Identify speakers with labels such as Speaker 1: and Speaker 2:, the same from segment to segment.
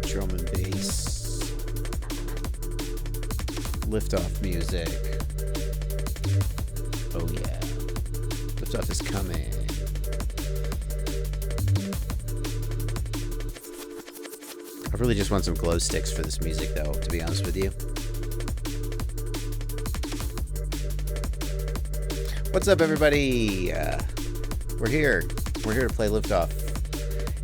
Speaker 1: Drum and bass. Liftoff music. Oh yeah. Liftoff is coming. I really just want some glow sticks for this music though, to be honest with you. What's up everybody? We're here. We're here to play Liftoff.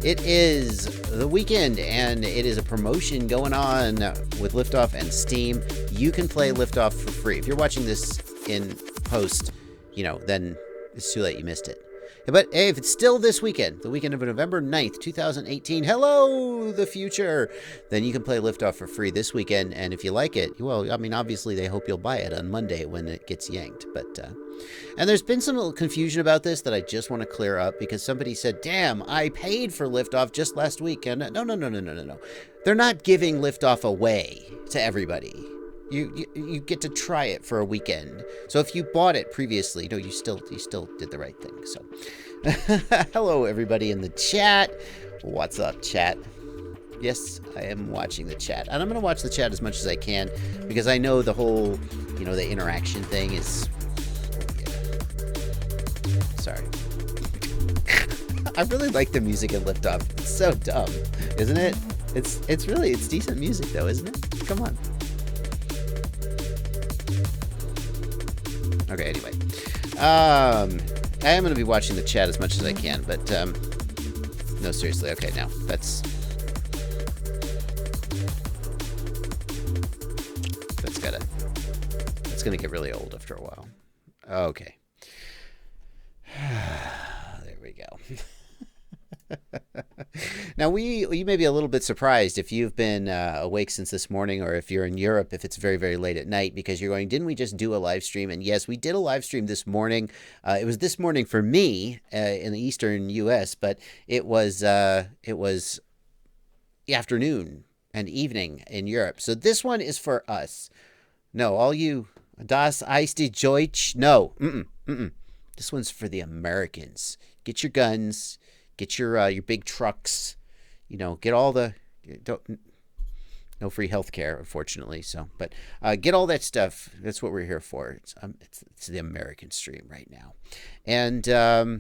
Speaker 1: It is the weekend, and it is a promotion going on with Liftoff and Steam. You can play Liftoff for free. If you're watching this in post, you know, then it's too late. You missed it. But hey, if it's still this weekend, the weekend of November 9th, 2018, hello, the future, then you can play Liftoff for free this weekend. And if you like it, well, I mean, obviously, they hope you'll buy it on Monday when it gets yanked. But, and there's been some little confusion about this that I just want to clear up because somebody said, damn, I paid for Liftoff just last week. And no. They're not giving Liftoff away to everybody. You get to try it for a weekend. So if you bought it previously, no, you still did the right thing. So hello everybody in the chat. What's up, chat? Yes, I am watching the chat. And I'm going to watch the chat as much as I can because I know the whole, you know, the interaction thing is sorry. I really like the music in Liftoff. It's so dumb, isn't it? It's decent music though, isn't it? Come on. Okay, anyway. I am going to be watching the chat as much as I can, but, no, seriously. Okay, now, that's going to get really old after a while. Okay. There we go. Now, you may be a little bit surprised if you've been awake since this morning, or if you're in Europe, if it's very, very late at night, because you're going, didn't we just do a live stream? And yes, we did a live stream this morning. It was this morning for me in the Eastern U.S., but it was afternoon and evening in Europe. So this one is for us. No, all you, das ist die Deutsch. No, This one's for the Americans. Get your guns. Get your big trucks, you know, get all the, No free health care, unfortunately. So, but get all that stuff. That's what we're here for. It's the American stream right now. And we're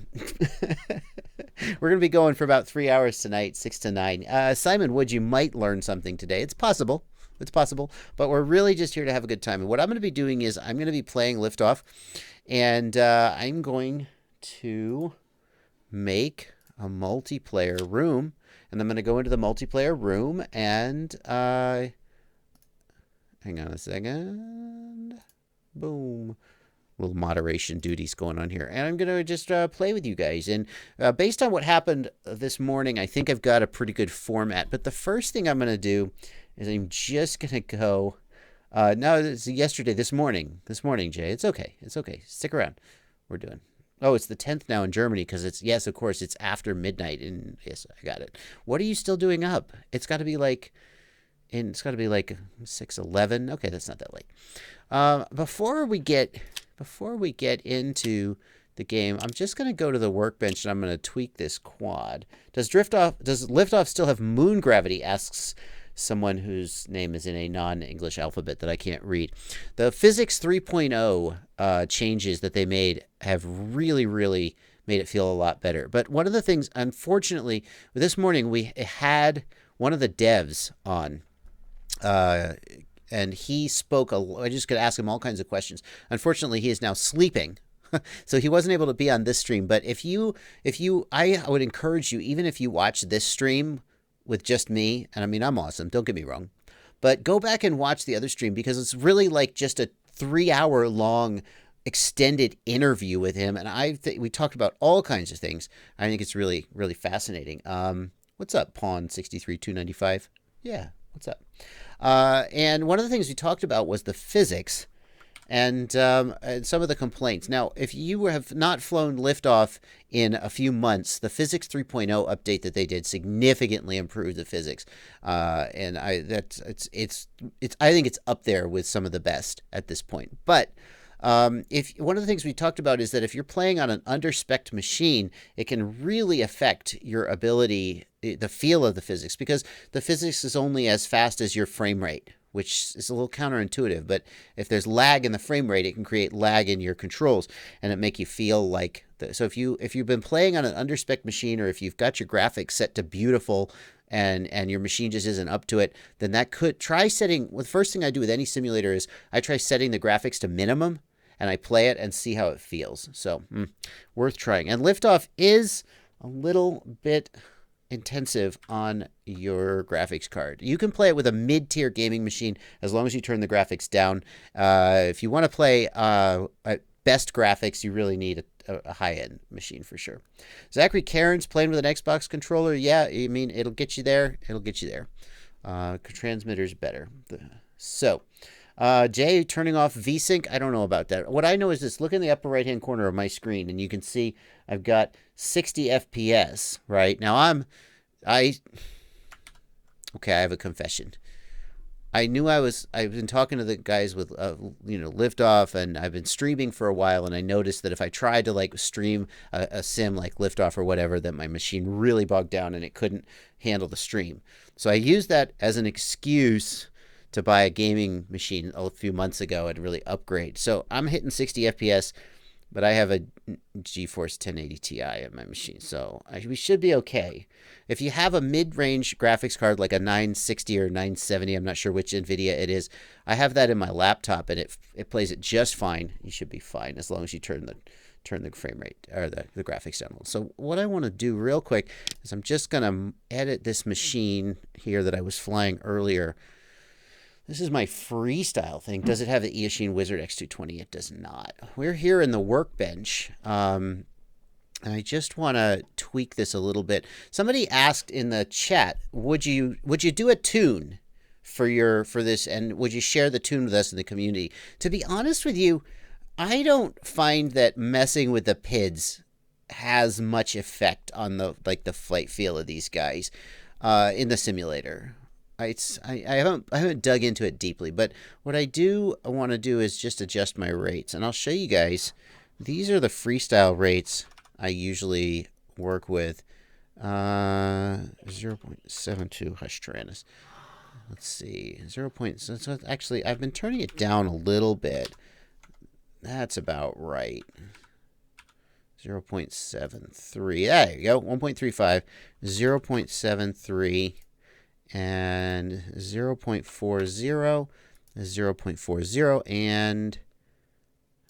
Speaker 1: going to be going for about 3 hours tonight, 6 to 9. Simon Wood, you might learn something today. It's possible. It's possible. But we're really just here to have a good time. And what I'm going to be doing is I'm going to be playing Liftoff. And I'm going to make a multiplayer room. And I'm going to go into the multiplayer room and hang on a second. Boom. Little moderation duties going on here. And I'm going to just play with you guys. And based on what happened this morning, I think I've got a pretty good format. But the first thing I'm going to do is I'm just going to go. No, it's yesterday, this morning, Jay. It's okay. It's okay. Stick around. We're doing. Oh, it's the 10th now in Germany because it's, yes, of course, it's after midnight. And yes, I got it. What are you still doing up? It's got to be like 6:11. Okay, that's not that late. Before we get into the game, I'm just going to go to the workbench and I'm going to tweak this quad. Does Liftoff still have moon gravity? Asks someone whose name is in a non-English alphabet that I can't read. The Physics 3.0 changes that they made have really, really made it feel a lot better. But one of the things, unfortunately, this morning we had one of the devs on, and he spoke. I just could ask him all kinds of questions. Unfortunately, he is now sleeping. So he wasn't able to be on this stream. But I would encourage you, even if you watch this stream with just me, and I mean, I'm awesome, don't get me wrong, but go back and watch the other stream because it's really like just a 3-hour long extended interview with him. And we talked about all kinds of things. I think it's really, really fascinating. What's up, Pawn 63295? Yeah, what's up? And one of the things we talked about was the physics and some of the complaints. Now, if you have not flown Liftoff in a few months, the Physics 3.0 update that they did significantly improved the physics, and I think it's up there with some of the best at this point. But if one of the things we talked about is that if you're playing on an under-spec'd machine, it can really affect your ability, the feel of the physics, because the physics is only as fast as your frame rate, which is a little counterintuitive. But if there's lag in the frame rate, it can create lag in your controls, and it make you feel like so if you've been playing on an under-spec machine, or if you've got your graphics set to beautiful and your machine just isn't up to it, then that could try setting. Well, the first thing I do with any simulator is I try setting the graphics to minimum, and I play it and see how it feels. So worth trying. And Liftoff is a little bit intensive on your graphics card. You can play it with a mid-tier gaming machine as long as you turn the graphics down. If you want to play at best graphics, you really need a high-end machine for sure. Zachary Cairns playing with an Xbox controller. Yeah, I mean, it'll get you there. It'll get you there. Transmitter's better. So, Jay, turning off VSync. I don't know about that. What I know is this. Look in the upper right-hand corner of my screen, and you can see I've got 60 FPS, right? Now, I have a confession. I've been talking to the guys with, Liftoff, and I've been streaming for a while, and I noticed that if I tried to, like, stream a sim like Liftoff or whatever, that my machine really bogged down and it couldn't handle the stream. So I used that as an excuse to buy a gaming machine a few months ago and really upgrade. So I'm hitting 60 FPS, but I have a GeForce 1080 Ti in my machine, so we should be okay. If you have a mid-range graphics card like a 960 or 970, I'm not sure which NVIDIA it is, I have that in my laptop, and it plays it just fine. You should be fine as long as you turn the frame rate or the graphics down. So what I want to do real quick is I'm just going to edit this machine here that I was flying earlier. This is my Freestyle thing. Does it have the Eachine Wizard X220? It does not. We're here in the workbench. And I just want to tweak this a little bit. Somebody asked in the chat, would you do a tune for this, and would you share the tune with us in the community? To be honest with you, I don't find that messing with the PIDs has much effect on the flight feel of these guys in the simulator. I haven't dug into it deeply, but what I do want to do is just adjust my rates, and I'll show you guys. These are the Freestyle rates I usually work with. 0.72. Hush, Tyrannus. let's see, 0. So actually, I've been turning it down a little bit. That's about right. 0.73. There you go. 1.35, 0.73, and 0.40, 0.40, and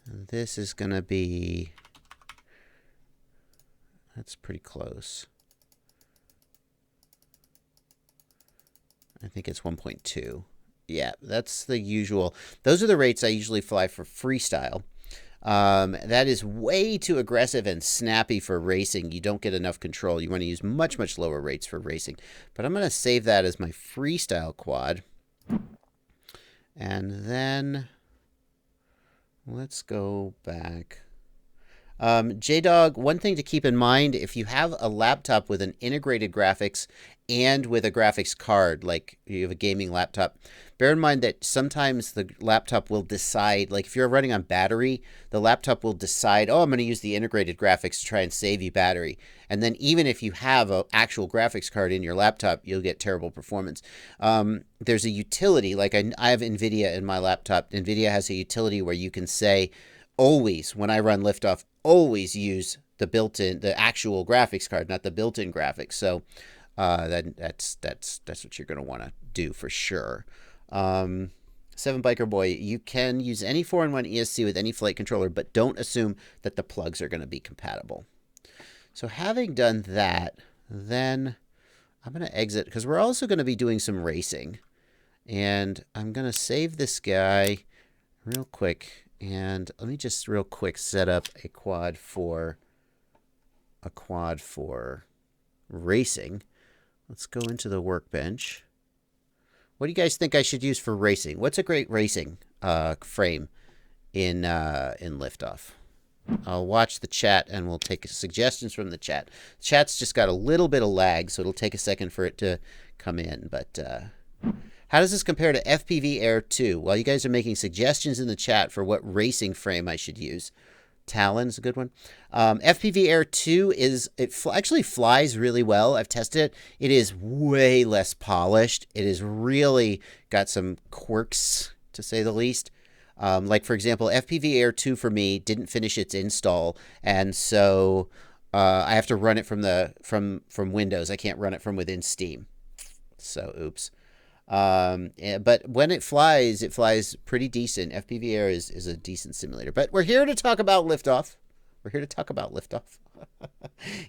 Speaker 1: this is going to be, that's pretty close. I think it's 1.2. Yeah, that's the usual. Those are the rates I usually fly for freestyle. That is way too aggressive and snappy for racing. You don't get enough control. You want to use much, much lower rates for racing. But I'm going to save that as my freestyle quad. And then let's go back. JDog, one thing to keep in mind, if you have a laptop with an integrated graphics and with a graphics card, like you have a gaming laptop, bear in mind that sometimes the laptop will decide, like if you're running on battery, the laptop will decide, oh, I'm going to use the integrated graphics to try and save you battery. And then even if you have an actual graphics card in your laptop, you'll get terrible performance. There's a utility, like I have NVIDIA in my laptop. NVIDIA has a utility where you can say, always, when I run Liftoff, always use the actual graphics card, not the built-in graphics. So that's what you're going to want to do for sure. 7 Biker Boy, you can use any 4-in-1 ESC with any flight controller, but don't assume that the plugs are going to be compatible. So having done that, then I'm going to exit, because we're also going to be doing some racing. And I'm going to save this guy real quick. And let me just real quick set up a quad for racing. Let's go into the Workbench. What do you guys think I should use for racing? What's a great racing frame in Liftoff? I'll watch the chat and we'll take suggestions from the chat. The chat's just got a little bit of lag, so it'll take a second for it to come in. But how does this compare to FPV Air 2? Well, you guys are making suggestions in the chat for what racing frame I should use. Talon's a good one. FPV Air 2 actually flies really well. I've tested it. It is way less polished. It is really got some quirks, to say the least. Like, for example, FPV Air 2 for me didn't finish its install, and so I have to run it from Windows. I can't run it from within Steam. So, oops. But when it flies pretty decent. FPV Air is a decent simulator. But we're here to talk about Liftoff. We're here to talk about Liftoff.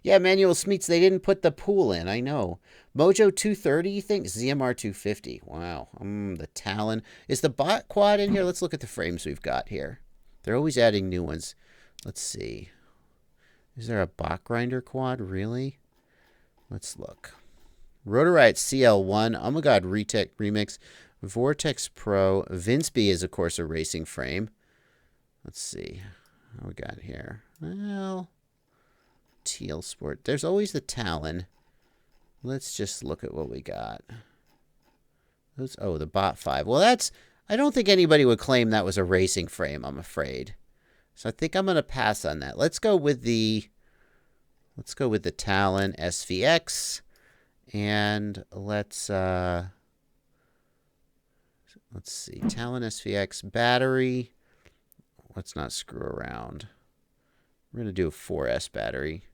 Speaker 1: Yeah, Manuel Smeets, they didn't put the pool in. I know. Mojo 230, you think? ZMR 250. Wow. The Talon. Is the bot quad in here? Let's look at the frames we've got here. They're always adding new ones. Let's see. Is there a bot grinder quad? Really? Let's look. Rotorite CL1, Oh My God Remix, Vortex Pro, Vinsby is, of course, a racing frame. Let's see. What we got here? Well, Teal Sport. There's always the Talon. Let's just look at what we got. The Bot 5. Well, I don't think anybody would claim that was a racing frame, I'm afraid. So I think I'm going to pass on that. Let's go with the Talon SVX. And let's see, Talon SVX battery. Let's not screw around. We're going to do a 4S battery.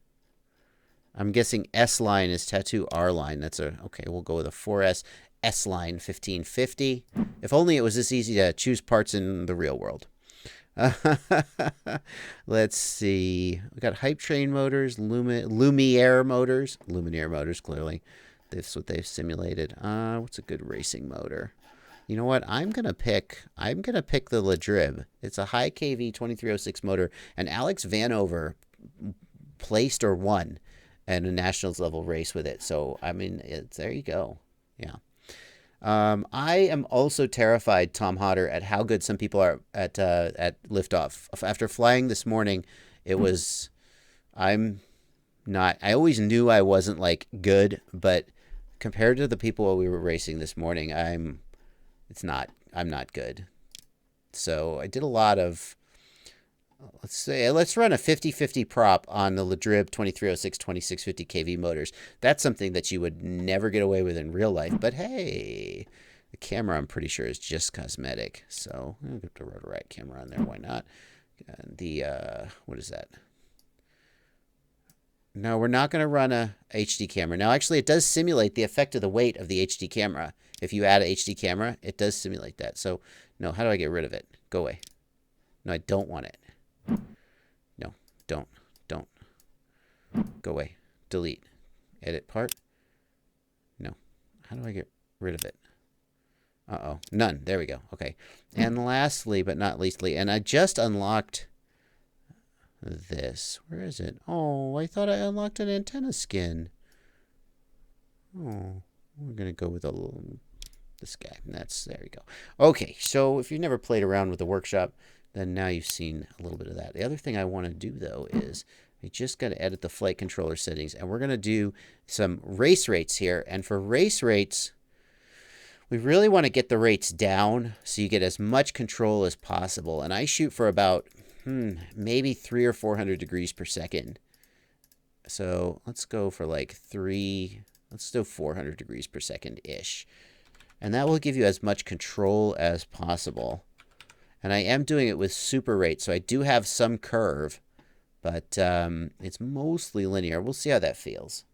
Speaker 1: I'm guessing S line is Tattoo R line. Okay, we'll go with a 4S S line 1550. If only it was this easy to choose parts in the real world. Let's see. We got Hype Train motors, Lumiere motors, clearly. That's what they've simulated. What's a good racing motor? You know what? I'm gonna pick the Ladrib. It's a high KV 2306 motor, and Alex Vanover placed or won in a nationals level race with it. So I mean, there you go. Yeah. I am also terrified, Tom Hodder, at how good some people are at Liftoff. After flying this morning, I always knew I wasn't like good, but compared to the people we were racing this morning, I'm not good. So I did a lot of, let's run a 50-50 prop on the Ladrib 2306 2650 kV motors. That's something that you would never get away with in real life. But hey, The camera, I'm pretty sure, is just cosmetic. So I'll put the Rotorite camera on there. Why not? What is that? No, we're not going to run a HD camera. Now, actually, it does simulate the effect of the weight of the HD camera. If you add an HD camera, it does simulate that. So, no, how do I get rid of it? Go away. No, I don't want it. No, don't. Go away. Delete. Edit part. No. How do I get rid of it? Uh-oh. None. There we go. Okay. And lastly, but not leastly, and I just unlocked this. Where is it? Oh, I thought I unlocked an antenna skin. Oh, we're going to go with this guy. There we go. Okay, so if you've never played around with the workshop, then now you've seen a little bit of that. The other thing I want to do, though, is I just got to edit the flight controller settings, and we're going to do some race rates here. And for race rates, we really want to get the rates down so you get as much control as possible. And I shoot for about maybe 300 or 400 degrees per second. So let's go for like 400 degrees per second-ish. And that will give you as much control as possible. And I am doing it with super rate, so I do have some curve, but it's mostly linear. We'll see how that feels.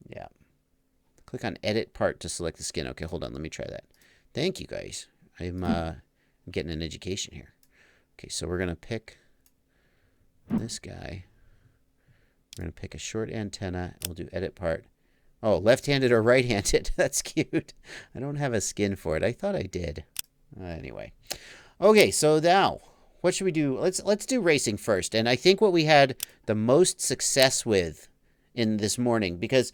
Speaker 1: Yeah. Click on Edit Part to select the skin. Okay, hold on. Let me try that. Thank you, guys. I'm getting an education here. Okay, so we're going to pick this guy. We're going to pick a short antenna. We'll do Edit Part. Oh, left-handed or right-handed. That's cute. I don't have a skin for it. I thought I did. Anyway. Okay, so now, what should we do? Let's do racing first. And I think what we had the most success with in this morning, because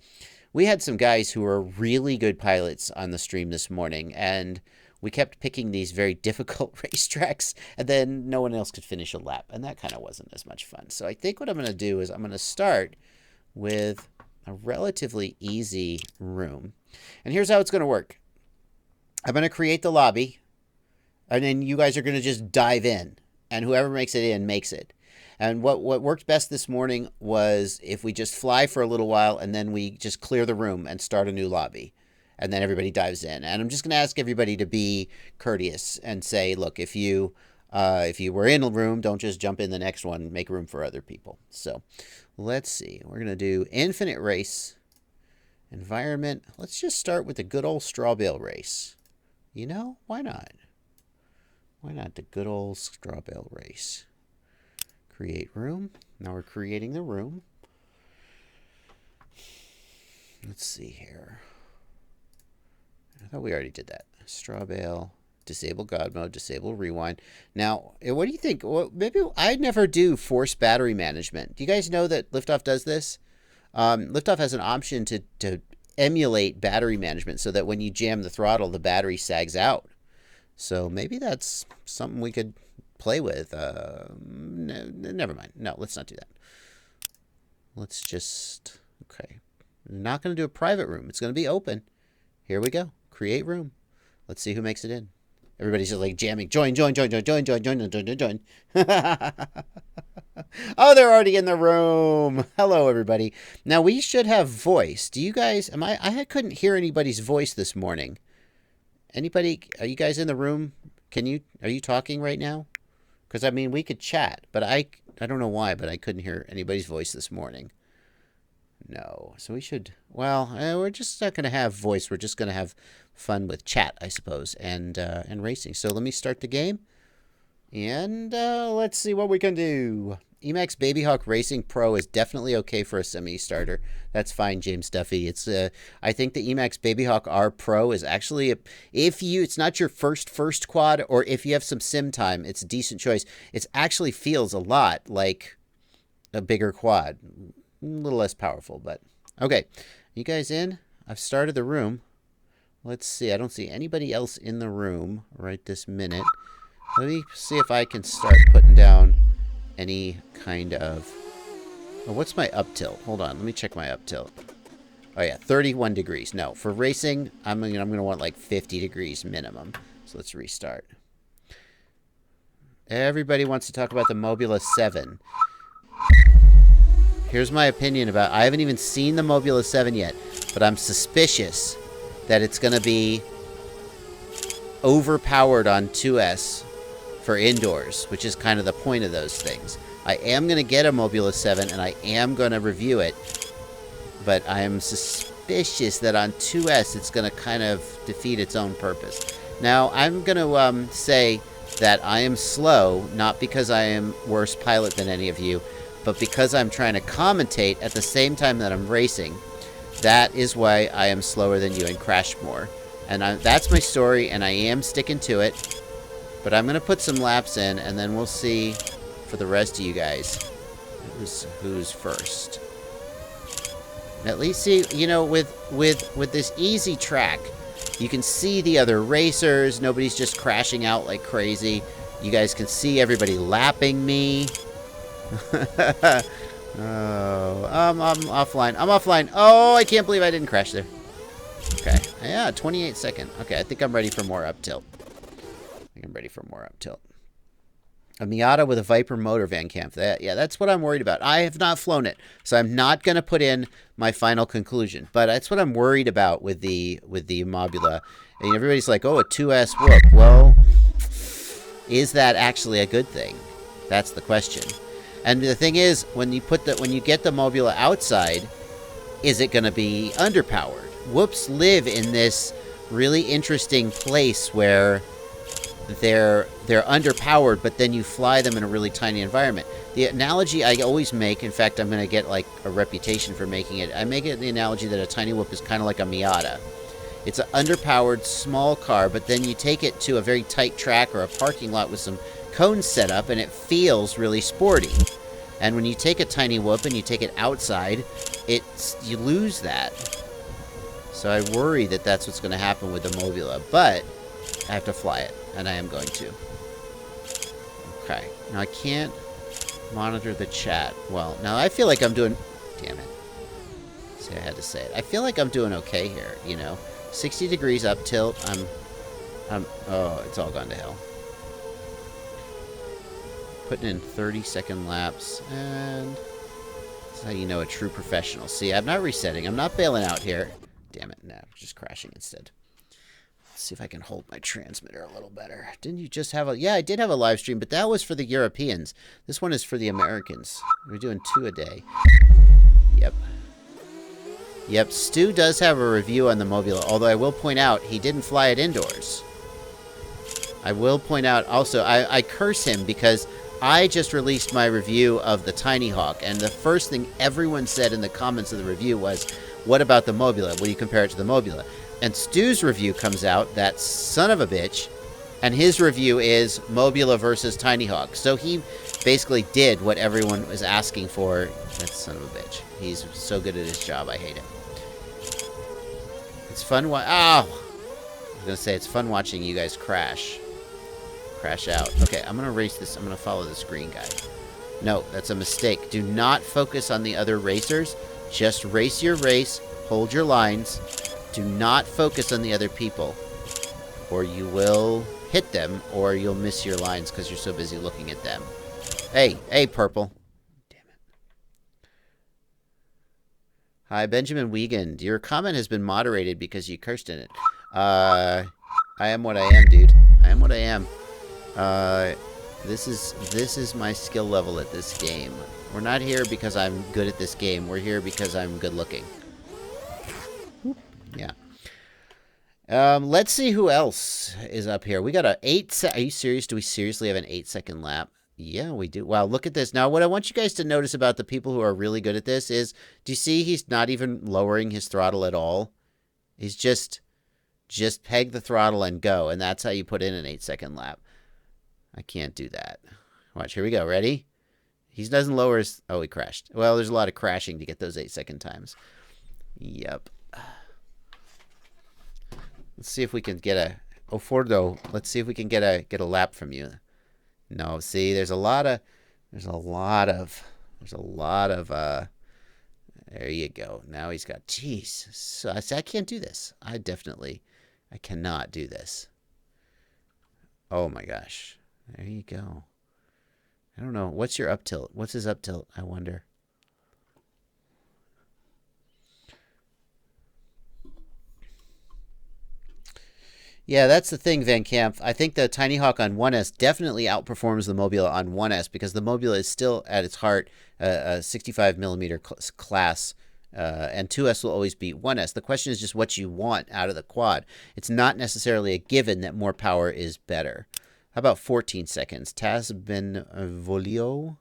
Speaker 1: we had some guys who were really good pilots on the stream this morning, and we kept picking these very difficult racetracks, and then no one else could finish a lap, and that kind of wasn't as much fun. So I think what I'm going to do is I'm going to start with a relatively easy room. And here's how it's going to work. I'm going to create the lobby, and then you guys are going to just dive in, and whoever makes it in makes it. And what worked best this morning was if we just fly for a little while, and then we just clear the room and start a new lobby. And then everybody dives in. And I'm just going to ask everybody to be courteous and say, look, if you were in a room, don't just jump in the next one. Make room for other people. So let's see. We're going to do infinite race, environment. Let's just start with the good old straw bale race. You know, why not? Why not the good old straw bale race? Create room. Now we're creating the room. Let's see here. I thought we already did that. Straw bale, disable God mode, disable rewind. Now, what do you think? Well, maybe I never do force battery management. Do you guys know that Liftoff does this? Liftoff has an option to emulate battery management so that when you jam the throttle, the battery sags out. So maybe that's something we could play with. No, never mind. No, let's not do that. Let's just, okay. We're not going to do a private room. It's going to be open. Here we go. Create room. Let's see who makes it in. Everybody's just like jamming. Join. Oh, they're already in the room. Hello, everybody. Now we should have voice. Do you guys? I couldn't hear anybody's voice this morning. Anybody? Are you guys in the room? Are you talking right now? Because I mean, we could chat, but I don't know why, but I couldn't hear anybody's voice this morning. No. So we should, well, we're just not going to have voice. We're just going to have fun with chat, I suppose, and racing. So let me start the game, and let's see what we can do. Emacs Babyhawk Racing Pro is definitely okay for a semi-starter. That's fine, James Duffy. It's I think the Emacs Babyhawk R Pro is actually, it's not your first quad, or if you have some sim time, it's a decent choice. It actually feels a lot like a bigger quad. A little less powerful, but okay. You guys in? I've started the room. Let's see. I don't see anybody else in the room right this minute. Let me see if I can start putting down any kind of... Oh, what's my up tilt? Hold on. Let me check my up tilt. Oh, yeah. 31 degrees. No. For racing, I'm going to want like 50 degrees minimum. So let's restart. Everybody wants to talk about the Mobula 7. Here's my opinion about... I haven't even seen the Mobula 7 yet, but I'm suspicious that it's going to be overpowered on 2S for indoors, which is kind of the point of those things. I am going to get a Mobula 7, and I am going to review it, but I am suspicious that on 2S it's going to kind of defeat its own purpose. Now, I'm going to say that I am slow, not because I am worse pilot than any of you, but because I'm trying to commentate at the same time that I'm racing. That is why I am slower than you and crash more. And that's my story, and I am sticking to it. But I'm going to put some laps in, and then we'll see for the rest of you guys who's first. And at least see, you know, with this easy track, you can see the other racers. Nobody's just crashing out like crazy. You guys can see everybody lapping me. Oh, I'm offline. I'm offline. Oh, I can't believe I didn't crash there. Okay. Yeah, 28 second. Okay, I think I'm ready for more up tilt. I'm ready for more up tilt. A Miata with a Viper motor van camp. Yeah, that's what I'm worried about. I have not flown it, so I'm not going to put in my final conclusion. But that's what I'm worried about with the Mobula. And everybody's like, oh, a 2S whoop. Well, is that actually a good thing? That's the question. And the thing is, when you get the Mobula outside, is it going to be underpowered? Whoops live in this really interesting place where they're underpowered, but then you fly them in a really tiny environment. The analogy I always make, in fact, I'm going to get like a reputation for making it. I make it the analogy that a tiny whoop is kind of like a Miata. It's an underpowered small car, but then you take it to a very tight track or a parking lot with some cones set up, and it feels really sporty. And when you take a tiny whoop and you take it outside, you lose that. So I worry that that's what's going to happen with the Mobula, but I have to fly it, and I am going to. Okay. Now, I can't monitor the chat. Well, now I feel like I'm doing... Damn it. See, I had to say it. I feel like I'm doing okay here, you know. 60 degrees up tilt. Oh, it's all gone to hell. Putting in 30-second laps, and that's how you know a true professional. See, I'm not resetting. I'm not bailing out here. Damn it. No, just crashing instead. See if I can hold my transmitter a little better. Didn't you just have a... Yeah, I did have a live stream, but that was for the Europeans. This one is for the Americans. We're doing 2 a day. Yep. Yep, Stu does have a review on the Mobula, although I will point out he didn't fly it indoors. I will point out also, I curse him because I just released my review of the Tiny Hawk, and the first thing everyone said in the comments of the review was, what about the Mobula? Will you compare it to the Mobula? And Stu's review comes out, that son of a bitch, and his review is Mobula versus Tiny Hawk. So he basically did what everyone was asking for. That son of a bitch. He's so good at his job, I hate him. It's fun I was going to say, it's fun watching you guys crash. Crash out. Okay, I'm going to race this. I'm going to follow this green guy. No, that's a mistake. Do not focus on the other racers. Just race your race. Hold your lines. Do not focus on the other people, or you will hit them, or you'll miss your lines because you're so busy looking at them. Hey, purple. Damn it. Hi, Benjamin Wiegand. Your comment has been moderated because you cursed in it. I am what I am, dude. I am what I am. This is my skill level at this game. We're not here because I'm good at this game. We're here because I'm good looking. Yeah. Let's see who else is up here. We got a 8 Are you serious? Do we seriously have an 8-second lap? Yeah, we do. Wow, look at this. Now, what I want you guys to notice about the people who are really good at this is, do you see he's not even lowering his throttle at all? He's just peg the throttle and go, and that's how you put in an 8-second lap. I can't do that. Watch, here we go. Ready? He doesn't lower his... Oh, he crashed. Well, there's a lot of crashing to get those 8-second times. Yep. Let's see if we can get a... Oh, Fordo, let's see if we can get a lap from you. No, see, there's a lot of... There you go. Now he's got... Jeez. So, I can't do this. I cannot do this. Oh, my gosh. There you go. I don't know. What's your up tilt? What's his up tilt? I wonder. Yeah, that's the thing, Van Camp. I think the Tiny Hawk on 1S definitely outperforms the Mobula on 1S because the Mobula is still at its heart a 65 millimeter class, and 2S will always beat 1S. The question is just what you want out of the quad. It's not necessarily a given that more power is better. How about 14 seconds? Taz Ben Volio?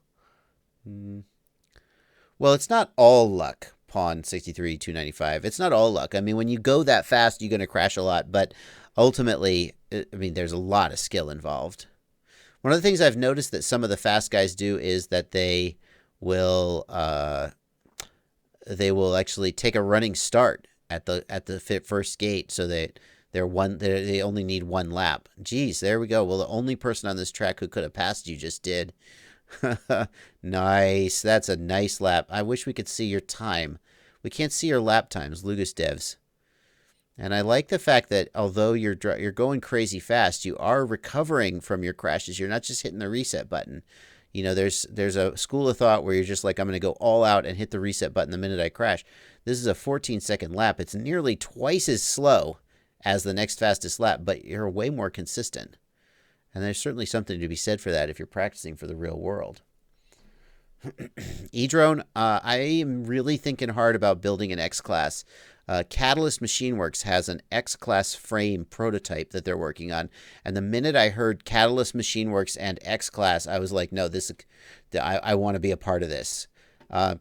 Speaker 1: Well, it's not all luck. Pawn 63, 295. It's not all luck. I mean, when you go that fast, you're going to crash a lot. But ultimately, I mean, there's a lot of skill involved. One of the things I've noticed that some of the fast guys do is that they will actually take a running start at the first gate, so they only need one lap. Geez, there we go. Well, the only person on this track who could have passed you just did. Nice. That's a nice lap. I wish we could see your time. We can't see your lap times, Lugus Devs. And I like the fact that although you're going crazy fast, you are recovering from your crashes. You're not just hitting the reset button. You know, there's a school of thought where you're just like, I'm going to go all out and hit the reset button the minute I crash. This is a 14-second lap. It's nearly twice as slow as the next fastest lap, but you're way more consistent. And there's certainly something to be said for that if you're practicing for the real world. E-Drone, I am really thinking hard about building an X-Class. Catalyst Machine Works has an X-Class frame prototype that they're working on. And the minute I heard Catalyst Machine Works and X-Class, I was like, no, I want to be a part of this.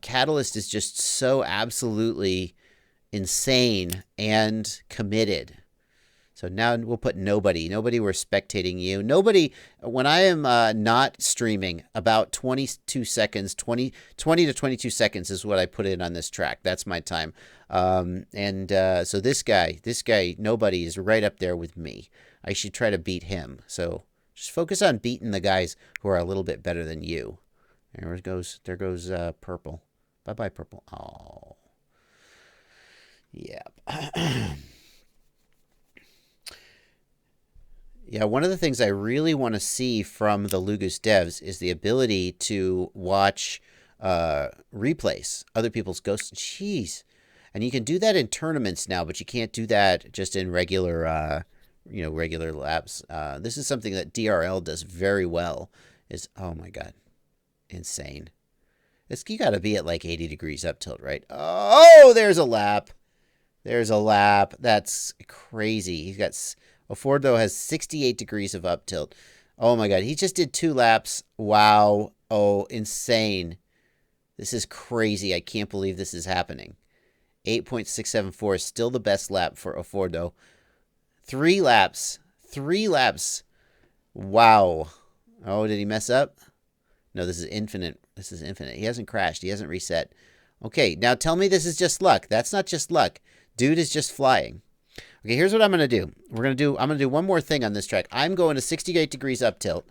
Speaker 1: Catalyst is just so absolutely insane and committed. So now we'll put nobody. Nobody, we're spectating you. Nobody, when I am not streaming, about 22 seconds, 20 to 22 seconds is what I put in on this track. That's my time. So this guy, nobody is right up there with me. I should try to beat him. So just focus on beating the guys who are a little bit better than you. There goes Purple. Bye-bye, Purple. Oh. Yeah. Yeah, one of the things I really want to see from the Lugus devs is the ability to watch replays, other people's ghosts. Jeez. And you can do that in tournaments now, but you can't do that just in regular, regular laps. This is something that DRL does very well. Oh my God, insane. You got to be at like 80 degrees up tilt, right? Oh, there's a lap. There's a lap. That's crazy. Ofordo has 68 degrees of up tilt. Oh my God. He just did 2 laps. Wow. Oh, insane. This is crazy. I can't believe this is happening. 8.674 is still the best lap for Ofordo. 3 laps. 3 laps. Wow. Oh, did he mess up? No, this is infinite. This is infinite. He hasn't crashed. He hasn't reset. Okay, now tell me this is just luck. That's not just luck. Dude is just flying. Okay, here's what I'm going to do. I'm going to do one more thing on this track. I'm going to 68 degrees up tilt.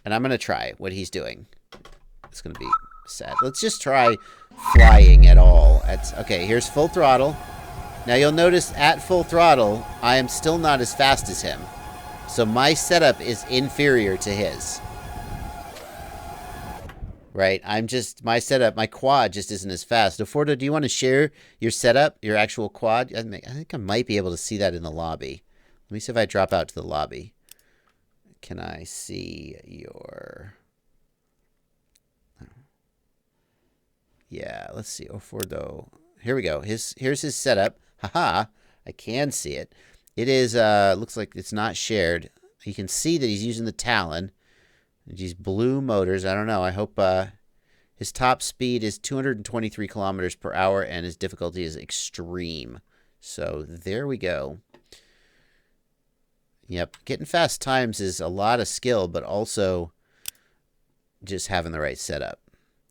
Speaker 1: And I'm going to try what he's doing. It's going to be sad. Let's just try flying at all. Okay, here's full throttle. Now you'll notice at full throttle, I am still not as fast as him. So my setup is inferior to his. Right, my setup, my quad just isn't as fast. Ofordo, do you want to share your setup, your actual quad? I think I might be able to see that in the lobby. Let me see if I drop out to the lobby. Can I see your... Yeah, let's see, Ofordo. Here we go. Here's his setup. Haha, I can see it. It is, looks like it's not shared. You can see that he's using the Talon. These blue motors. I don't know. I hope his top speed is 223 kilometers per hour and his difficulty is extreme. So there we go. Yep. Getting fast times is a lot of skill, but also just having the right setup.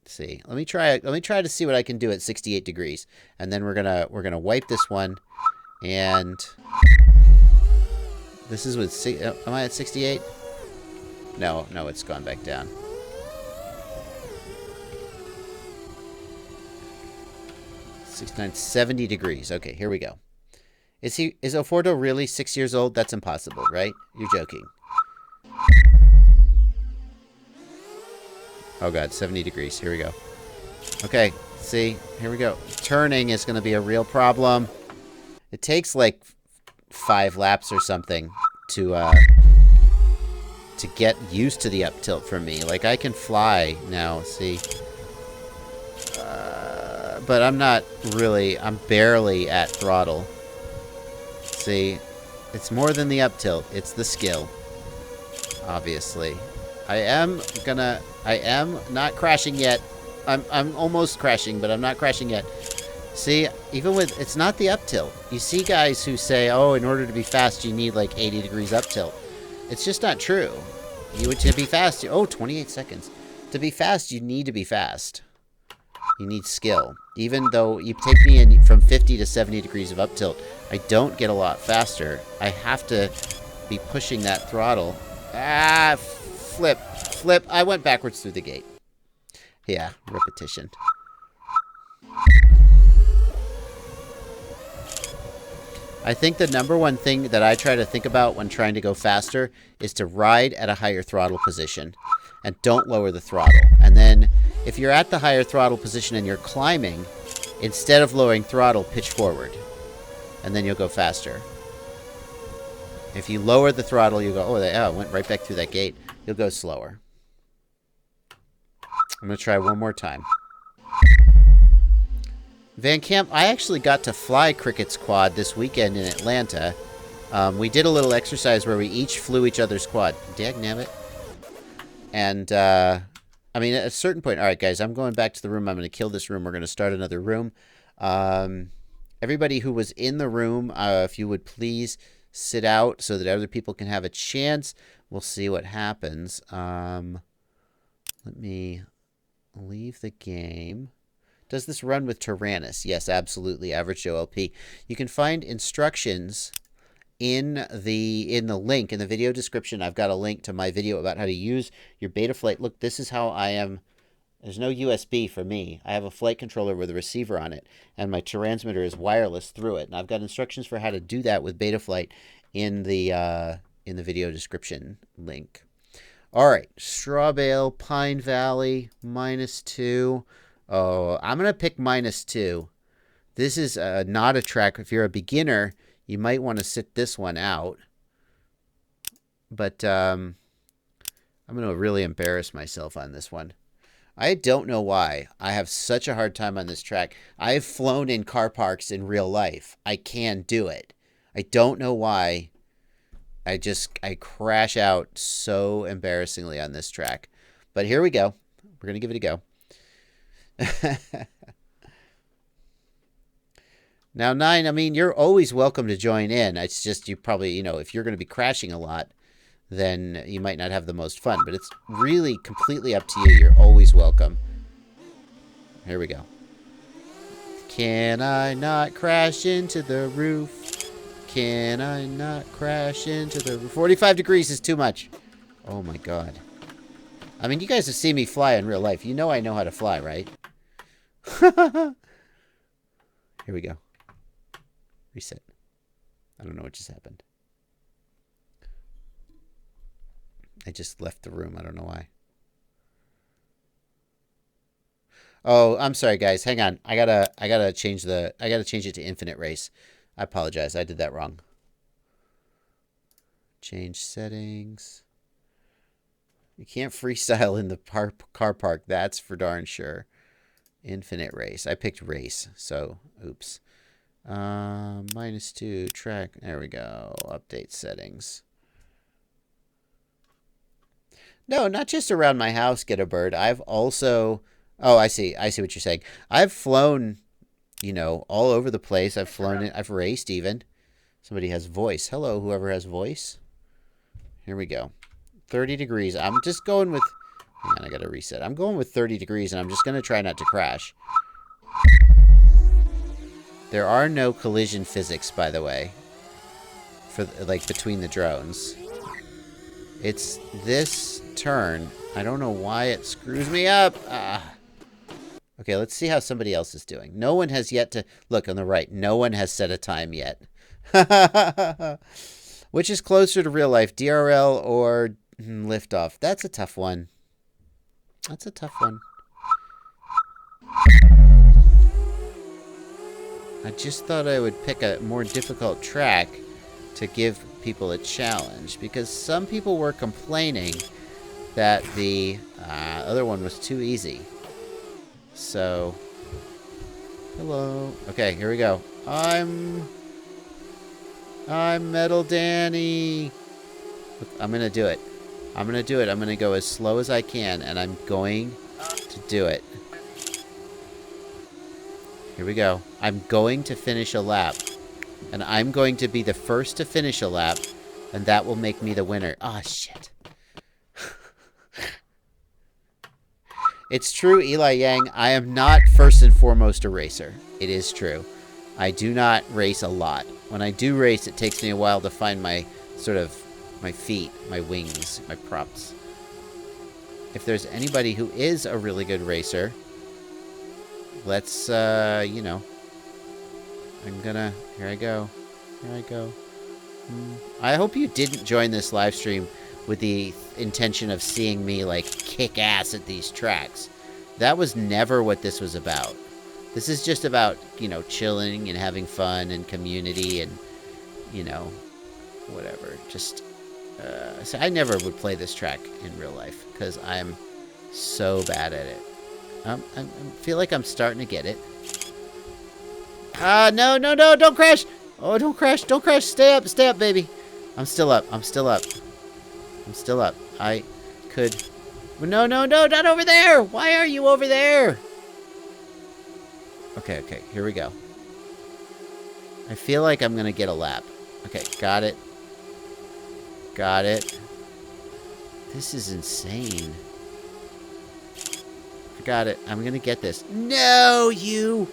Speaker 1: Let's see. Let me try to see what I can do at 68 degrees. And then we're gonna wipe this one. And this is with am I at 68? No, it's gone back down. $69, 70 degrees. Okay, here we go. Is Ofordo really 6 years old? That's impossible, right? You're joking. Oh God, 70 degrees. Here we go. Okay, see, here we go. Turning is going to be a real problem. It takes like 5 laps or something to get used to the up tilt for me. Like, I can fly now, see? But I'm not really, I'm barely at throttle. See? It's more than the up tilt. It's the skill. Obviously. I am not crashing yet. I'm almost crashing, but I'm not crashing yet. See, even with, it's not the up tilt. You see guys who say, oh, in order to be fast, you need like 80 degrees up tilt. It's just not true. To be fast, 28 seconds. To be fast, you need to be fast. You need skill. Even though you take me in from 50 to 70 degrees of up tilt, I don't get a lot faster. I have to be pushing that throttle. Ah, flip. I went backwards through the gate. Yeah, repetition. I think the number one thing that I try to think about when trying to go faster is to ride at a higher throttle position. And don't lower the throttle. And then, if you're at the higher throttle position and you're climbing, instead of lowering throttle, pitch forward. And then you'll go faster. If you lower the throttle, you go, it went right back through that gate. You'll go slower. I'm going to try one more time. Van Camp, I actually got to fly Cricket's quad this weekend in Atlanta. We did a little exercise where we each flew each other's quad. Dagnabbit. And, I mean, at a certain point, all right, guys, I'm going back to the room. I'm going to kill this room. We're going to start another room. Everybody who was in the room, if you would please sit out so that other people can have a chance. We'll see what happens. Let me leave the game. Does this run with Tyrannus? Yes, absolutely. Average Joe LP. You can find instructions in the link in the video description. I've got a link to my video about how to use your Betaflight. Look, this is how I am. There's no USB for me. I have a flight controller with a receiver on it, and my transmitter is wireless through it. And I've got instructions for how to do that with Betaflight in the video description link. All right, Straw Bale, Pine Valley, -2. Oh, I'm going to pick -2. This is not a track. If you're a beginner, you might want to sit this one out. But I'm going to really embarrass myself on this one. I don't know why. I have such a hard time on this track. I've flown in car parks in real life. I can do it. I don't know why. I crash out so embarrassingly on this track. But here we go. We're going to give it a go. Now, 9, I mean, you're always welcome to join in. It's just you probably, if you're going to be crashing a lot, then you might not have the most fun. But it's really completely up to you. You're always welcome. Here we go. Can I not crash into the roof? Can I not crash into the roof? 45 degrees is too much. Oh, my God. I mean, you guys have seen me fly in real life. You know I know how to fly, right? Here we go. Reset. I don't know what just happened. I just left the room. I don't know why. Oh, I'm sorry, guys. Hang on. I gotta change it to infinite race. I apologize. I did that wrong. Change settings. You can't freestyle in the car park. That's for darn sure. Infinite race. I picked race, so oops. -2 track. There we go. Update settings. No, not just around my house, get a bird. I've also... Oh, I see. I see what you're saying. I've flown, all over the place. I've flown it. I've raced even. Somebody has voice. Hello, whoever has voice. Here we go. 30 degrees. I'm just going with... Hang on, I got to reset. I'm going with 30 degrees, and I'm just going to try not to crash. There are no collision physics, by the way, for between the drones. It's this turn. I don't know why it screws me up. Okay, let's see how somebody else is doing. No one has yet to... Look, on the right. No one has set a time yet. Which is closer to real life, DRL or Liftoff? That's a tough one. That's a tough one. I just thought I would pick a more difficult track to give people a challenge, because some people were complaining that the other one was too easy. So, hello. Okay, here we go. I'm Metal Danny. I'm gonna do it. I'm gonna do it. I'm gonna go as slow as I can, and I'm going to do it. Here we go. I'm going to finish a lap. And I'm going to be the first to finish a lap, and that will make me the winner. Ah, shit. It's true, Eli Yang. I am not first and foremost a racer. It is true. I do not race a lot. When I do race, it takes me a while to find my my feet, my wings, my props. If there's anybody who is a really good racer, let's, you know, here I go. Here I go. I hope you didn't join this live stream with the intention of seeing me, like, kick ass at these tracks. That was never what this was about. This is just about, you know, chilling and having fun and community and, you know, whatever. Just, so I never would play this track in real life because I'm so bad at it. I feel like I'm starting to get it. No, no, no, don't crash! Oh, don't crash, don't crash, stay up, baby. I'm still up, I'm still up. I'm still up. I could... No, no, no, not over there! Why are you over there? Okay, okay, here we go. I feel like I'm gonna get a lap. Okay, got it. Got it. This is insane. I got it. I'm gonna get this. No, you...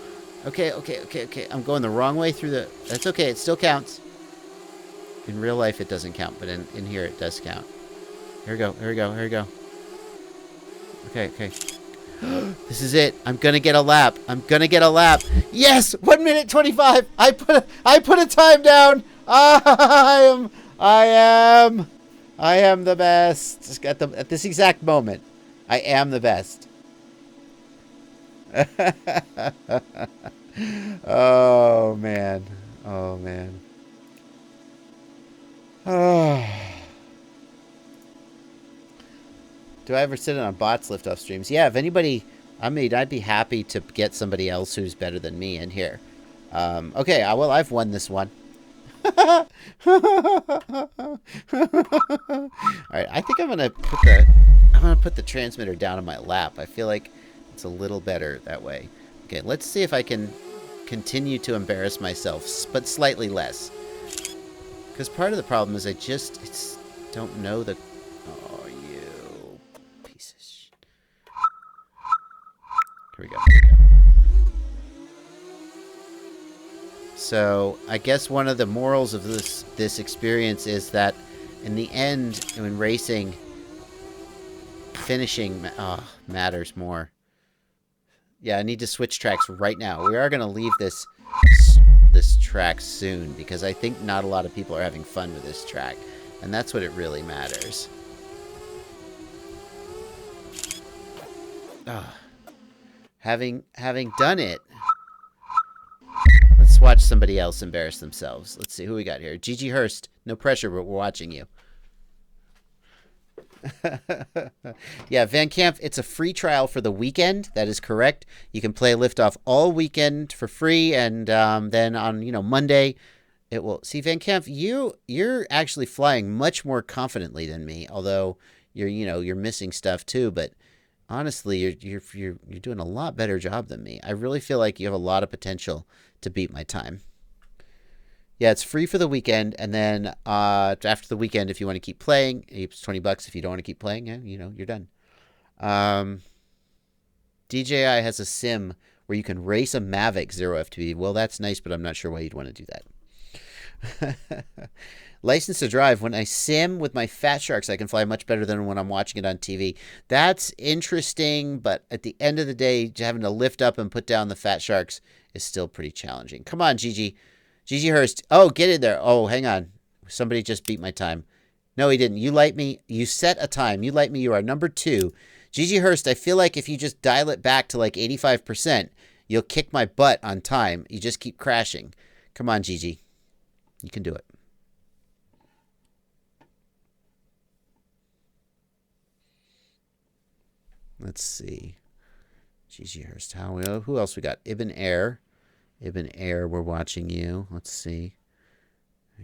Speaker 1: Okay, okay, okay, okay. I'm going the wrong way through the... That's okay, it still counts. In real life, it doesn't count, but in here, it does count. Here we go, here we go, here we go. Okay, okay. This is it. I'm gonna get a lap. I'm gonna get a lap. Yes! 1 minute 25! I put a time down! I am the best. At this exact moment, I am the best. Oh, man. Oh, man. Oh. Do I ever sit in on bots Liftoff streams? Yeah, if anybody... I mean, I'd be happy to get somebody else who's better than me in here. Okay, well, I've won this one. Alright, I think I'm gonna put the transmitter down on my lap. I feel like it's a little better that way. Okay, let's see if I can continue to embarrass myself, but slightly less. Because part of the problem is I just don't know the... Oh, you piece of shit. Here we go. Here we go. So, I guess one of the morals of this experience is that in the end, when racing, finishing matters more. Yeah, I need to switch tracks right now. We are going to leave this track soon because I think not a lot of people are having fun with this track. And that's what it really matters. Having done it, let's watch somebody else embarrass themselves. Let's see who we got here. Gigi Hurst. No pressure, but we're watching you. Yeah, Van Camp, it's a free trial for the weekend. That is correct. You can play Liftoff all weekend for free, and then on Monday, it will. See, Van Camp, you're actually flying much more confidently than me. Although you're missing stuff too. But honestly, you're doing a lot better job than me. I really feel like you have a lot of potential to beat my time. Yeah, it's free for the weekend, and then after the weekend, if you want to keep playing, it's $20. If you don't want to keep playing, you're done. DJI has a sim where you can race a Mavic 0 FTV. Well, that's nice, but I'm not sure why you'd want to do that. License to drive. When I sim with my Fat Sharks, I can fly much better than when I'm watching it on TV. That's interesting, but at the end of the day, having to lift up and put down the Fat Sharks is still pretty challenging. Come on, Gigi Hurst. Oh, get in there. Oh, hang on. Somebody just beat my time. No, he didn't. You light me. You set a time. You light me. You are number 2. Gigi Hurst, I feel like if you just dial it back to like 85%, you'll kick my butt on time. You just keep crashing. Come on, Gigi. You can do it. Let's see. Gigi Hurst. Who else we got? Ibn Air. Ibn Air, we're watching you. Let's see.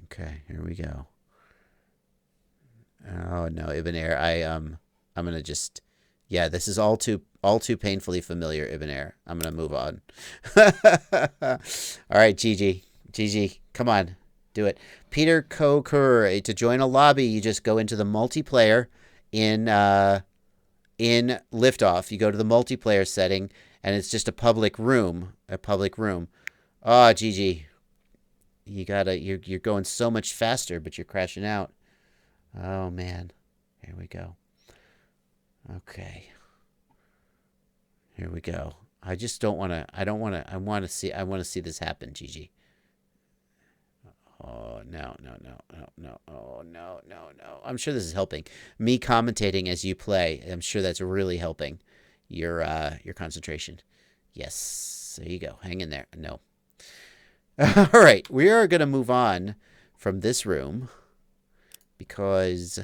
Speaker 1: Okay, here we go. Oh no, Ibn Air. I'm gonna just, yeah, this is all too painfully familiar, Ibn Air. I'm gonna move on. All right, Gigi, come on, do it. Peter Kokur, to join a lobby, you just go into the multiplayer in Liftoff. You go to the multiplayer setting, and it's just a public room. Oh, Gigi, you're going so much faster, but you're crashing out. Oh man, here we go. Okay, here we go. I just don't want to. I want to see this happen, Gigi. Oh no. Oh no. I'm sure this is helping. Me commentating as you play. I'm sure that's really helping your concentration. Yes, there you go. Hang in there. No. All right, we are going to move on from this room because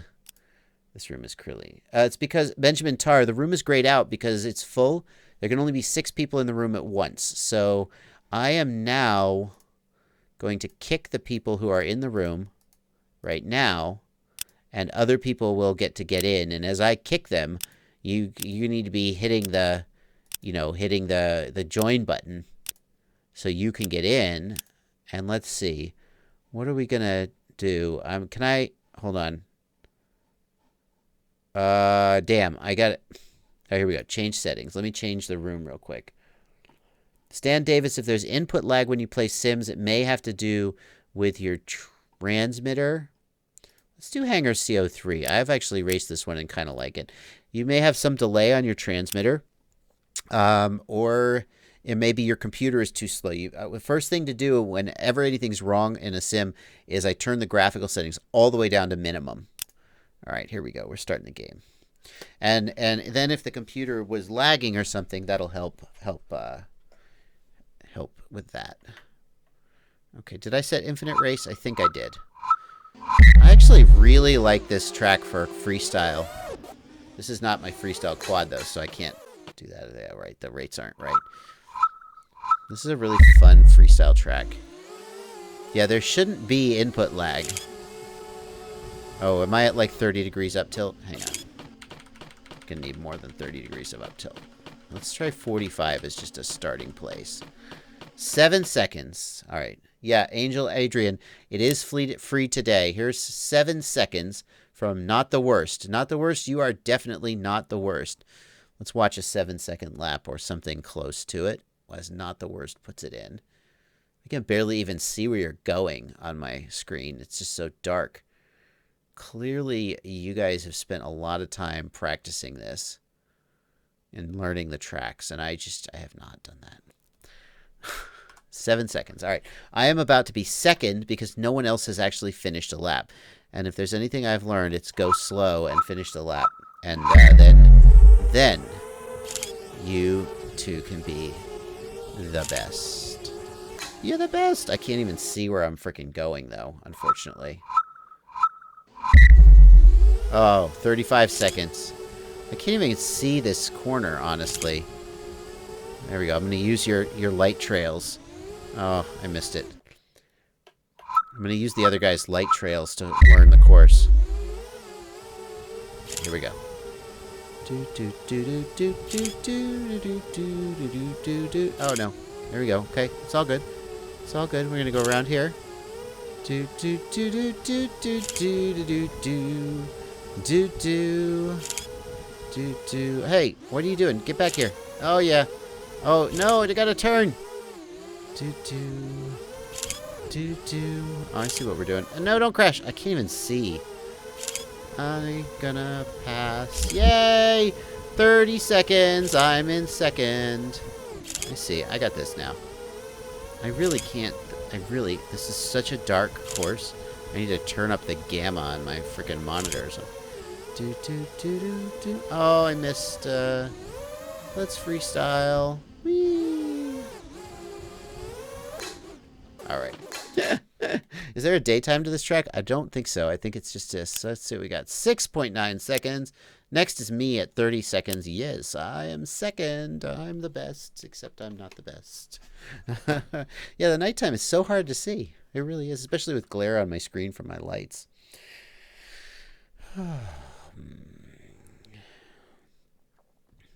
Speaker 1: this room is clearly. It's because Benjamin Tarr, the room is grayed out because it's full. There can only be 6 people in the room at once. So I am now going to kick the people who are in the room right now, and other people will get in. And as I kick them, you need to be hitting the join button so you can get in. And let's see, what are we gonna do? Can I hold on? Damn, I got it. Oh, here we go. Change settings. Let me change the room real quick. Stan Davis, if there's input lag when you play Sims, it may have to do with your transmitter. Let's do Hangar CO3. I've actually raced this one and kind of like it. You may have some delay on your transmitter, or it may be your computer is too slow. The first thing to do whenever anything's wrong in a sim is I turn the graphical settings all the way down to minimum. All right, here we go. We're starting the game. And then if the computer was lagging or something, that'll help with that. Okay, did I set infinite race? I think I did. I actually really like this track for freestyle. This is not my freestyle quad though, so I can't do that. Yeah, right. The rates aren't right. This is a really fun freestyle track. Yeah, there shouldn't be input lag. Oh, am I at like 30 degrees up tilt? Hang on. Gonna need more than 30 degrees of up tilt. Let's try 45 as just a starting place. 7 seconds. All right. Yeah, Angel Adrian, it is free today. Here's 7 seconds from Not the Worst. Not the Worst, you are definitely not the worst. Let's watch a 7-second lap or something close to it as Not the Worst puts it in. I can barely even see where you're going on my screen. It's just so dark. Clearly, you guys have spent a lot of time practicing this and learning the tracks, and I have not done that. 7 seconds. All right. I am about to be second because no one else has actually finished a lap. And if there's anything I've learned, it's go slow and finish the lap. And then you two can be the best. You're the best. I can't even see where I'm freaking going, though, unfortunately. Oh, 35 seconds. I can't even see this corner, honestly. There we go. I'm going to use your light trails. Oh, I missed it. I'm going to use the other guy's light trails to learn the course. Here we go. Oh, no. There we go. Okay, it's all good. It's all good. We're going to go around here. Hey, what are you doing? Get back here. Oh, yeah. Oh, no, I got to turn. Oh, I see what we're doing. No, don't crash. I can't even see. I'm gonna pass. Yay! 30 seconds. I'm in second. I see. I got this now. I really can't. This is such a dark course. I need to turn up the gamma on my freaking monitor or something. Oh, I missed. Let's freestyle. Whee! All right. Is there a daytime to this track? I don't think so. I think it's just this. So let's see what we got. 6.9 seconds. Next is me at 30 seconds. Yes, I am second. I'm the best, except I'm not the best. Yeah, the nighttime is so hard to see. It really is, especially with glare on my screen from my lights.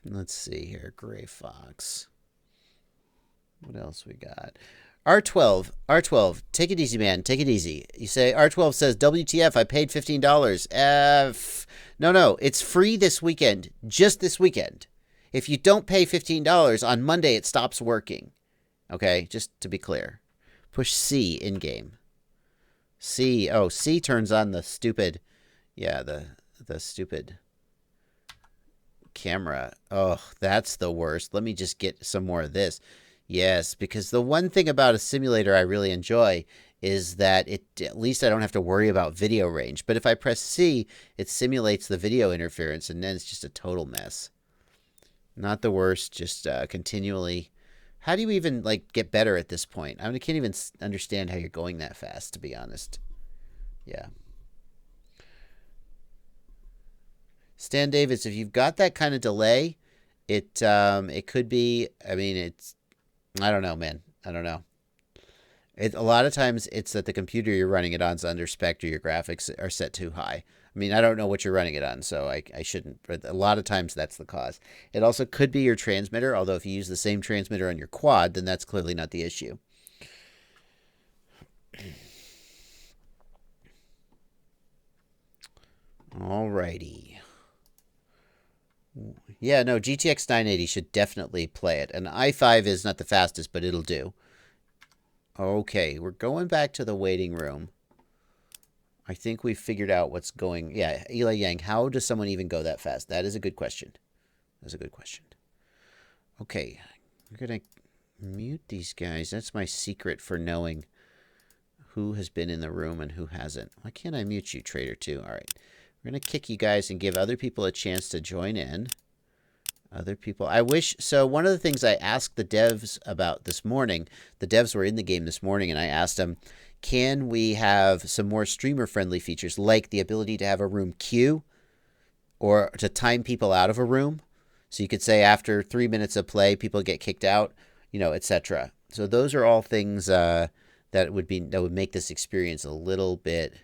Speaker 1: Let's see here. Gray Fox. What else we got? R12, take it easy, man. Take it easy. You say, R12 says, WTF, I paid $15. No, it's free this weekend. Just this weekend. If you don't pay $15, on Monday it stops working. Okay, just to be clear. Push C in-game. C. Oh, C turns on the stupid... Yeah, the stupid camera. Oh, that's the worst. Let me just get some more of this. Yes, because the one thing about a simulator I really enjoy is that at least I don't have to worry about video range. But if I press C, it simulates the video interference, and then it's just a total mess. Not the worst, just continually. How do you even get better at this point? I can't even understand how you're going that fast, to be honest. Yeah. Stan Davis, if you've got that kind of delay, it could be. I mean, I don't know, man. I don't know. A lot of times it's that the computer you're running it on is under spec, or your graphics are set too high. I mean, I don't know what you're running it on, so I shouldn't. But a lot of times that's the cause. It also could be your transmitter, although if you use the same transmitter on your quad, then that's clearly not the issue. Alrighty. Yeah, no, GTX 980 should definitely play it. An i5 is not the fastest, but it'll do. Okay, we're going back to the waiting room. I think we've figured out what's going... Yeah, Eli Yang, how does someone even go that fast? That is a good question. That's a good question. Okay, we're going to mute these guys. That's my secret for knowing who has been in the room and who hasn't. Why can't I mute you, Trader 2? All right. We're going to kick you guys and give other people a chance to join in. Other people. I wish... So one of the things I asked the devs about this morning, the devs were in the game this morning, and I asked them, can we have some more streamer-friendly features, like the ability to have a room queue or to time people out of a room? So you could say after 3 minutes of play, people get kicked out, you know, etc. So those are all things that would make this experience a little bit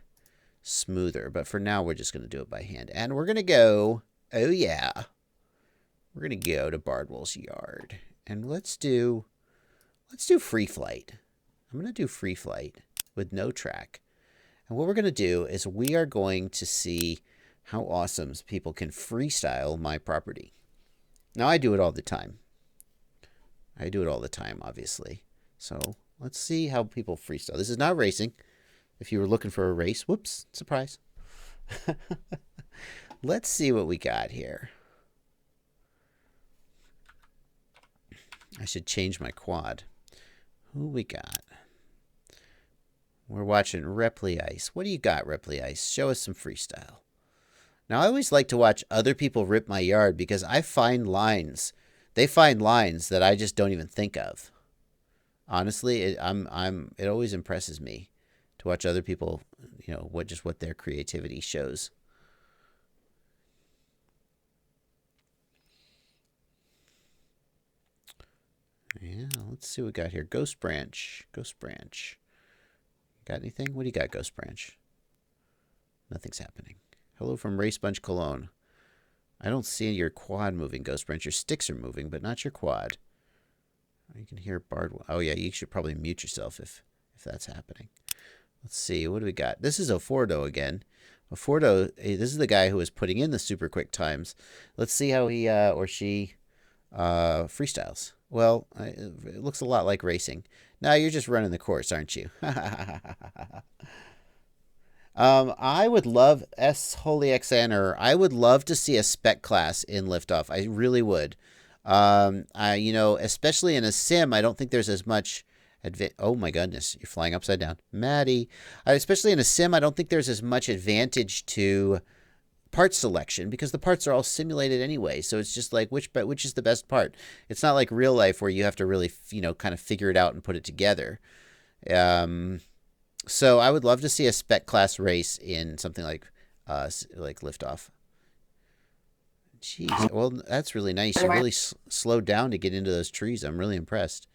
Speaker 1: smoother. But for now, we're just going to do it by hand. And we're going to go... Oh, yeah. We're going to go to Bardwell's yard. And let's do free flight. I'm going to do free flight with no track. And what we're going to do is we are going to see how awesome people can freestyle my property. Now, I do it all the time. I do it all the time, obviously. So let's see how people freestyle. This is not racing. If you were looking for a race, whoops, surprise. Let's see what we got here. I should change my quad. Who we got? We're watching Reply Ice. What do you got, Reply Ice? Show us some freestyle. Now, I always like to watch other people rip my yard because I find lines. They find lines that I just don't even think of. Honestly, it always impresses me to watch other people, you know, what their creativity shows. Yeah, let's see what we got here. Ghost Branch. Ghost Branch. Got anything? What do you got, Ghost Branch? Nothing's happening. Hello from Race Bunch Cologne. I don't see your quad moving, Ghost Branch. Your sticks are moving, but not your quad. You can hear Bardwell. Oh, yeah, you should probably mute yourself if that's happening. Let's see. What do we got? This is Ofordo again. Ofordo, this is the guy who was putting in the super quick times. Let's see how he or she freestyles. Well, it looks a lot like racing. Now you're just running the course, aren't you? I would love Holy XNer. I would love to see a spec class in Liftoff. I really would. You know, especially in a sim, I don't think there's as much. Oh my goodness, you're flying upside down, Maddie. Especially in a sim, I don't think there's as much advantage to part selection because the parts are all simulated anyway. So it's just like which is the best part. It's not like real life where you have to really, you know, kind of figure it out and put it together. So I would love to see a spec class race in something like Liftoff. Jeez. Well, that's really nice. You really slowed down to get into those trees. I'm really impressed.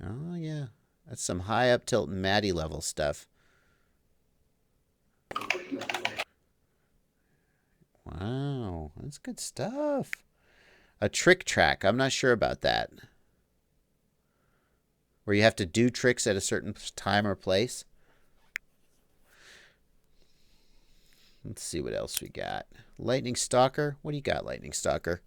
Speaker 1: Oh, yeah. That's some high up tilt Maddie level stuff. Wow. That's good stuff. A trick track. I'm not sure about that. Where you have to do tricks at a certain time or place. Let's see what else we got. Lightning Stalker. What do you got, Lightning Stalker?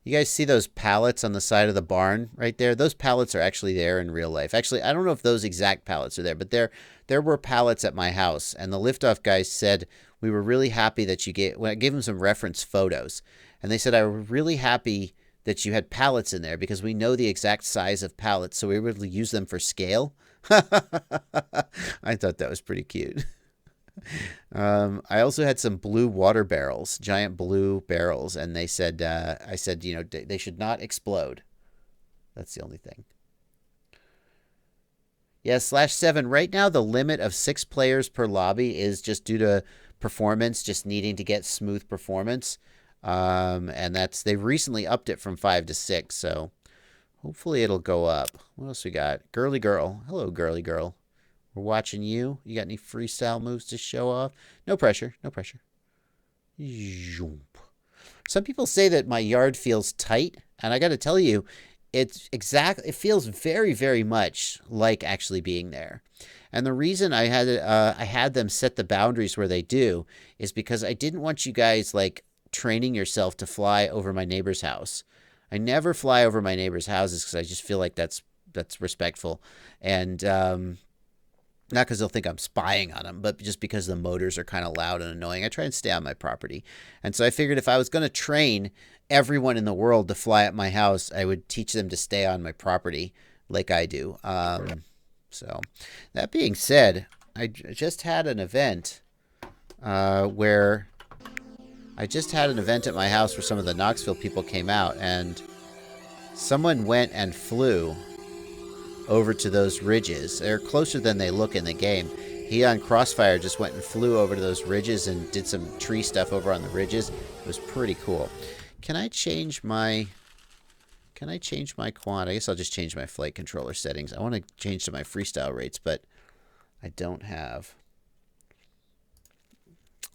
Speaker 1: You guys see those pallets on the side of the barn right there? Those pallets are actually there in real life. Actually, I don't know if those exact pallets are there, but there were pallets at my house. And the Liftoff guys said, we were really happy that you gave... Well, I gave them some reference photos. And they said, I was really happy that you had pallets in there because we know the exact size of pallets, so we were able to use them for scale. I thought that was pretty cute. I also had some blue water barrels, giant blue barrels, and they said, I said, you know, they should not explode. That's the only thing. Yeah, /7. Right now, the limit of 6 players per lobby is just due to performance, just needing to get smooth performance. And they've recently upped it from 5 to 6, so hopefully it'll go up. What else we got? Girly Girl. Hello, Girly Girl. We're watching you. You got any freestyle moves to show off? No pressure. No pressure. Some people say that my yard feels tight, and I got to tell you, it feels very, very much like actually being there. And the reason I had them set the boundaries where they do is because I didn't want you guys like training yourself to fly over my neighbor's house. I never fly over my neighbor's houses because I just feel like that's respectful, and not because they'll think I'm spying on them, but just because the motors are kind of loud and annoying. I try and stay on my property. And so I figured if I was going to train everyone in the world to fly at my house, I would teach them to stay on my property like I do. So that being said, I just had an event where I just had an event at my house where some of the Knoxville people came out, and someone went and flew over to those ridges. They're closer than they look in the game. He on Crossfire just went and flew over to those ridges and did some tree stuff over on the ridges. It was pretty cool. Can I change my quad? I guess I'll just change my flight controller settings. I want to change to my freestyle rates, but I don't have.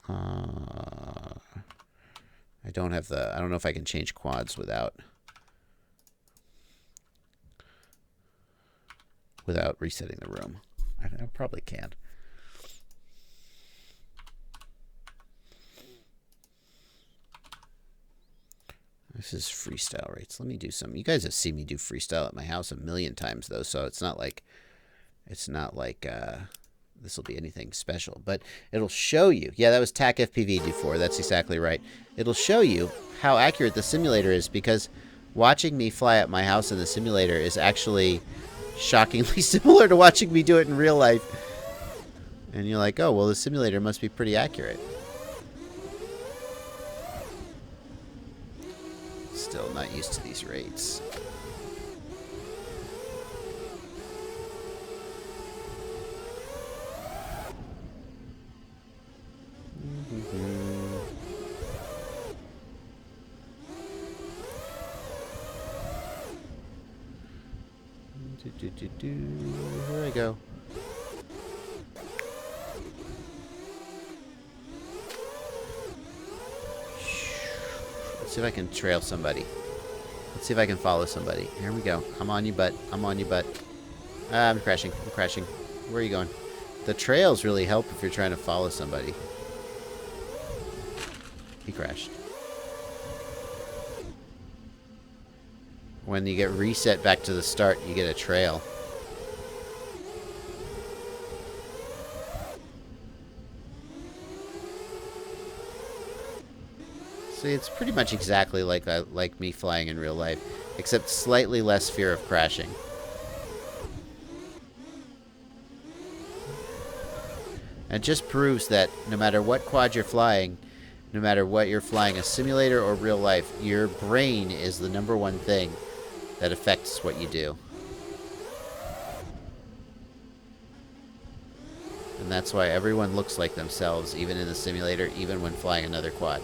Speaker 1: I don't have I don't know if I can change quads without resetting the room. I probably can. This is freestyle rates. Let me do some. You guys have seen me do freestyle at my house a million times, though, so it's not like this will be anything special. But it'll show you. Yeah, that was TAC FPV D4. That's exactly right. It'll show you how accurate the simulator is, because watching me fly at my house in the simulator is actually shockingly similar to watching me do it in real life. And you're like, oh, well, the simulator must be pretty accurate. Still not used to these rates. Here I go. Let's see if I can trail somebody. Let's see if I can follow somebody. Here we go. I'm on you, butt. I'm on you, butt. I'm crashing. I'm crashing. Where are you going? The trails really help if you're trying to follow somebody. He crashed. When you get reset back to the start, you get a trail. See, it's pretty much exactly like me flying in real life, except slightly less fear of crashing. And it just proves that no matter what quad you're flying, no matter what you're flying, a simulator or real life, your brain is the #1 thing that affects what you do. And that's why everyone looks like themselves, even in the simulator, even when flying another quad.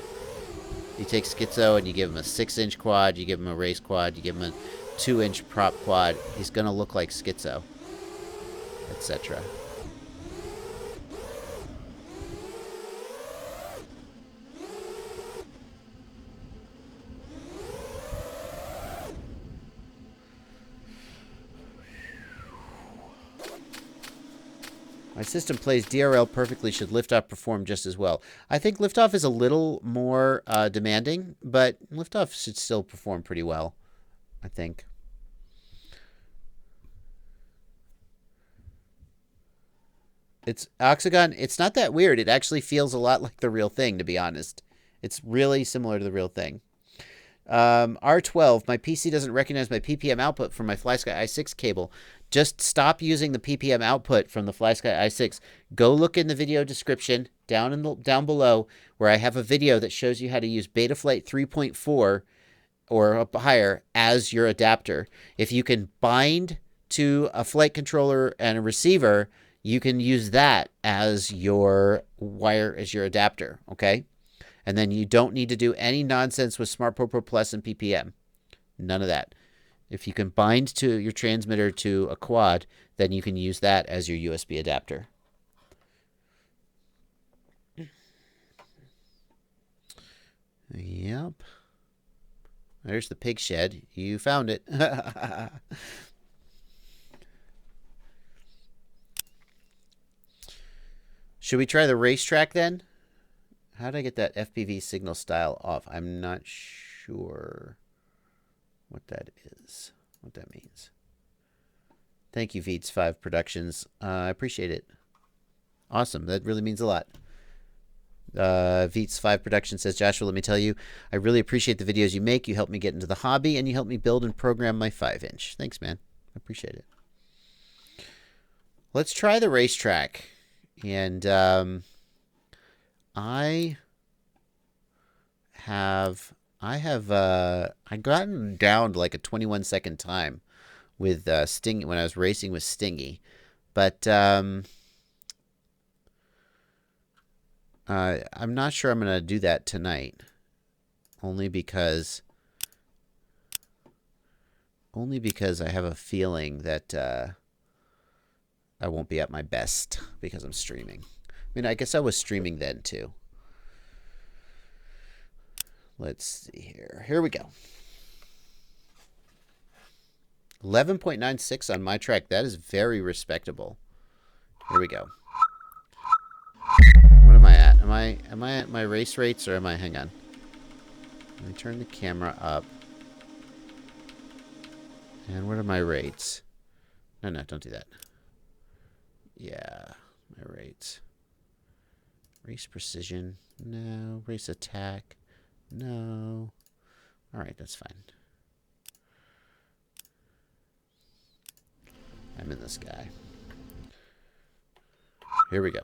Speaker 1: You take Schizo and you give him a 6-inch quad, you give him a race quad, you give him a 2-inch prop quad. He's going to look like Schizo, etc. My system plays DRL perfectly. Should Liftoff perform just as well? I think Liftoff is a little more demanding, but Liftoff should still perform pretty well, I think. It's Oxygon. It's not that weird. It actually feels a lot like the real thing, to be honest. It's really similar to the real thing. R12, my PC doesn't recognize my PPM output from my FlySky i6 cable. Just stop using the PPM output from the FlySky i6. Go look in the video description down below where I have a video that shows you how to use Betaflight 3.4 or up higher as your adapter. If you can bind to a flight controller and a receiver, you can use that as your wire, as your adapter, okay? And then you don't need to do any nonsense with Smart Pro Plus and PPM. None of that. If you can bind to your transmitter to a quad, then you can use that as your USB adapter. Yep. There's the pig shed. You found it. Should we try the racetrack then? How did I get that FPV signal style off? I'm not sure what that is, what that means. Thank you, Veets5 Productions. I appreciate it. Awesome. That really means a lot. Veets5 Productions says, Joshua, let me tell you, I really appreciate the videos you make. You help me get into the hobby, and you help me build and program my 5-inch. Thanks, man. I appreciate it. Let's try the racetrack. And I've gotten down to like a 21-second time with Stingy when I was racing with Stingy, but I'm not sure I'm gonna do that tonight, only because I have a feeling that I won't be at my best because I'm streaming. I mean, I guess I was streaming then too. Let's see here. Here we go. 11.96 on my track. That is very respectable. Here we go. What am I at? Am I at my race rates or am I? Hang on. Let me turn the camera up. And what are my rates? No, don't do that. Yeah, my rates. Race precision. No. Race attack. No. All right, that's fine. I'm in the sky. Here we go.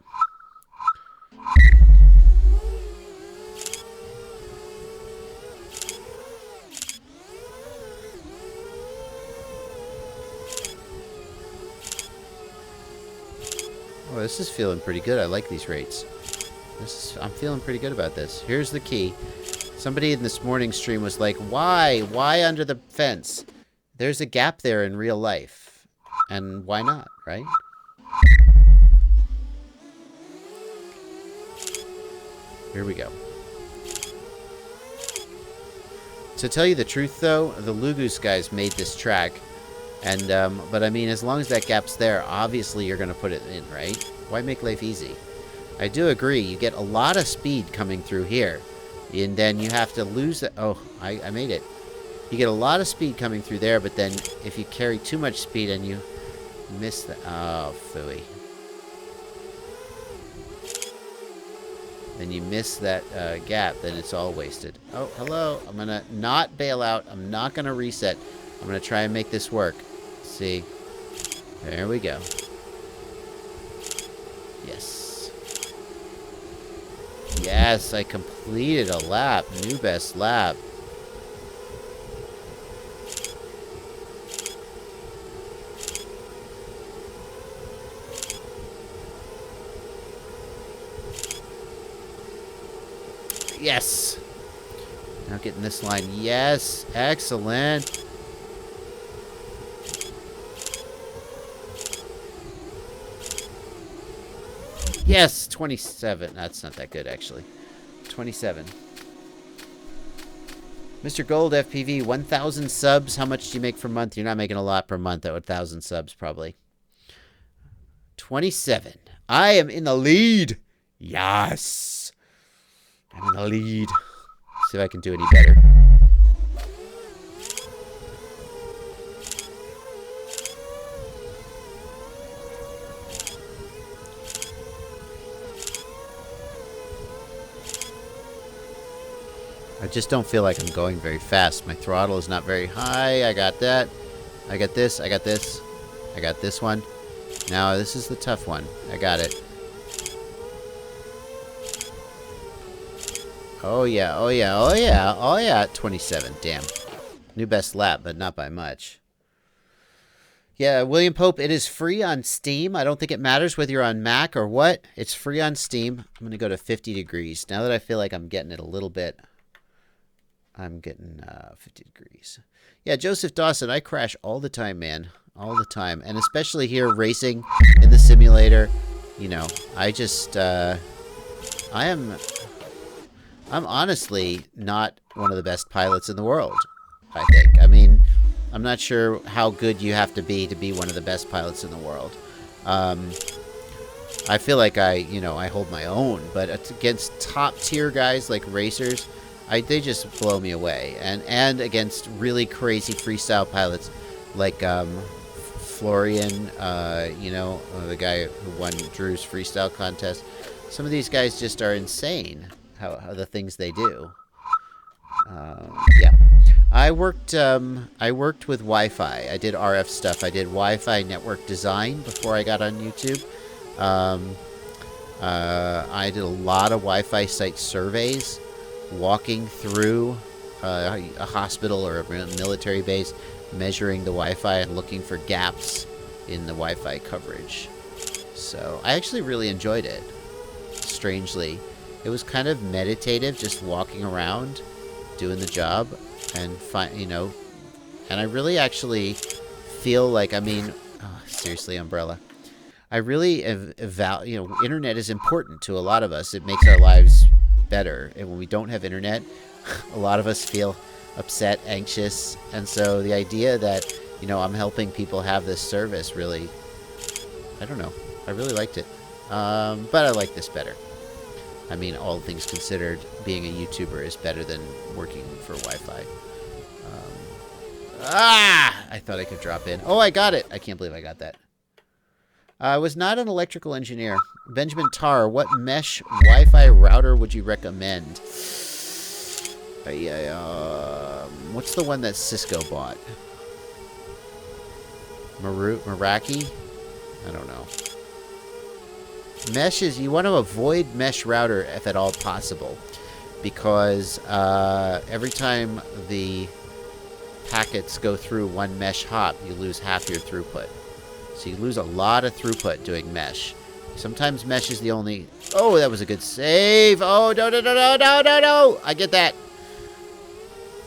Speaker 1: Oh, this is feeling pretty good. I like these rates. I'm feeling pretty good about this. Here's the key. Somebody in this morning's stream was like, why? Why under the fence? There's a gap there in real life. And why not, right? Here we go. To tell you the truth, though, the Lugus guys made this track. And, but I mean, as long as that gap's there, obviously you're going to put it in, right? Why make life easy? I do agree. You get a lot of speed coming through here. And then you have to lose that. Oh, I made it. You get a lot of speed coming through there, but then if you carry too much speed and you miss the... Oh, phooey. Then you miss that gap, then it's all wasted. Oh, hello. I'm going to not bail out. I'm not going to reset. I'm going to try and make this work. See? There we go. Yes. Yes, I completed a lap. New best lap. Yes. Now getting this line. Yes. Excellent. Yes. 27. That's not that good, actually. 27. Mr. Gold FPV, 1,000 subs. How much do you make per month? You're not making a lot per month at 1,000 subs, probably. 27. I am in the lead. Yes. I'm in the lead. See if I can do any better. I just don't feel like I'm going very fast. My throttle is not very high. I got that. I got this. I got this. I got this one. Now, this is the tough one. I got it. Oh, yeah. Oh, yeah. Oh, yeah. Oh, yeah. 27. Damn. New best lap, but not by much. Yeah, William Pope, it is free on Steam. I don't think it matters whether you're on Mac or what. It's free on Steam. I'm going to go to 50 degrees. Now that I feel like I'm getting it a little bit... I'm getting 50 degrees. Yeah, Joseph Dawson, I crash all the time, man. All the time. And especially here racing in the simulator. You know, I just... I'm honestly not one of the best pilots in the world, I think. I mean, I'm not sure how good you have to be one of the best pilots in the world. I feel like I hold my own. But against top-tier guys like racers... they just blow me away, and against really crazy freestyle pilots like Florian, the guy who won Drew's freestyle contest. Some of these guys just are insane. How the things they do. Yeah, I worked with Wi-Fi. I did RF stuff. I did Wi-Fi network design before I got on YouTube. I did a lot of Wi-Fi site surveys. Walking through a hospital or a military base, measuring the Wi-Fi and looking for gaps in the Wi-Fi coverage. So I actually really enjoyed it. Strangely, it was kind of meditative, just walking around, doing the job, and and I really actually feel like, seriously, Umbrella. I really internet is important to a lot of us. It makes our lives better, and when we don't have internet, a lot of us feel upset, anxious, and so the idea that I'm helping people have this service really, I don't know, I really liked it, but I like this better. I mean, all things considered, being a YouTuber is better than working for Wi-Fi. I thought I could drop in. Oh, I got it. I can't believe I got that. I was not an electrical engineer. Benjamin Tarr, what mesh Wi-Fi router would you recommend? What's the one that Cisco bought? Meraki? I don't know. Mesh is, you want to avoid mesh router if at all possible, because every time the packets go through one mesh hop, you lose half your throughput. So you lose a lot of throughput doing mesh. Sometimes mesh is the only... Oh, that was a good save. Oh, no. I get that.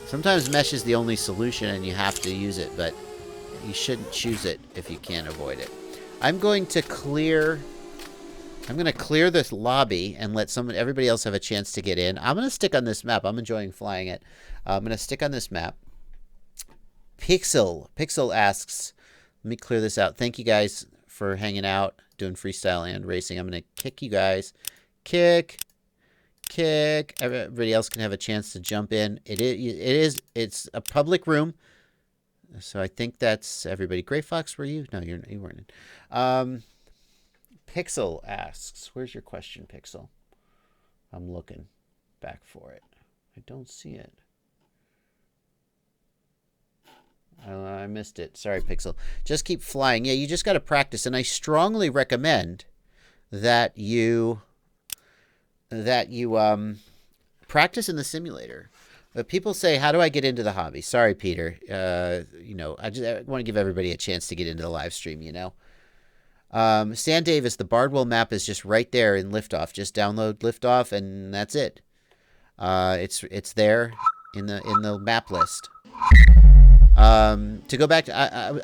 Speaker 1: Sometimes mesh is the only solution and you have to use it, but you shouldn't choose it if you can't avoid it. I'm going to clear this lobby and let everybody else have a chance to get in. I'm going to stick on this map. I'm enjoying flying it. I'm going to stick on this map. Pixel asks... Let me clear this out. Thank you guys for hanging out, doing freestyle and racing. I'm going to kick you guys. Kick. Everybody else can have a chance to jump in. It's a public room. So I think that's everybody. Gray Fox, were you? No, you weren't in. Pixel asks, where's your question, Pixel? I'm looking back for it. I don't see it. I missed it. Sorry, Pixel. Just keep flying. Yeah, you just got to practice. And I strongly recommend that you practice in the simulator. But people say, how do I get into the hobby? Sorry, Peter. I want to give everybody a chance to get into the live stream, Stan Davis, the Bardwell map is just right there in Liftoff. Just download Liftoff, and that's it. It's there. in the map list. To go back to,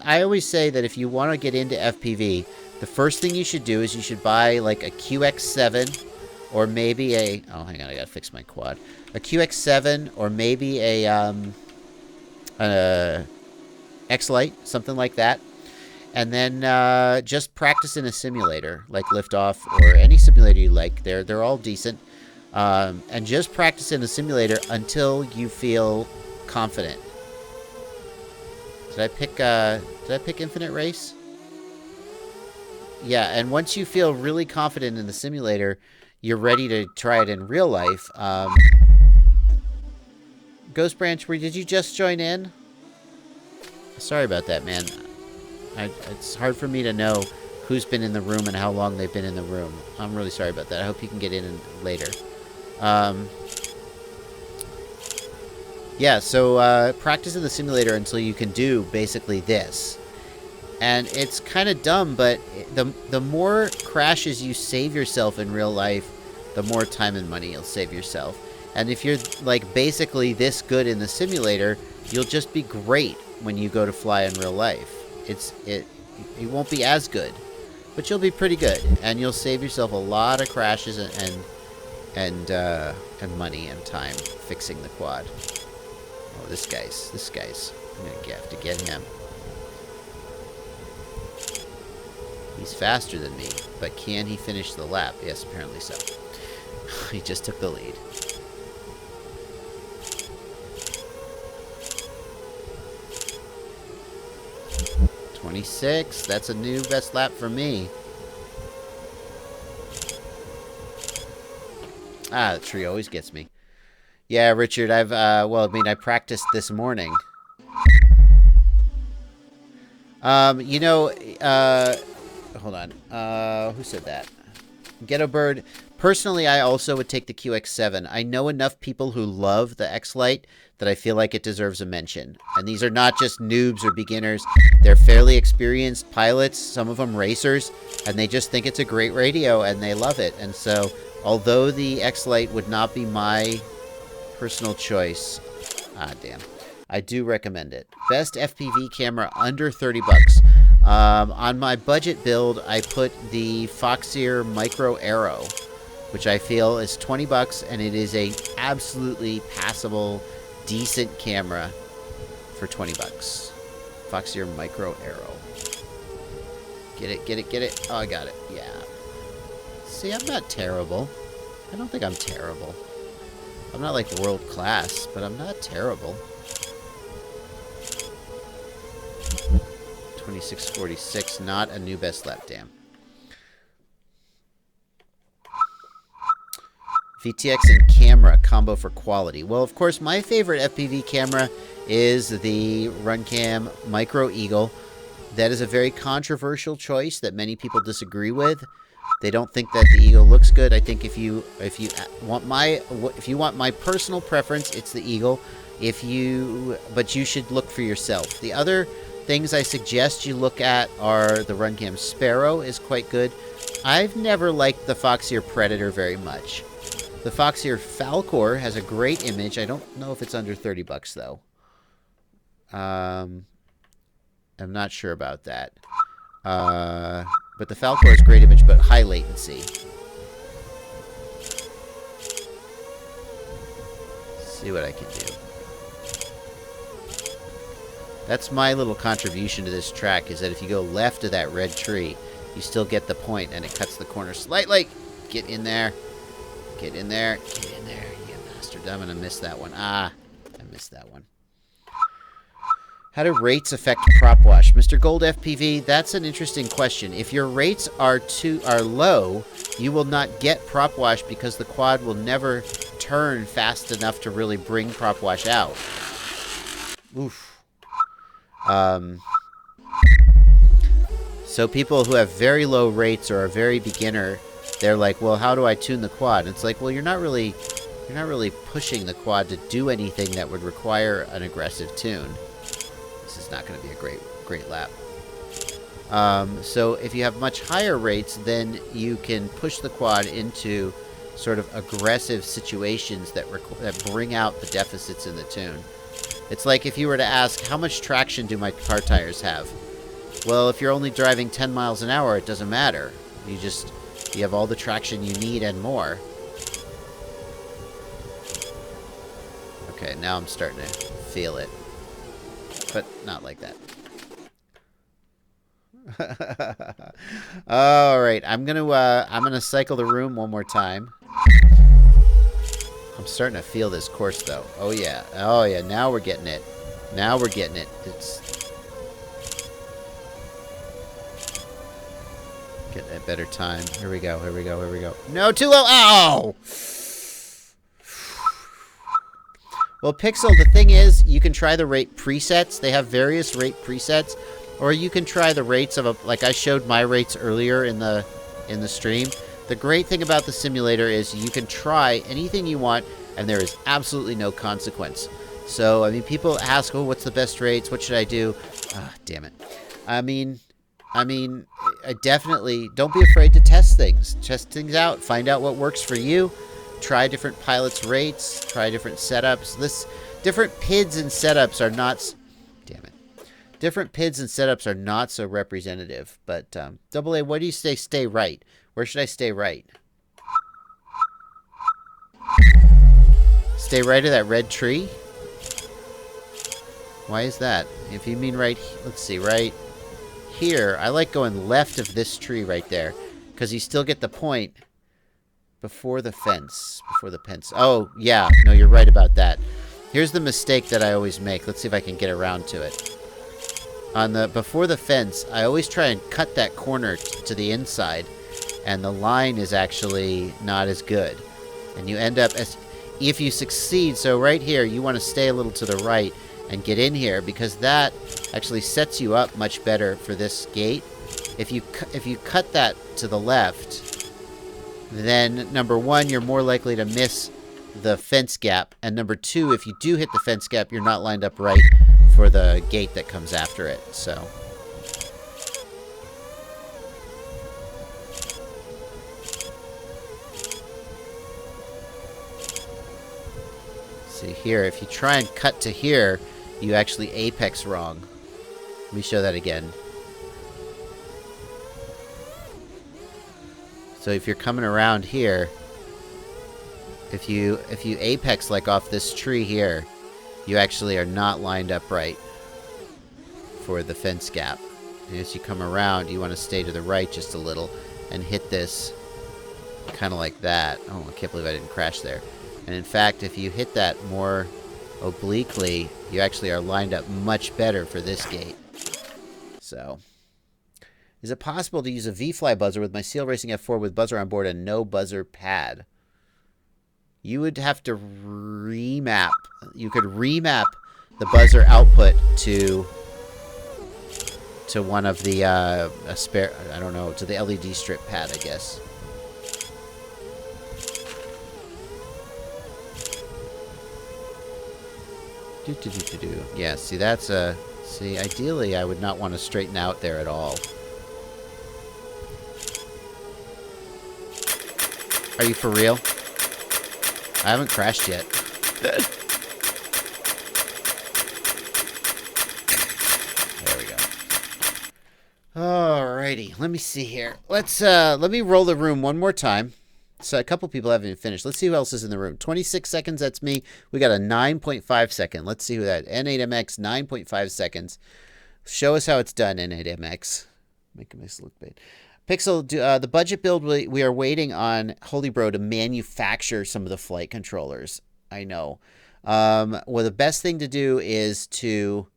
Speaker 1: I always say that if you want to get into FPV, the first thing you should do is you should buy like a QX7 or maybe a, oh, hang on, I gotta fix my quad. A QX7 or maybe a X-Lite, something like that. And then just practice in a simulator, like Liftoff or any simulator you like. They're all decent. And just practice in a simulator until you feel confident. Did I pick Infinite Race? Yeah, and once you feel really confident in the simulator, you're ready to try it in real life. Ghost Branch, did you just join in? Sorry about that, man. It's hard for me to know who's been in the room and how long they've been in the room. I'm really sorry about that. I hope you can get in later. Yeah, so practice in the simulator until you can do basically this. And it's kind of dumb, but the more crashes you save yourself in real life, the more time and money you'll save yourself. And if you're like basically this good in the simulator, you'll just be great when you go to fly in real life. It won't be as good, but you'll be pretty good, and you'll save yourself a lot of crashes and money and time fixing the quad. Oh, this guy's. I'm gonna have to get him. He's faster than me, but can he finish the lap? Yes, apparently so. He just took the lead. .26. That's a new best lap for me. Ah, the tree always gets me. Yeah, Richard, I practiced this morning. You know, hold on. Who said that? Ghetto Bird. Personally, I also would take the QX7. I know enough people who love the X-Lite that I feel like it deserves a mention. And these are not just noobs or beginners. They're fairly experienced pilots, some of them racers, and they just think it's a great radio and they love it. And so, although the X-Lite would not be my personal choice, I do recommend it. Best FPV camera under 30 bucks. On my budget build, I put the Foxeer Micro Arrow, which I feel is 20 bucks, and it is a absolutely passable, decent camera for 20 bucks. Foxeer Micro Arrow. Get it. Oh, I got it. Yeah. See, I'm not terrible. I don't think I'm terrible. I'm not like world class, but I'm not terrible. 2646, not a new best lap, damn. VTX and camera combo for quality. Well, of course, my favorite FPV camera is the Runcam Micro Eagle. That is a very controversial choice that many people disagree with. They don't think that the Eagle looks good. I think if you want my personal preference, it's the Eagle. But you should look for yourself. The other things I suggest you look at are the Runcam Sparrow is quite good. I've never liked the Foxeer Predator very much. The Foxeer Falcor has a great image. I don't know if it's under 30 bucks though. I'm not sure about that. But the Falcor is great image, but high latency. Let's see what I can do. That's my little contribution to this track, is that if you go left of that red tree, you still get the point, and it cuts the corner slightly. Get in there. Get in there. Get in there, you bastard. I'm going to miss that one. Ah, I missed that one. How do rates affect prop wash? Mr. Gold FPV, that's an interesting question. If your rates are low, you will not get prop wash because the quad will never turn fast enough to really bring prop wash out. Oof. So people who have very low rates or are very beginner, they're like, well, how do I tune the quad? And it's like, well, you're not really pushing the quad to do anything that would require an aggressive tune. This is not going to be a great lap. So if you have much higher rates, then you can push the quad into sort of aggressive situations that bring out the deficits in the tune. It's like if you were to ask, how much traction do my car tires have? Well, if you're only driving 10 miles an hour, it doesn't matter. You have all the traction you need and more. Okay, now I'm starting to feel it. But not like that. All right, I'm gonna cycle the room one more time. I'm starting to feel this course though. Oh yeah, now we're getting it. Now we're getting it. It's getting a better time. Here we go. Here we go. Here we go. No, too low. Ow! Well, Pixel, the thing is, you can try the rate presets. They have various rate presets. Or you can try the rates of like I showed my rates earlier in the stream. The great thing about the simulator is you can try anything you want, and there is absolutely no consequence. So, I mean, people ask, oh, what's the best rates? What should I do? Ah, damn it. I mean, I definitely, don't be afraid to test things. Test things out. Find out what works for you. Try different pilots' rates. Try different setups. Different PIDs and setups are not... Different PIDs and setups are not so representative. But, AA, what do you say stay right? Where should I stay right? Stay right of that red tree? Why is that? If you mean right... Let's see, right here. I like going left of this tree right there. Because you still get the point before the fence. Before the fence. Oh, yeah. No, you're right about that. Here's the mistake that I always make. Let's see if I can get around to it. Before the fence, I always try and cut that corner to the inside, and the line is actually not as good. And you end up if you succeed, so right here, you want to stay a little to the right and get in here, because that actually sets you up much better for this gate. If you cut that to the left, then number one, you're more likely to miss the fence gap, and number two, if you do hit the fence gap, you're not lined up right for the gate that comes after it. So see here, if you try and cut to here, you actually apex wrong. Let me show that again. So if you're coming around here, if you apex like off this tree here, you actually are not lined up right for the fence gap. And as you come around, you want to stay to the right just a little and hit this kind of like that. Oh, I can't believe I didn't crash there. And in fact, if you hit that more obliquely, you actually are lined up much better for this gate. So, is it possible to use a V-Fly buzzer with my Seal Racing F4 with buzzer on board and no buzzer pad? You would have to remap. You could remap the buzzer output to one of the a spare. I don't know, to the LED strip pad, I guess. Yeah. See, that's a. See, ideally, I would not want to straighten out there at all. Are you for real? I haven't crashed yet. There we go. Alrighty, let me see here. Let me roll the room one more time. So a couple people haven't even finished. Let's see who else is in the room. 26 seconds, that's me. We got a 9.5 second. Let's see who that. N8MX, 9.5 seconds. Show us how it's done, N8MX. Make this look bad. Pixel, the budget build, we are waiting on Holy Bro to manufacture some of the flight controllers. I know. Well, the best thing to do is to...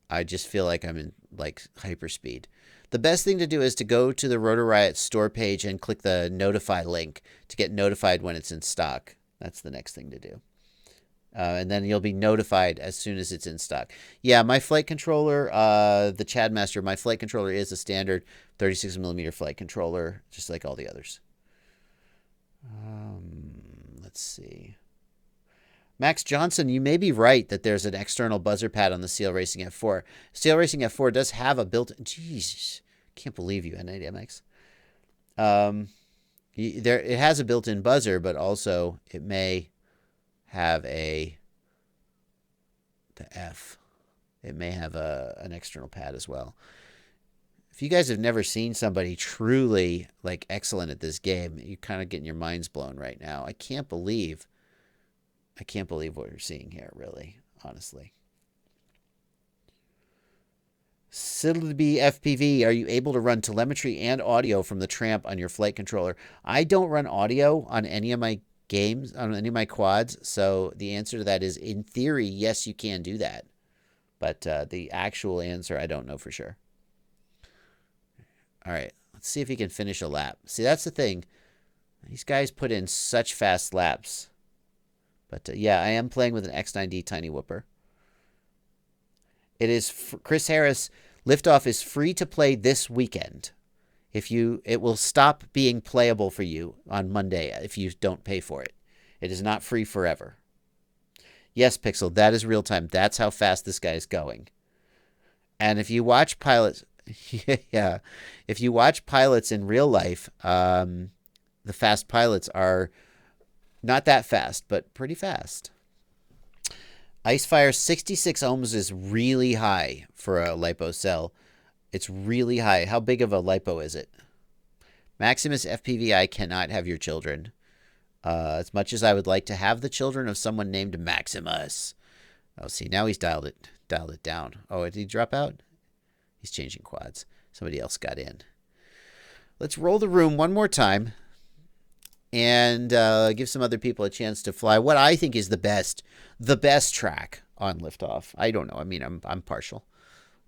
Speaker 1: I just feel like I'm in, like, hyperspeed. The best thing to do is to go to the Rotor Riot store page and click the notify link to get notified when it's in stock. That's the next thing to do. And then you'll be notified as soon as it's in stock. Yeah, my flight controller, the Chad Master, my flight controller is a standard 36mm flight controller, just like all the others. Let's see. Max Johnson, you may be right that there's an external buzzer pad on the Seal Racing F4. Seal Racing F4 does have a built-in... Jeez, can't believe you, N8MX. It has a built-in buzzer, but also it may have the F. It may have an external pad as well. If you guys have never seen somebody truly like excellent at this game, you're kind of getting your minds blown right now. I can't believe what you're seeing here, really, honestly. Silby FPV, are you able to run telemetry and audio from the Tramp on your flight controller? I don't run audio on any of my games, on any of my quads, so the answer to that is, in theory, yes, you can do that. But the actual answer, I don't know for sure. All right, let's see if he can finish a lap. See, that's the thing. These guys put in such fast laps. But yeah, I am playing with an X9D Tiny Whooper. It is Chris Harris. Liftoff is free to play this weekend. It will stop being playable for you on Monday if you don't pay for it. It is not free forever. Yes, Pixel, that is real time. That's how fast this guy is going. And if you watch pilots, yeah, if you watch pilots in real life, the fast pilots are not that fast, but pretty fast. Icefire 66 ohms is really high for a LiPo cell. It's really high. How big of a LiPo is it? Maximus FPVI cannot have your children. As much as I would like to have the children of someone named Maximus. Oh, see, now he's dialed it down. Oh, did he drop out? He's changing quads. Somebody else got in. Let's roll the room one more time and give some other people a chance to fly what I think is the best track on Liftoff. I don't know. I mean, I'm partial.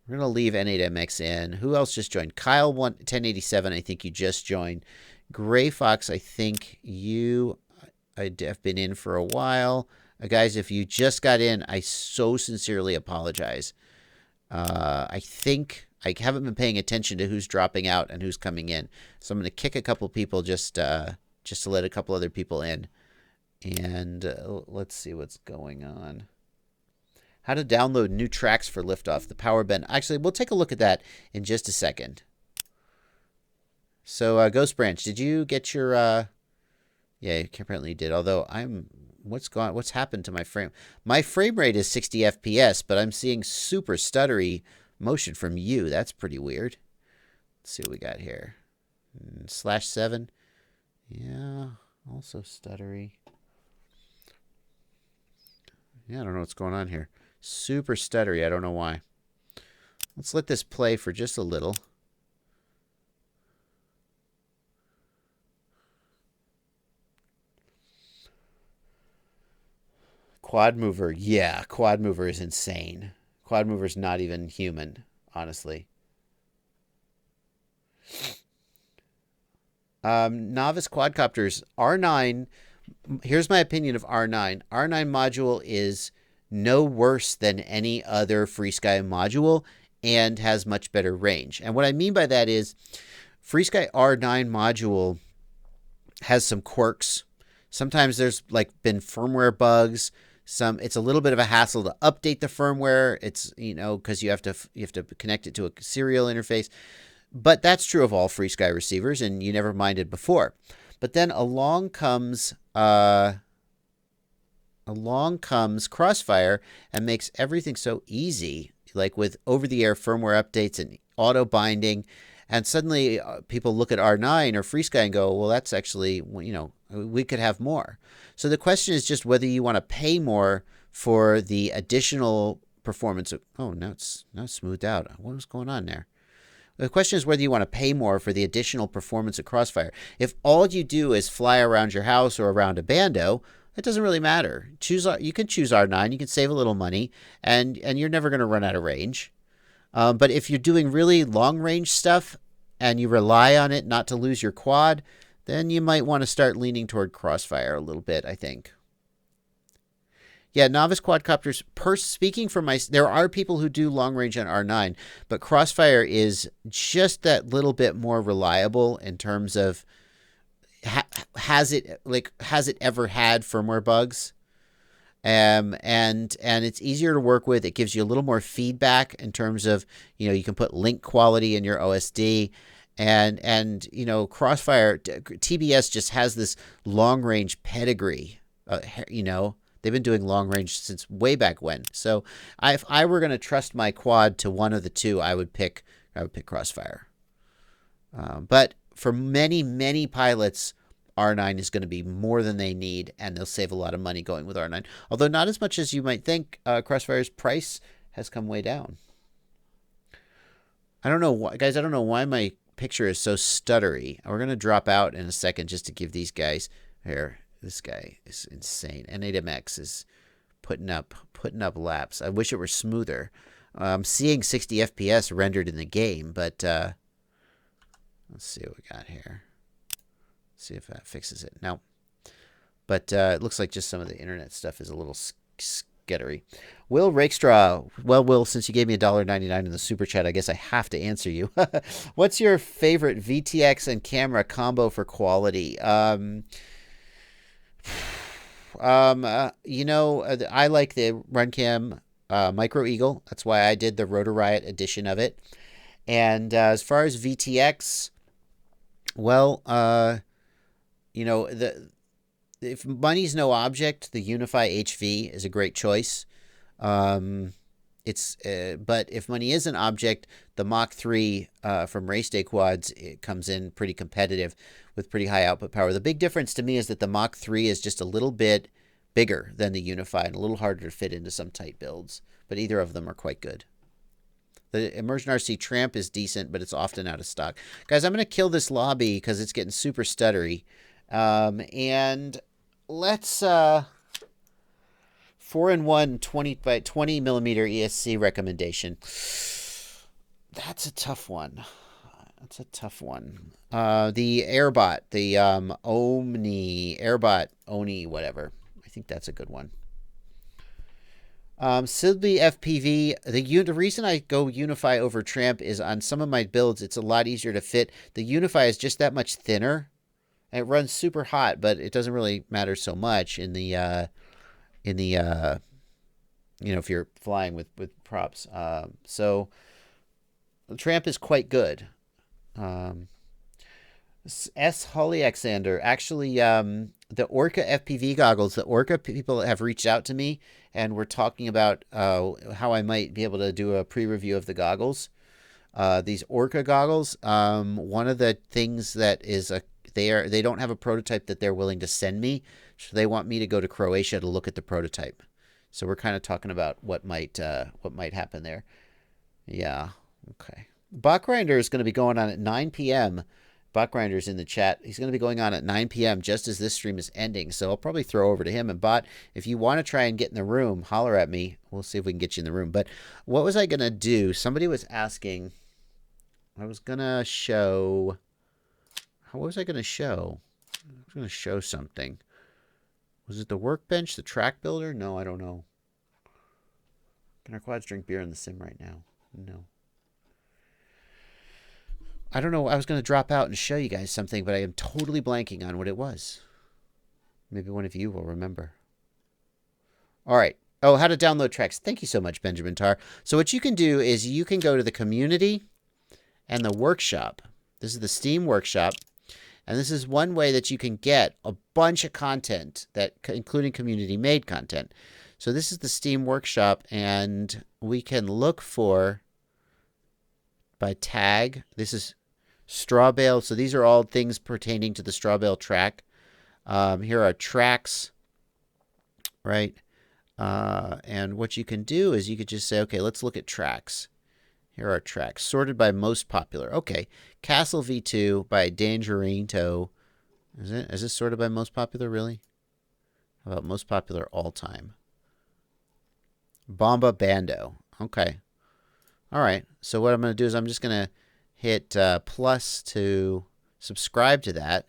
Speaker 1: We're going to leave N8MX in. Who else just joined? Kyle 1087, I think you just joined. Gray Fox, I think I've been in for a while. Guys, if you just got in, I so sincerely apologize. I think I haven't been paying attention to who's dropping out and who's coming in. So I'm going to kick a couple people just to let a couple other people in. And let's see what's going on. How to download new tracks for Liftoff, the Power Bend. Actually, we'll take a look at that in just a second. So, Ghost Branch, did you get your... yeah, you apparently did. Although, what's happened to my frame? My frame rate is 60 FPS, but I'm seeing super stuttery motion from you. That's pretty weird. Let's see what we got here. /7. Yeah, also stuttery. Yeah, I don't know what's going on here. Super stuttery. I don't know why. Let's let this play for just a little. Quad mover. Yeah, quad mover is insane. Quad mover is not even human, honestly. Novice quadcopters. R9. Here's my opinion of R9. R9 module is no worse than any other FreeSky module and has much better range. And what I mean by that is FreeSky R9 module has some quirks. Sometimes there's been firmware bugs. It's a little bit of a hassle to update the firmware. It's, because you have to connect it to a serial interface. But that's true of all FreeSky receivers, and you never minded before. But then along comes Crossfire and makes everything so easy, like with over-the-air firmware updates and auto binding. And suddenly people look at R9 or FreeSky and go, well, that's actually, we could have more. So the question is just whether you want to pay more for the additional performance. Oh, now it's smoothed out. What was going on there? The question is whether you want to pay more for the additional performance of Crossfire. If all you do is fly around your house or around a bando, it doesn't really matter. You can choose R9. You can save a little money, and you're never going to run out of range. But if you're doing really long-range stuff and you rely on it not to lose your quad, then you might want to start leaning toward Crossfire a little bit, I think. Yeah, novice quadcopters, speaking for there are people who do long range on R9, but Crossfire is just that little bit more reliable in terms of has it ever had firmware bugs? And it's easier to work with. It gives you a little more feedback in terms of, you can put link quality in your OSD. And you know, Crossfire TBS just has this long range pedigree. You know, they've been doing long range since way back when. So if I were going to trust my quad to one of the two, I would pick Crossfire. But for many pilots, R9 is going to be more than they need, and they'll save a lot of money going with R9. Although not as much as you might think. Crossfire's price has come way down. I don't know why, guys. I don't know why my picture is so stuttery. We're going to drop out in a second just to give these guys here. This guy is insane. N8MX is putting up laps. I wish it were smoother. I'm seeing 60 FPS rendered in the game, but let's see what we got here. See if that fixes it. No. But it looks like just some of the internet stuff is a little skittery. Will Rakestraw. Well, Will, since you gave me $1.99 in the super chat, I guess I have to answer you. What's your favorite VTX and camera combo for quality? You know, I like the Runcam Micro Eagle. That's why I did the Rotor Riot edition of it. And as far as VTX, well, you know, if money's no object, the Unify HV is a great choice. But if money is an object, the Mach 3 from Race Day Quads, it comes in pretty competitive with pretty high output power. The big difference to me is that the Mach 3 is just a little bit bigger than the Unify and a little harder to fit into some tight builds. But either of them are quite good. The Immersion RC Tramp is decent, but it's often out of stock. Guys, I'm going to kill this lobby because it's getting super stuttery. And let's 4-in-1 20 by 20 millimeter ESC recommendation. That's a tough one. That's a tough one. The Airbot, the Oni, whatever. I think that's a good one. Sidley FPV. The reason I go Unify over Tramp is on some of my builds, it's a lot easier to fit. The Unify is just that much thinner. And it runs super hot, but it doesn't really matter so much in the you know, if you're flying with props. So the Tramp is quite good. S. Hollyexander, actually, the Orca FPV goggles, the Orca people have reached out to me, and we're talking about how I might be able to do a pre-review of the goggles. These Orca goggles, one of the things that is they don't have a prototype that they're willing to send me, so they want me to go to Croatia to look at the prototype. So we're kind of talking about what might happen there. Yeah, okay. Bachgrinder is going to be going on at 9 p.m. Botgrinder's in the chat. He's going to be going on at 9 p.m. just as this stream is ending. So I'll probably throw over to him. And Bot, if you want to try and get in the room, holler at me. We'll see if we can get you in the room. But what was I going to do? Somebody was asking. I was going to show. What was I going to show? I was going to show something. Was it the Workbench, the track builder? No, I don't know. Can our quads drink beer in the sim right now? No. I don't know. I was going to drop out and show you guys something, but I am totally blanking on what it was. Maybe one of you will remember. All right. Oh, how to download tracks. Thank you so much, Benjamin Tarr. So what you can do is you can go to the community and the workshop. This is the Steam workshop. And this is one way that you can get a bunch of content, including community-made content. So this is the Steam workshop, and we can look for, by tag, this is straw bale. So these are all things pertaining to the straw bale track. Here are tracks, right? And what you can do is you could just say, okay, let's look at tracks. Here are tracks sorted by most popular. Okay, Castle V2 by Dangerino. Is this sorted by most popular, really? How about most popular all time? Bomba Bando. Okay. All right. So what I'm going to do is I'm just going to hit plus to subscribe to that.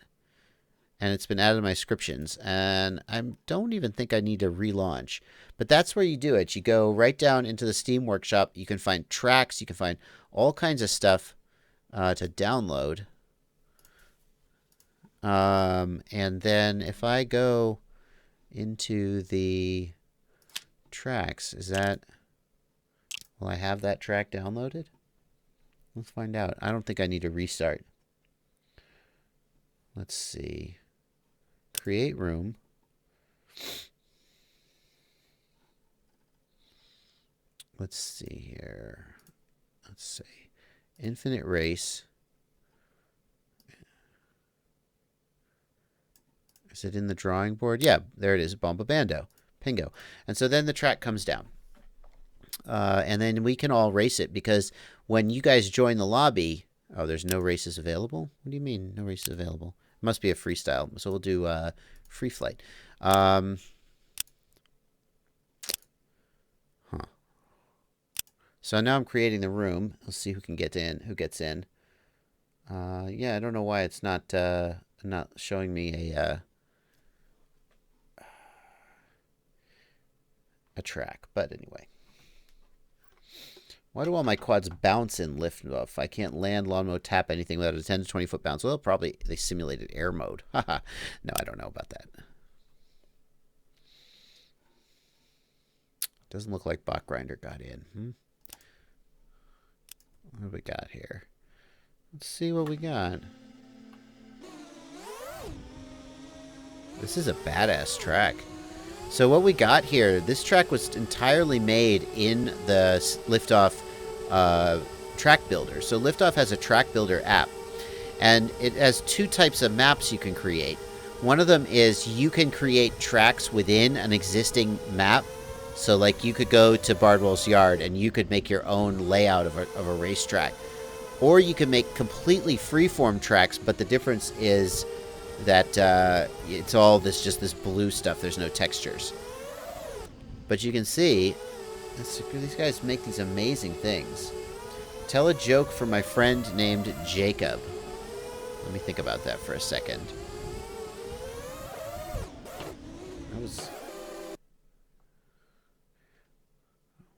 Speaker 1: And it's been added to my descriptions. And I don't even think I need to relaunch. But that's where you do it. You go right down into the Steam workshop. You can find tracks. You can find all kinds of stuff to download. And then if I go into the tracks, will I have that track downloaded? Let's find out. I don't think I need to restart. Let's see. Create room. Let's see here. Let's see. Infinite race. Is it in the drawing board? Yeah, there it is. Bombabando. Pingo. And so then the track comes down. And then we can all race it, because when you guys join the lobby... Oh, there's no races available? What do you mean, no races available? It must be a freestyle. So we'll do free flight. So now I'm creating the room. Let's see who can get in. Who gets in? Yeah, I don't know why it's not showing me a track. But anyway. Why do all my quads bounce in Liftoff? I can't land, lawn mode, tap anything without a 10 to 20 foot bounce. Well, probably they simulated air mode. Haha. No, I don't know about that. Doesn't look like Bot Grinder got in. What do we got here? Let's see what we got. This is a badass track. So what we got here, this track was entirely made in the Liftoff track builder. So Liftoff has a track builder app, and it has two types of maps you can create. One of them is you can create tracks within an existing map. So like you could go to Bardwell's yard and you could make your own layout of a racetrack. Or you can make completely freeform tracks, but the difference is that it's all just this blue stuff. There's no textures. But you can see, these guys make these amazing things. Tell a joke for my friend named Jacob. Let me think about that for a second. That was...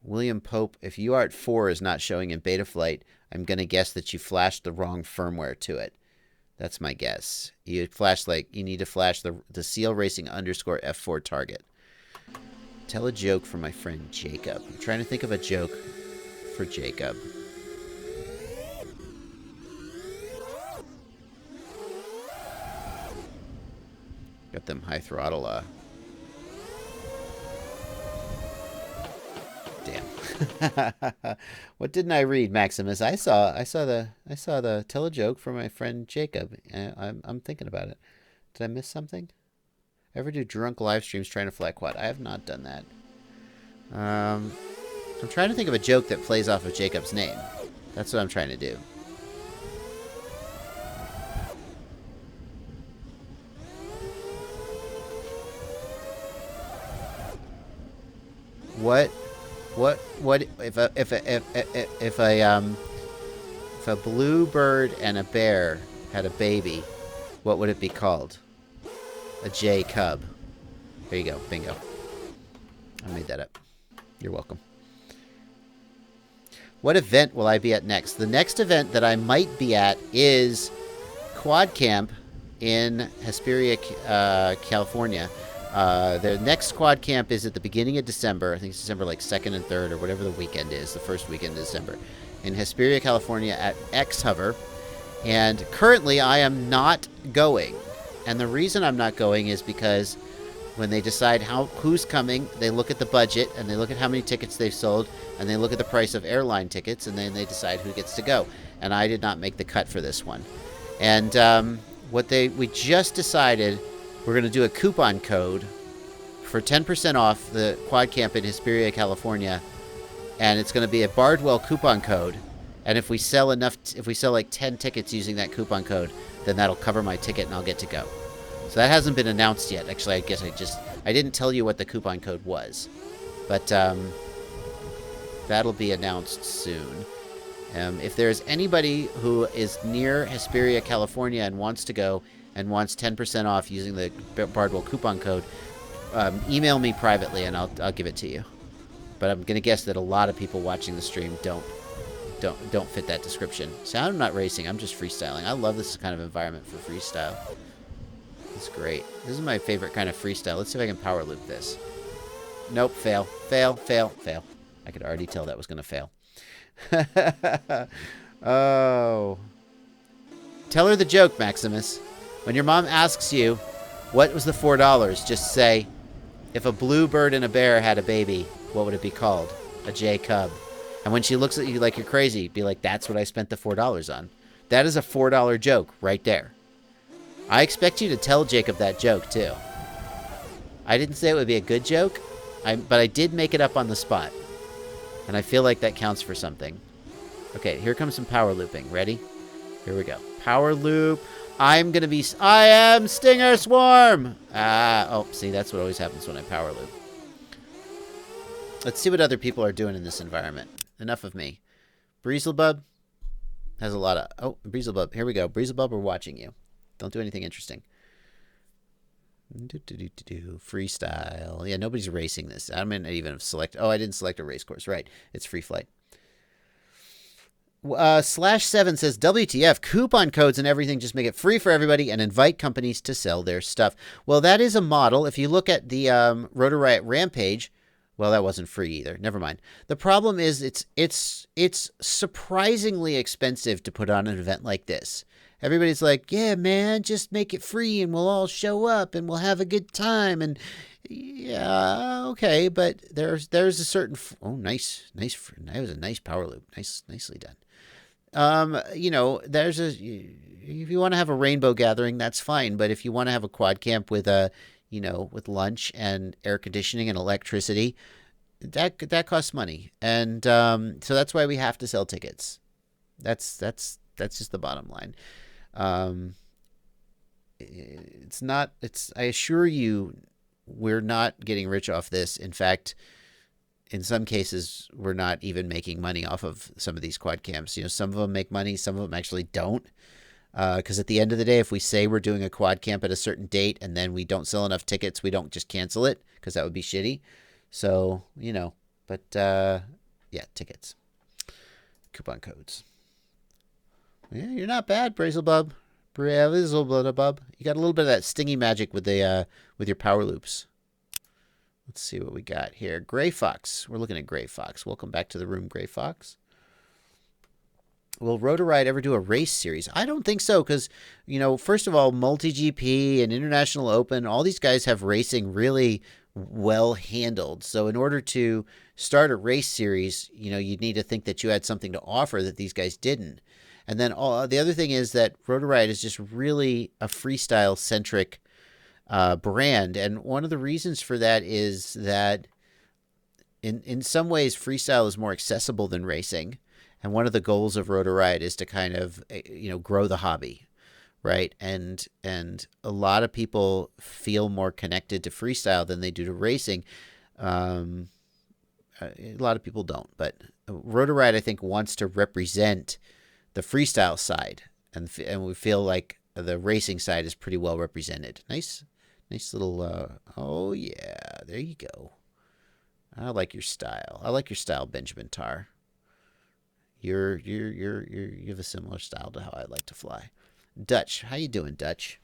Speaker 1: William Pope, if UART4 is not showing in Betaflight, I'm going to guess that you flashed the wrong firmware to it. That's my guess. You need to flash the Seal Racing _ F4 target. Tell a joke for my friend Jacob. I'm trying to think of a joke for Jacob. Got them high throttle. Damn. What didn't I read, Maximus? I saw the tell a joke for my friend Jacob. I'm thinking about it. Did I miss something? Ever do drunk live streams trying to fly quad? I have not done that. I'm trying to think of a joke that plays off of Jacob's name. That's what I'm trying to do. What if a bluebird and a bear had a baby, what would it be called? A J cub. There you go. Bingo. I made that up. You're welcome. What event will I be at next? The next event that I might be at is Quad Camp in Hesperia, California. The next Quad Camp is at the beginning of December. I think it's December like 2nd and 3rd or whatever the weekend is, the first weekend of December, in Hesperia, California at X-Hover. And currently I am not going. And the reason I'm not going is because when they decide who's coming, they look at the budget and they look at how many tickets they've sold and they look at the price of airline tickets and then they decide who gets to go. And I did not make the cut for this one. And we just decided we're going to do a coupon code for 10% off the Quad Camp in Hesperia, California. And it's going to be a Bardwell coupon code. And if we sell like 10 tickets using that coupon code, then that'll cover my ticket and I'll get to go. So that hasn't been announced yet. Actually, I guess I didn't tell you what the coupon code was. But that'll be announced soon. If there's anybody who is near Hesperia, California and wants to go and wants 10% off using the Bardwell coupon code, email me privately and I'll give it to you. But I'm going to guess that a lot of people watching the stream don't fit that description. So I'm not racing, I'm just freestyling. I love this kind of environment for freestyle. It's great. This is my favorite kind of freestyle. Let's see if I can power loop this. Nope, fail. Fail, fail, fail. I could already tell that was going to fail. Oh. Tell her the joke, Maximus. When your mom asks you, what was the $4? Just say, if a blue bird and a bear had a baby, what would it be called? A J Cub. And when she looks at you like you're crazy, be like, that's what I spent the $4 on. That is a $4 joke right there. I expect you to tell Jacob that joke, too. I didn't say it would be a good joke, but I did make it up on the spot. And I feel like that counts for something. Okay, here comes some power looping. Ready? Here we go. Power loop. I am Stinger Swarm! Oh, see, that's what always happens when I power loop. Let's see what other people are doing in this environment. Enough of me. Breezelbub has a lot of... Oh, Breezelbub. Here we go. Breezelbub, we're watching you. Don't do anything interesting. Freestyle. Yeah, nobody's racing this. I mean, I even select... Oh, I didn't select a race course. Right. It's free flight. /7 says, WTF, coupon codes and everything, just make it free for everybody and invite companies to sell their stuff. Well, that is a model. If you look at the Rotor Riot Rampage, well, that wasn't free either. Never mind. The problem is it's surprisingly expensive to put on an event like this. Everybody's like, yeah, man, just make it free and we'll all show up and we'll have a good time. And yeah, okay, but there's a certain... Oh, nice. That was a nice power loop. Nicely done. You know, if you want to have a rainbow gathering, that's fine. But if you want to have a quad camp with with lunch and air conditioning and electricity, that costs money. And so that's why we have to sell tickets. That's just the bottom line. I assure you, we're not getting rich off this. In fact, in some cases, we're not even making money off of some of these quad camps. You know, some of them make money, some of them actually don't. Because at the end of the day, if we say we're doing a quad camp at a certain date and then we don't sell enough tickets, we don't just cancel it because that would be shitty. So, but yeah, tickets. Coupon codes. Yeah, you're not bad, Brazelbub. Brazelbub. You got a little bit of that stingy magic with your power loops. Let's see what we got here. Gray Fox. We're looking at Gray Fox. Welcome back to the room, Gray Fox. Will Rotor Riot ever do a race series? I don't think so because, first of all, Multi-GP and International Open, all these guys have racing really well handled. So in order to start a race series, you'd need to think that you had something to offer that these guys didn't. And then the other thing is that Rotor Riot is just really a freestyle-centric brand. And one of the reasons for that is that in some ways, freestyle is more accessible than racing. And one of the goals of Rotor Riot is to kind of, grow the hobby, right? And a lot of people feel more connected to freestyle than they do to racing. A lot of people don't. But Rotor Riot, I think, wants to represent the freestyle side, and we feel like the racing side is pretty well represented. Nice little. Oh yeah, there you go. I like your style. I like your style, Benjamin Tarr. You have a similar style to how I like to fly. Dutch, how you doing, Dutch?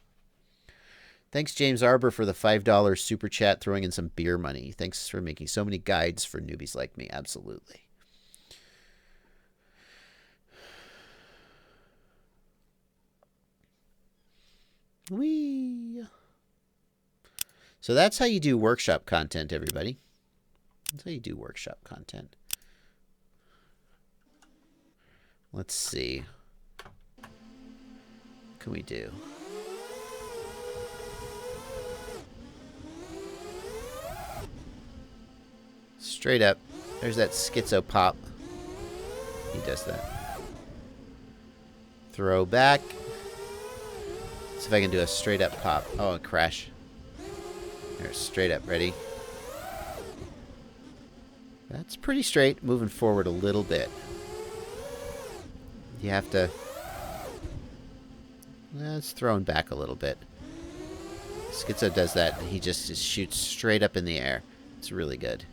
Speaker 1: Thanks, James Arbor, for the $5 super chat, throwing in some beer money. Thanks for making so many guides for newbies like me. Absolutely. Whee! So that's how you do workshop content, everybody. That's how you do workshop content. Let's see. What can we do? Straight up. There's that schizo pop. He does that. Throw back. See if I can do a straight up pop. Oh, a crash. There, straight up. Ready? That's pretty straight. Moving forward a little bit. You have to... It's thrown back a little bit. Schizo does that. He just shoots straight up in the air. It's really good.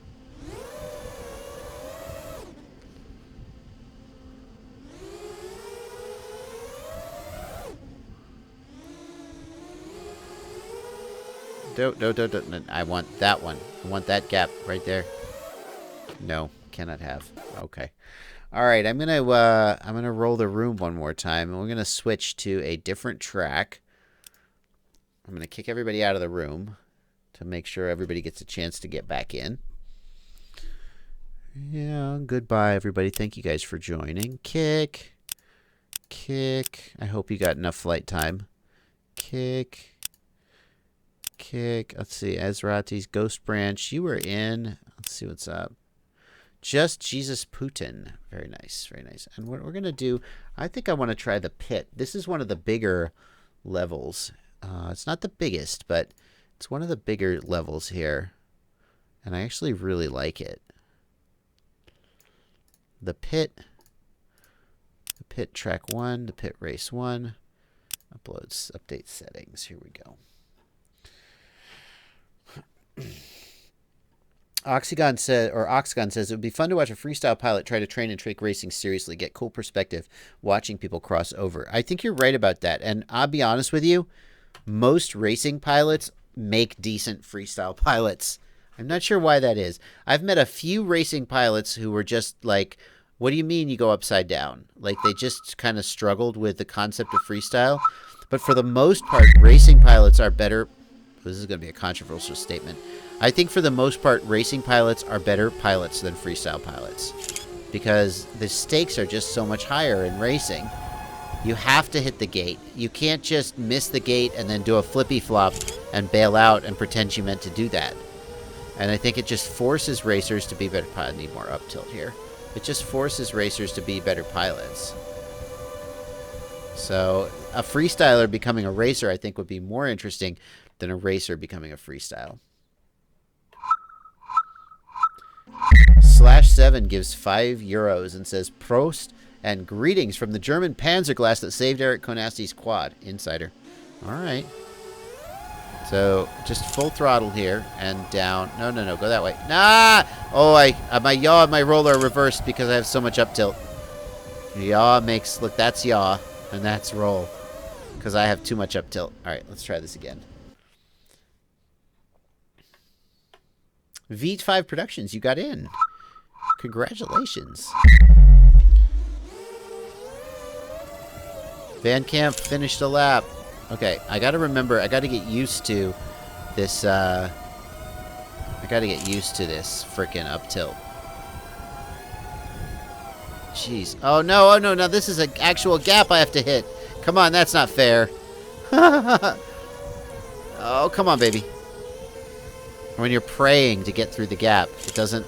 Speaker 1: Don't. I want that one. I want that gap right there. No, cannot have. Okay. All right, I'm gonna roll the room one more time, and we're gonna switch to a different track. I'm going to kick everybody out of the room to make sure everybody gets a chance to get back in. Yeah, goodbye, everybody. Thank you guys for joining. Kick. I hope you got enough flight time. Kick. Let's see. Ezrati's Ghost Branch. You were in. Let's see what's up. Just Jesus Putin. Very nice. Very nice. And what we're going to do, I think I want to try the pit. This is one of the bigger levels. It's not the biggest, but it's one of the bigger levels here. And I actually really like it. The pit track 1, the pit race 1. Update settings. Here we go. Oxygon says it would be fun to watch a freestyle pilot try to train and trick racing seriously, get cool perspective watching people cross over. I think you're right about that. And I'll be honest with you, most racing pilots make decent freestyle pilots. I'm not sure why that is. I've met a few racing pilots who were just like, what do you mean you go upside down? Like they just kind of struggled with the concept of freestyle. But for the most part, racing pilots are better. This is going to be a controversial statement. I think for the most part, racing pilots are better pilots than freestyle pilots because the stakes are just so much higher in racing. You have to hit the gate. You can't just miss the gate and then do a flippy flop and bail out and pretend you meant to do that. And I think it just forces racers to be better pilots. I need more up tilt here. It just forces racers to be better pilots. So a freestyler becoming a racer, I think, would be more interesting than a racer becoming a freestyle. /7 gives €5 and says Prost and greetings from the German Panzerglass that saved Eric Konasti's quad. Insider. All right. So just full throttle here and down. No, go that way. Nah! Oh, my yaw and my roller are reversed because I have so much up tilt. Yaw makes, look, that's yaw and that's roll because I have too much up tilt. All right, let's try this again. V5 Productions, you got in. Congratulations. Van Camp finished a lap. Okay, I gotta remember, I gotta get used to this, frickin' up tilt. Jeez. Oh no, now this is an actual gap I have to hit. Come on, that's not fair. Oh, come on, baby. When you're praying to get through the gap, it doesn't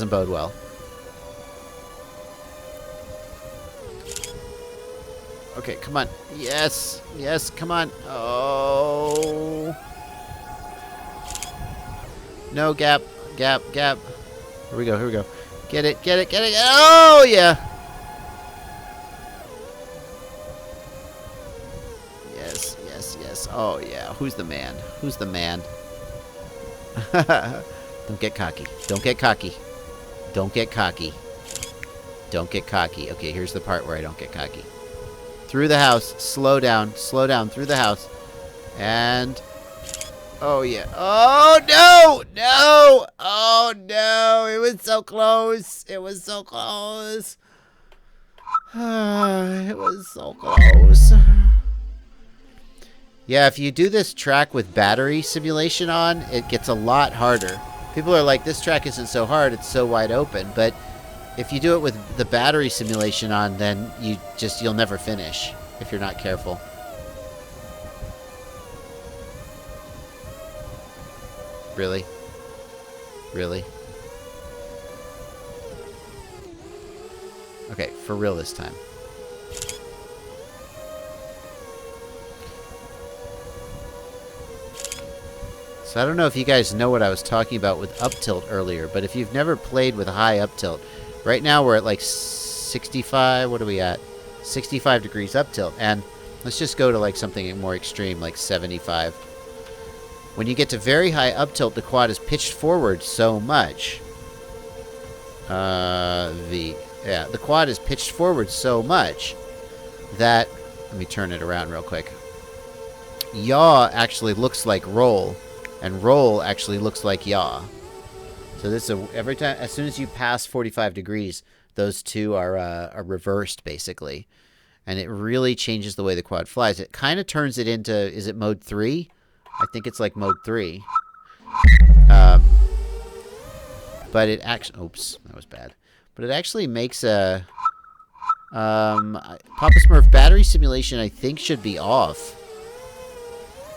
Speaker 1: bode well. Okay, come on. Yes, come on. Oh. No, gap. Here we go. Get it. Oh, yeah. Yes. Oh, yeah. Who's the man? Don't get cocky. Okay, here's the part where I don't get cocky. Through the house. Slow down through the house. And... oh, yeah. Oh, no! Oh, no! It was so close. It was so close. Yeah, if you do this track with battery simulation on, it gets a lot harder. People are like, this track isn't so hard, it's so wide open. But if you do it with the battery simulation on, then you'll never finish if you're not careful. Really? Okay, for real this time. So I don't know if you guys know what I was talking about with up tilt earlier, but if you've never played with high up tilt, right now we're at like 65, what are we at? 65 degrees up tilt, and let's just go to like something more extreme, like 75. When you get to very high up tilt, the quad is pitched forward so much. The quad is pitched forward so much that, let me turn it around real quick. Yaw actually looks like roll, and roll actually looks like yaw. So this is every time, as soon as you pass 45 degrees, those two are reversed basically, and it really changes the way the quad flies. It kind of turns it into, is it mode 3 I think it's like mode 3. But it actually... Oops, that was bad. But it actually makes a... Papa Smurf battery simulation, I think, should be off.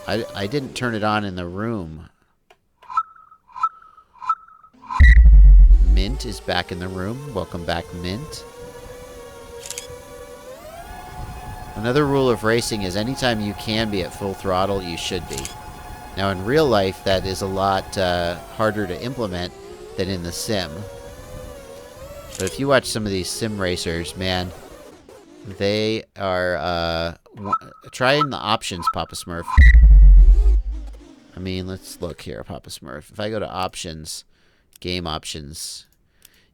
Speaker 1: I didn't turn it on in the room. Mint is back in the room. Welcome back, Mint. Another rule of racing is anytime you can be at full throttle, you should be. Now, in real life, that is a lot harder to implement than in the sim. But if you watch some of these sim racers, man, they are trying the options, Papa Smurf. I mean, let's look here, Papa Smurf. If I go to options, game options.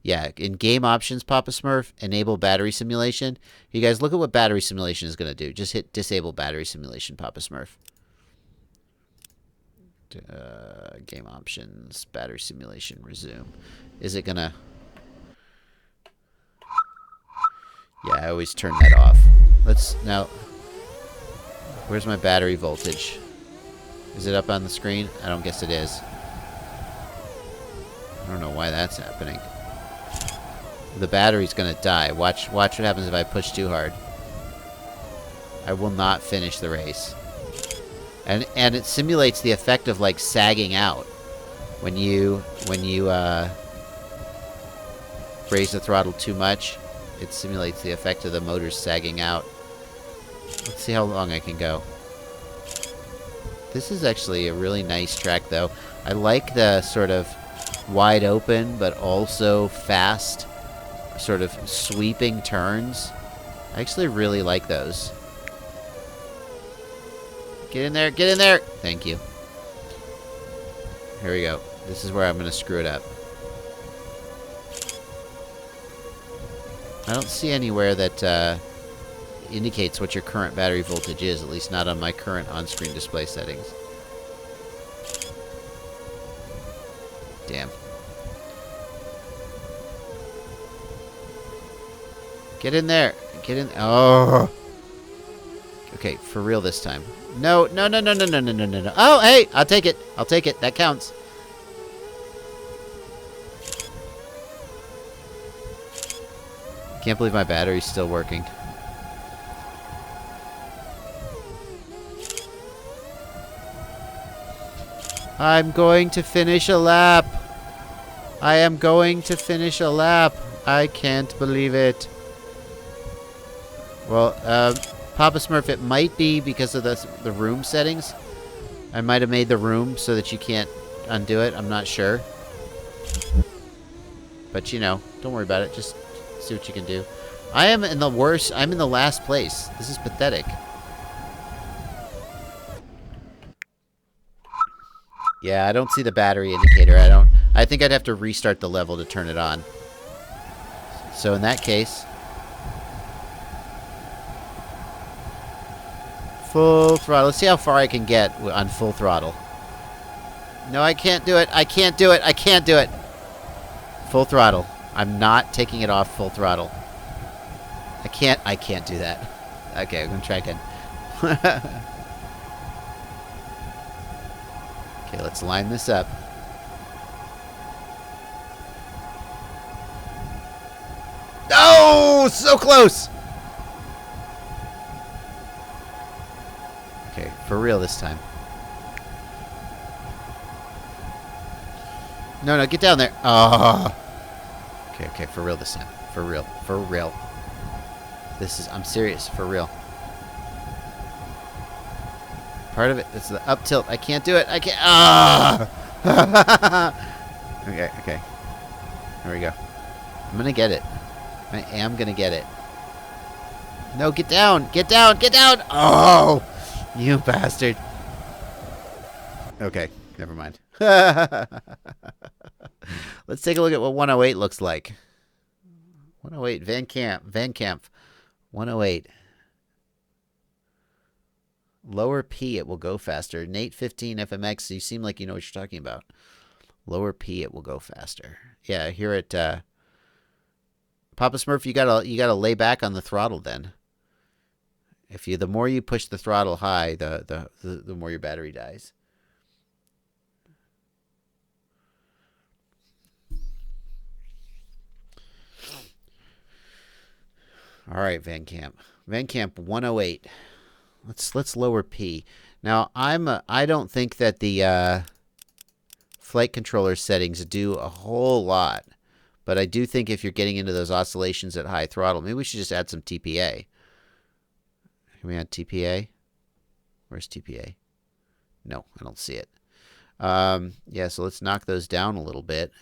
Speaker 1: Yeah, in game options, Papa Smurf, enable battery simulation. You guys, look at what battery simulation is going to do. Just hit disable battery simulation, Papa Smurf. Game options, battery simulation, resume. Is it going to... Yeah, I always turn that off. Let's now... Where's my battery voltage? Is it up on the screen? I don't guess it is. I don't know why that's happening. The battery's gonna die. Watch what happens if I push too hard. I will not finish the race. And it simulates the effect of like sagging out when you raise the throttle too much. It simulates the effect of the motors sagging out. Let's see how long I can go. This is actually a really nice track, though. I like the sort of wide open, but also fast, sort of sweeping turns. I actually really like those. Get in there, get in there! Thank you. Here we go. This is where I'm going to screw it up. I don't see anywhere that indicates what your current battery voltage is, at least not on my current on-screen display settings. Damn. Get in there. Get in. Oh. Okay, for real this time. No, no, no, no, no, no, no, no, no, no. Oh, hey, I'll take it. I'll take it. That counts. Can't believe my battery's still working. I'm going to finish a lap. I am going to finish a lap. I can't believe it. Well, Papa Smurf, it might be because of the room settings. I might have made the room so that you can't undo it. I'm not sure. But, you know, don't worry about it. Just see what you can do. I am in the worst. I'm in the last place. This is pathetic. Yeah, I don't see the battery indicator. I think I'd have to restart the level to turn it on. So in that case, full throttle. Let's see how far I can get on full throttle. No, I can't do it. I can't do it. I can't do it. Full throttle. I'm not taking it off full throttle. I can't do that. Okay, I'm going to try again. Okay, let's line this up. Oh, so close! Okay, for real this time. No, no, get down there. Oh. Okay, okay, for real this time. For real. For real. I'm serious. For real. Part of it is the up tilt. I can't do it. I can't. Ah! Okay, okay. There we go. I'm gonna get it. I am gonna get it. No, get down! Get down! Get down! Oh! You bastard. Okay, never mind. Let's take a look at what 108 looks like. 108, Van Camp. 108. Lower P, it will go faster. Nate 15 FMX, you seem like you know what you're talking about. Lower P, it will go faster. Yeah, here at Papa Smurf, you gotta lay back on the throttle then. The more you push the throttle high, the more your battery dies. All right, Van Camp. Van Camp 108. Let's lower P. Now, I don't think that the flight controller settings do a whole lot, but I do think if you're getting into those oscillations at high throttle, maybe we should just add some TPA. Can we add TPA? Where's TPA? No, I don't see it. Yeah, so let's knock those down a little bit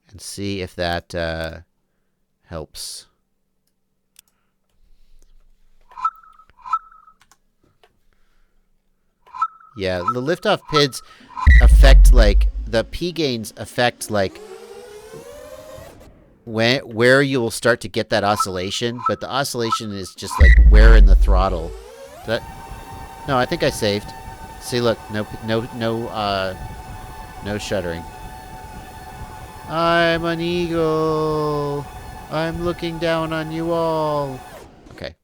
Speaker 1: and see if that helps. Yeah, the liftoff PIDs affect, like, the P gains affect, like, where you will start to get that oscillation, but the oscillation is just, like, where in the throttle. No, I think I saved. See, look, no shuddering. I'm an eagle. I'm looking down on you all. Okay.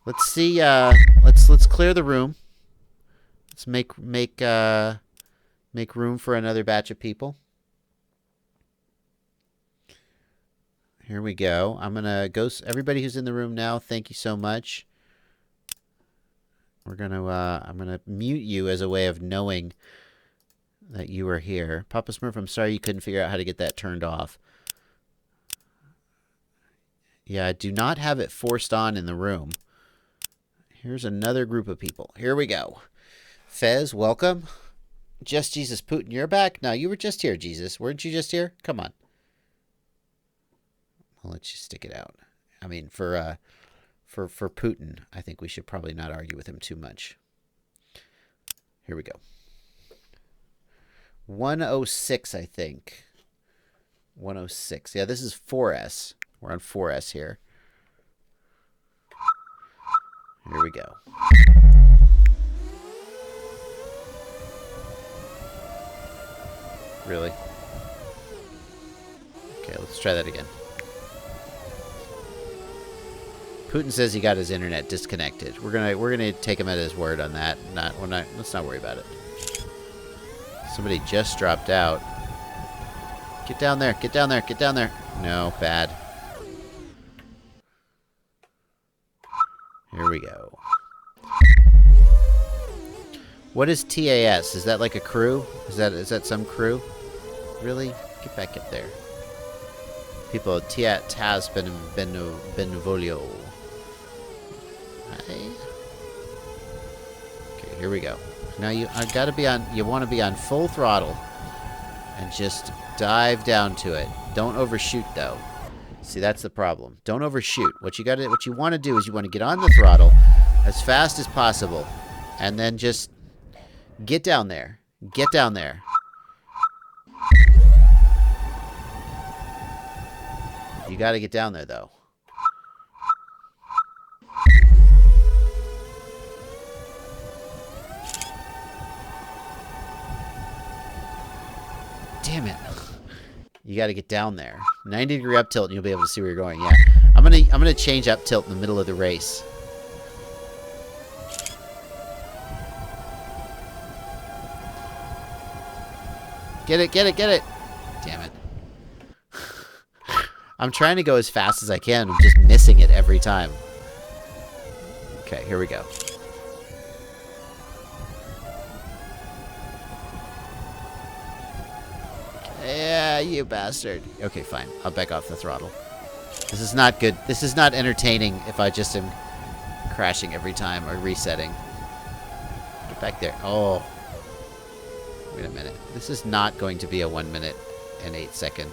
Speaker 1: Let's see. Let's clear the room. Let's make room for another batch of people. Here we go. I'm gonna go. Everybody who's in the room now, thank you so much. We're gonna. I'm gonna mute you as a way of knowing that you are here. Papa Smurf, I'm sorry you couldn't figure out how to get that turned off. Yeah, I do not have it forced on in the room. Here's another group of people. Here we go. Fez, welcome. Just Jesus Putin, you're back. No, you were just here, Jesus. Weren't you just here? Come on. I'll let you stick it out. I mean, for Putin, I think we should probably not argue with him too much. Here we go. 106, I think. 106. Yeah, this is 4S. We're on 4S here. Here we go. Really? Okay, let's try that again. Putin says he got his internet disconnected. We're gonna take him at his word on that. Let's not worry about it. Somebody just dropped out. Get down there, get down there, get down there. No, bad. Here we go. What is TAS? Is that like a crew? Is that some crew? Really? Get back up there. People, Taz Benevolio. Hi. Okay, here we go. Now I gotta be on. You want to be on full throttle, and just dive down to it. Don't overshoot though. See, that's the problem. Don't overshoot. What you want to do is you want to get on the throttle as fast as possible, and then just get down there. Get down there. You got to get down there though. Damn it. You got to get down there. 90-degree up tilt and you'll be able to see where you're going. Yeah. I'm going to change up tilt in the middle of the race. Get it, get it, get it. Damn it. I'm trying to go as fast as I can. I'm just missing it every time. Okay, here we go. Yeah, you bastard. Okay, fine. I'll back off the throttle. This is not good. This is not entertaining if I just am crashing every time or resetting. Get back there. Oh. Wait a minute. This is not going to be a 1 minute and 8 second.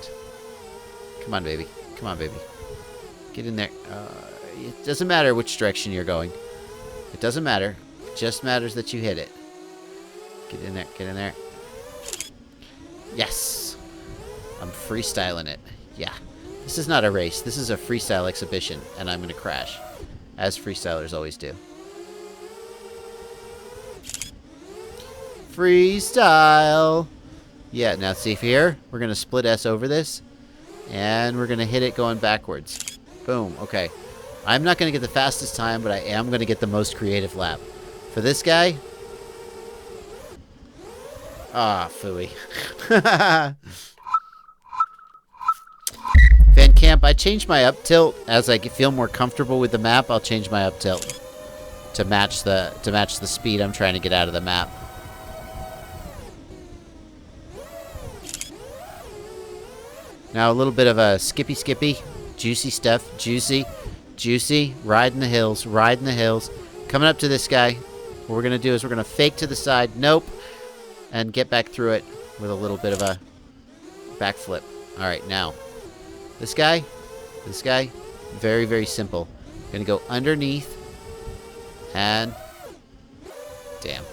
Speaker 1: Come on, baby. Come on, baby. Get in there. It doesn't matter which direction you're going. It doesn't matter. It just matters that you hit it. Get in there. Get in there. Yes. I'm freestyling it. Yeah. This is not a race. This is a freestyle exhibition, and I'm going to crash. As freestylers always do. Freestyle. Yeah, now see here. We're going to split S over this. And we're going to hit it going backwards. Boom. Okay. I'm not going to get the fastest time, but I am going to get the most creative lap. For this guy. Ah, phooey. camp. I changed my up tilt as I feel more comfortable with the map. I'll change my up tilt to match the speed I'm trying to get out of the map. Now a little bit of a skippy, juicy stuff, juicy, riding the hills, coming up to this guy. What we're gonna do is we're gonna fake to the side, nope, and get back through it with a little bit of a backflip. All right, now this guy, very, very simple. Gonna go underneath and damn.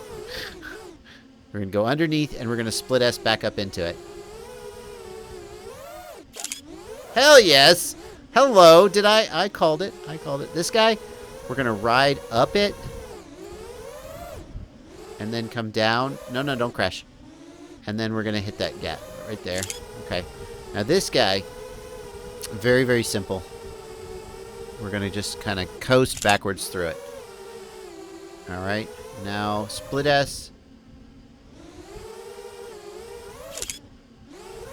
Speaker 1: We're gonna go underneath and we're gonna split S back up into it. Hell yes! Hello! Did I called it. I called it. This guy, we're gonna ride up it. And then come down. No, don't crash. And then we're gonna hit that gap right there. Okay. Now this guy, very, very simple. We're gonna just kind of coast backwards through it. Alright. Now, split S.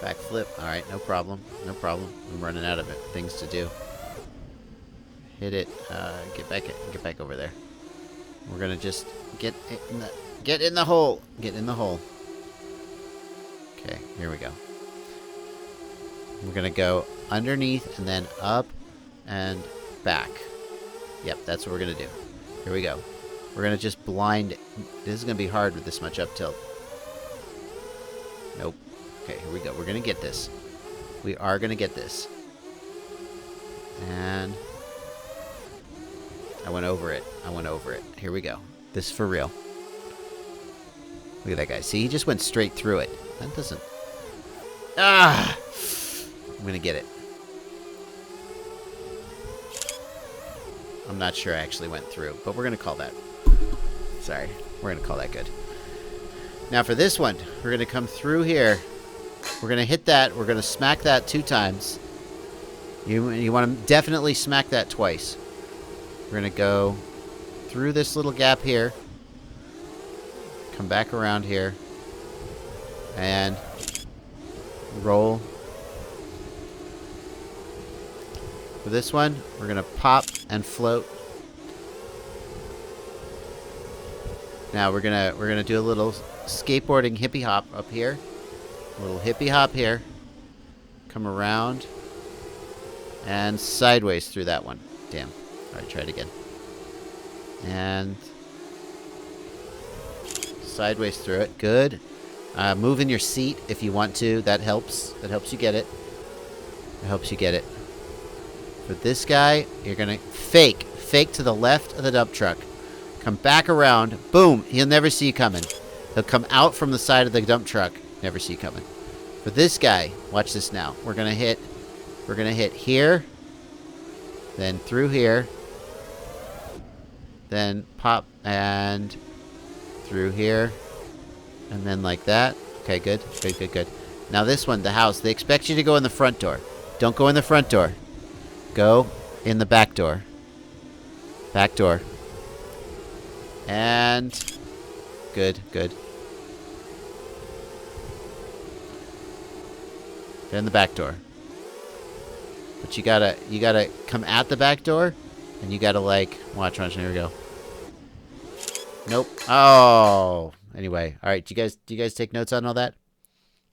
Speaker 1: Backflip. Alright, no problem. No problem. I'm running out of it. Things to do. Hit it. Get back over there. We're gonna just get in the hole. Get in the hole. Okay, here we go. We're gonna go underneath and then up and back. Yep, that's what we're gonna do. Here we go. We're gonna just blind. This is gonna be hard with this much up tilt. Nope. Okay, here we go. We're gonna get this. We are gonna get this. And I went over it. Here we go. This is for real. Look at that guy. See, he just went straight through it. That doesn't... Ah! I'm gonna get it. I'm not sure I actually went through, but we're gonna call that. Sorry. We're gonna call that good. Now for this one, we're gonna come through here. We're gonna hit that. We're gonna smack that 2 times. You want to definitely smack that twice. We're gonna go through this little gap here. Come back around here. And roll. For this one, we're gonna pop and float. Now we're gonna do a little skateboarding hippie hop up here. A little hippie hop here. Come around. And sideways through that one. Damn. Alright, try it again. And sideways through it. Good. Move in your seat if you want to. That helps. That helps you get it. It helps you get it. For this guy, you're going to fake. Fake to the left of the dump truck. Come back around. Boom. He'll never see you coming. He'll come out from the side of the dump truck. Never see you coming. For this guy, watch this now. We're going to hit here. Then through here. Then pop and through here. And then like that. Okay, good. Good. Now this one, the house. They expect you to go in the front door. Don't go in the front door. Go in the back door. Back door. And good. Then the back door. But you gotta come at the back door, and you gotta like watch. Here we go. Nope. Oh. Anyway, all right. Do you guys take notes on all that?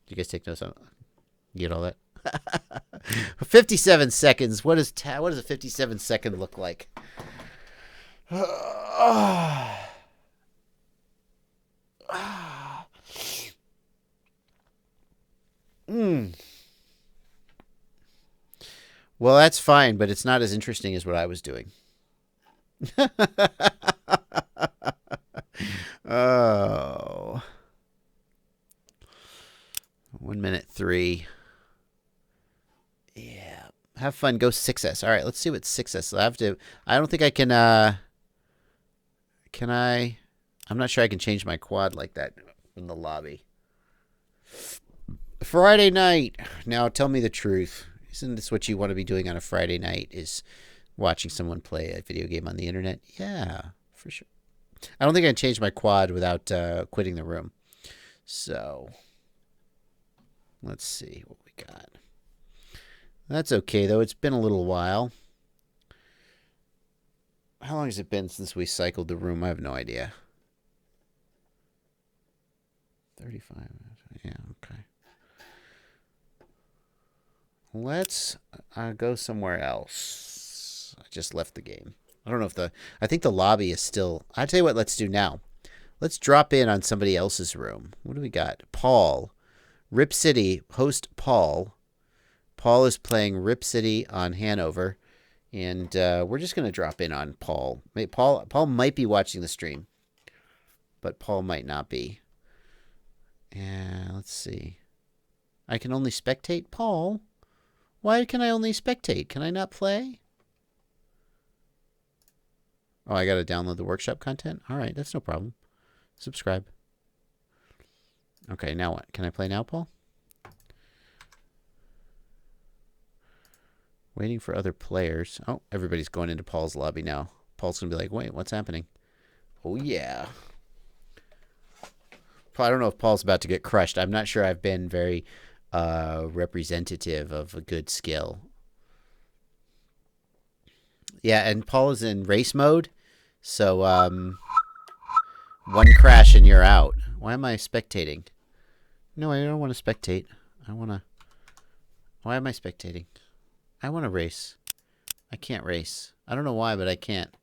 Speaker 1: Do you guys take notes on? You get all that? 57 seconds. What does a 57 second look like? Well, that's fine, but it's not as interesting as what I was doing. Oh. 1 minute 3. Yeah. Have fun. Go 6S. All right, let's see what 6S. I don't think I can, can I? I'm not sure I can change my quad like that in the lobby. Friday night. Now, tell me the truth. Isn't this what you want to be doing on a Friday night, is watching someone play a video game on the internet? Yeah, for sure. I don't think I can change my quad without quitting the room. So, let's see what we got. That's okay, though. It's been a little while. How long has it been since we cycled the room? I have no idea. 35. Yeah, okay. Let's go somewhere else. I just left the game. I don't know if I think the lobby is still... I'll tell you what, let's do now. Let's drop in on somebody else's room. What do we got? Paul. Rip City, host Paul. Paul is playing Rip City on Hanover. And we're just going to drop in on Paul. Paul might be watching the stream. But Paul might not be. Yeah, let's see. I can only spectate Paul. Why can I only spectate? Can I not play? Oh, I got to download the workshop content? All right, that's no problem. Subscribe. Okay, now what? Can I play now, Paul? Waiting for other players. Oh, everybody's going into Paul's lobby now. Paul's going to be like, wait, what's happening? Oh, yeah. I don't know if Paul's about to get crushed. I'm not sure I've been very representative of a good skill. Yeah, and Paul is in race mode. So, one crash and you're out. Why am I spectating? No, I don't want to spectate. I want to... Why am I spectating? I want to race. I can't race. I don't know why, but I can't.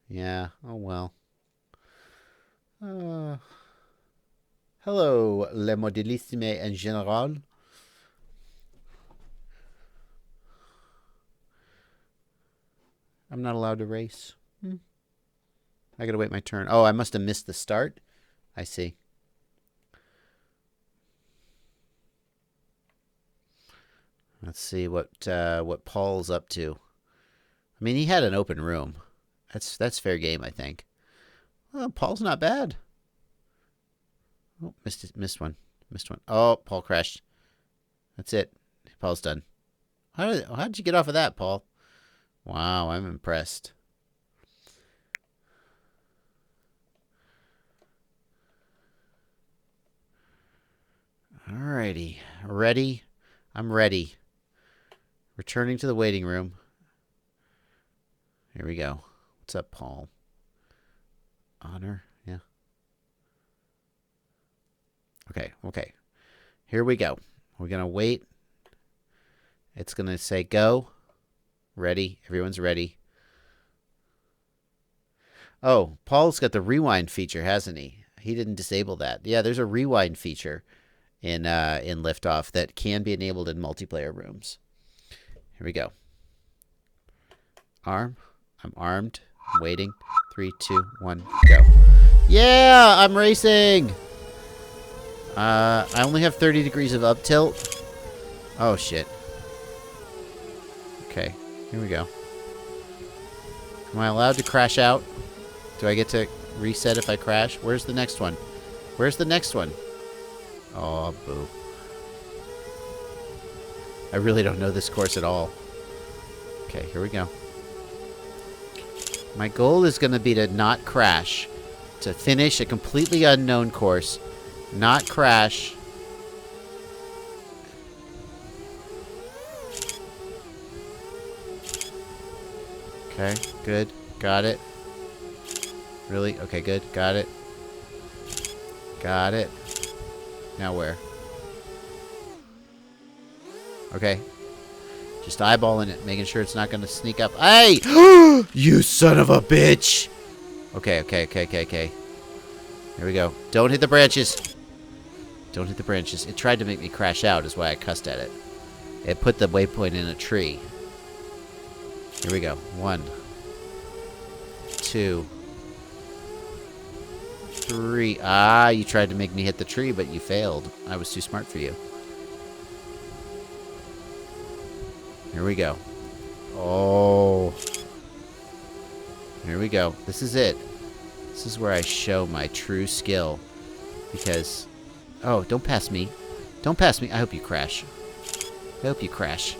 Speaker 1: Yeah, oh well. Hello, le modélissime en général. I'm not allowed to race. I gotta wait my turn. Oh, I must have missed the start. I see. Let's see what Paul's up to. I mean, he had an open room. That's fair game, I think. Well, Paul's not bad. Oh, missed one. Oh, Paul crashed. That's it. Paul's done. How did you get off of that, Paul? Wow, I'm impressed. Alrighty. Ready? I'm ready. Returning to the waiting room. Here we go. What's up, Paul? Honor? Yeah. Okay. Here we go. We're going to wait. It's going to say go. Ready. Everyone's ready. Oh, Paul's got the rewind feature, hasn't he? He didn't disable that. Yeah, there's a rewind feature in Liftoff that can be enabled in multiplayer rooms. Here we go. Arm. I'm armed. I'm waiting. 3, 2, 1, go. Yeah, I'm racing. I only have 30 degrees of up tilt. Oh, shit. Okay, here we go. Am I allowed to crash out? Do I get to reset if I crash? Where's the next one? Where's the next one? Oh, boo. I really don't know this course at all. Okay, here we go. My goal is going to be to not crash. To finish a completely unknown course. Not crash. Okay, good. Got it. Really? Okay, good. Got it. Got it. Now where? Okay. Just eyeballing it, making sure it's not going to sneak up. Hey! You son of a bitch! Okay. Here we go. Don't hit the branches. Don't hit the branches. It tried to make me crash out, is why I cussed at it. It put the waypoint in a tree. Here we go. 1, 2, 3. Ah, you tried to make me hit the tree, but you failed. I was too smart for you. Here we go. Oh. Here we go. This is it. This is where I show my true skill. Because... Oh, don't pass me. Don't pass me. I hope you crash. I hope you crash.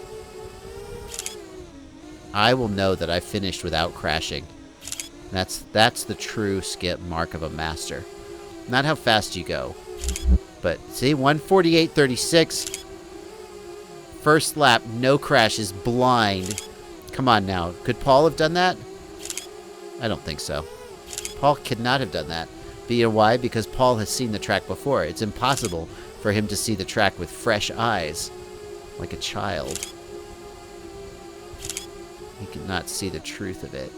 Speaker 1: I will know that I finished without crashing. That's the true skip mark of a master. Not how fast you go. But, see? 148.36. First lap, no crashes, blind. Come on now. Could Paul have done that? I don't think so. Paul could not have done that. But you know why? Because Paul has seen the track before. It's impossible for him to see the track with fresh eyes, like a child. He could not see the truth of it.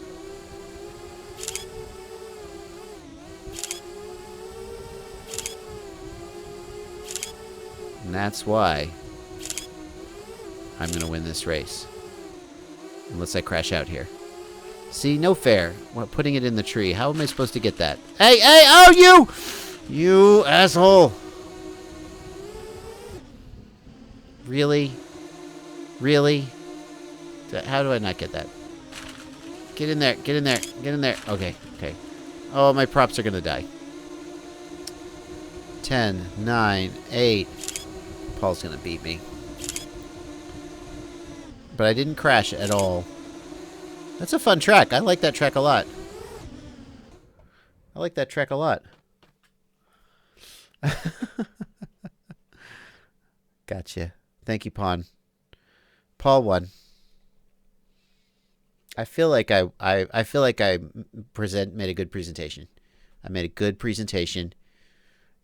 Speaker 1: And that's why I'm going to win this race. Unless I crash out here. See, no fair. What, putting it in the tree. How am I supposed to get that? Hey, hey, oh, you! You asshole. Really? Really? How do I not get that? Get in there, get in there, get in there. Okay, okay. Oh, my props are going to die. 10, 9, 8. Paul's going to beat me. But I didn't crash at all. That's a fun track. I like that track a lot. I like that track a lot. Gotcha. Thank you, Pawn. Paul won. I feel like I made a good presentation. I made a good presentation.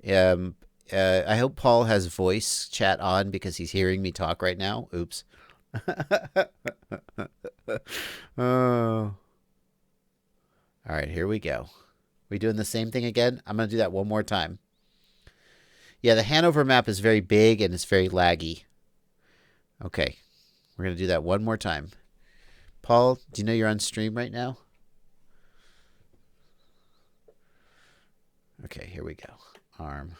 Speaker 1: I hope Paul has voice chat on because he's hearing me talk right now. Oops. Oh. All right, here we go. We doing the same thing again? I'm going to do that one more time. Yeah, the Hanover map is very big and it's very laggy. Okay. We're going to do that one more time. Paul, do you know you're on stream right now? Okay, here we go. Arm.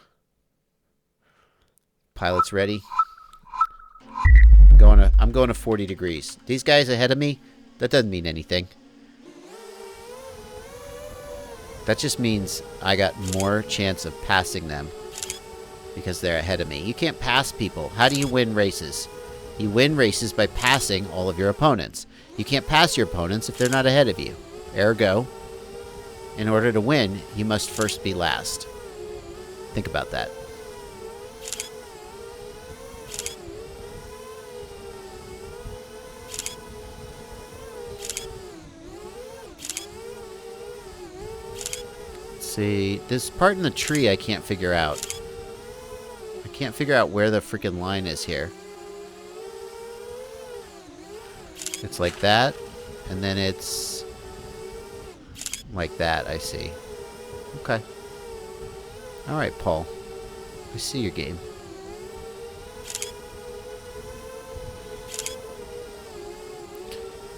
Speaker 1: Pilot's ready. I'm going to 40 degrees. These guys ahead of me, that doesn't mean anything. That just means I got more chance of passing them because they're ahead of me. You can't pass people. How do you win races? You win races by passing all of your opponents. You can't pass your opponents if they're not ahead of you. Ergo, in order to win, you must first be last. Think about that. See, this part in the tree I can't figure out. I can't figure out where the freaking line is here. It's like that, and then it's like that, I see. Okay. Alright, Paul. I see your game.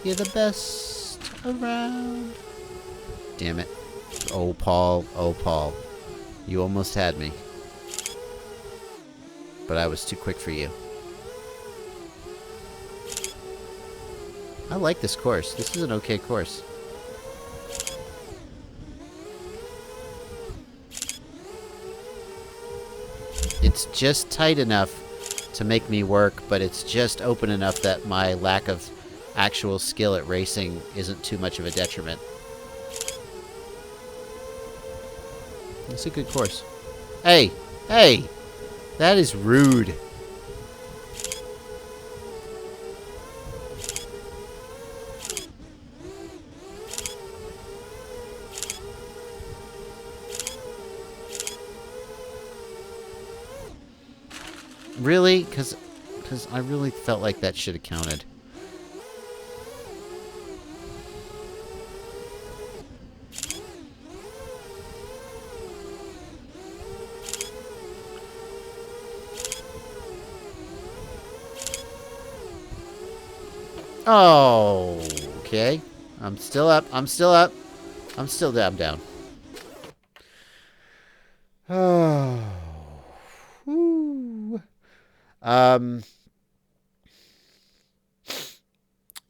Speaker 1: You're the best around. Damn it. Oh, Paul. Oh, Paul. You almost had me. But I was too quick for you. I like this course. This is an okay course. It's just tight enough to make me work, but it's just open enough that my lack of actual skill at racing isn't too much of a detriment. It's a good course. Hey! Hey! That is rude. Really? Because I really felt like that should have counted. Oh, okay. I'm still up. I'm still up. I'm still down. I'm down. Oh. Whew.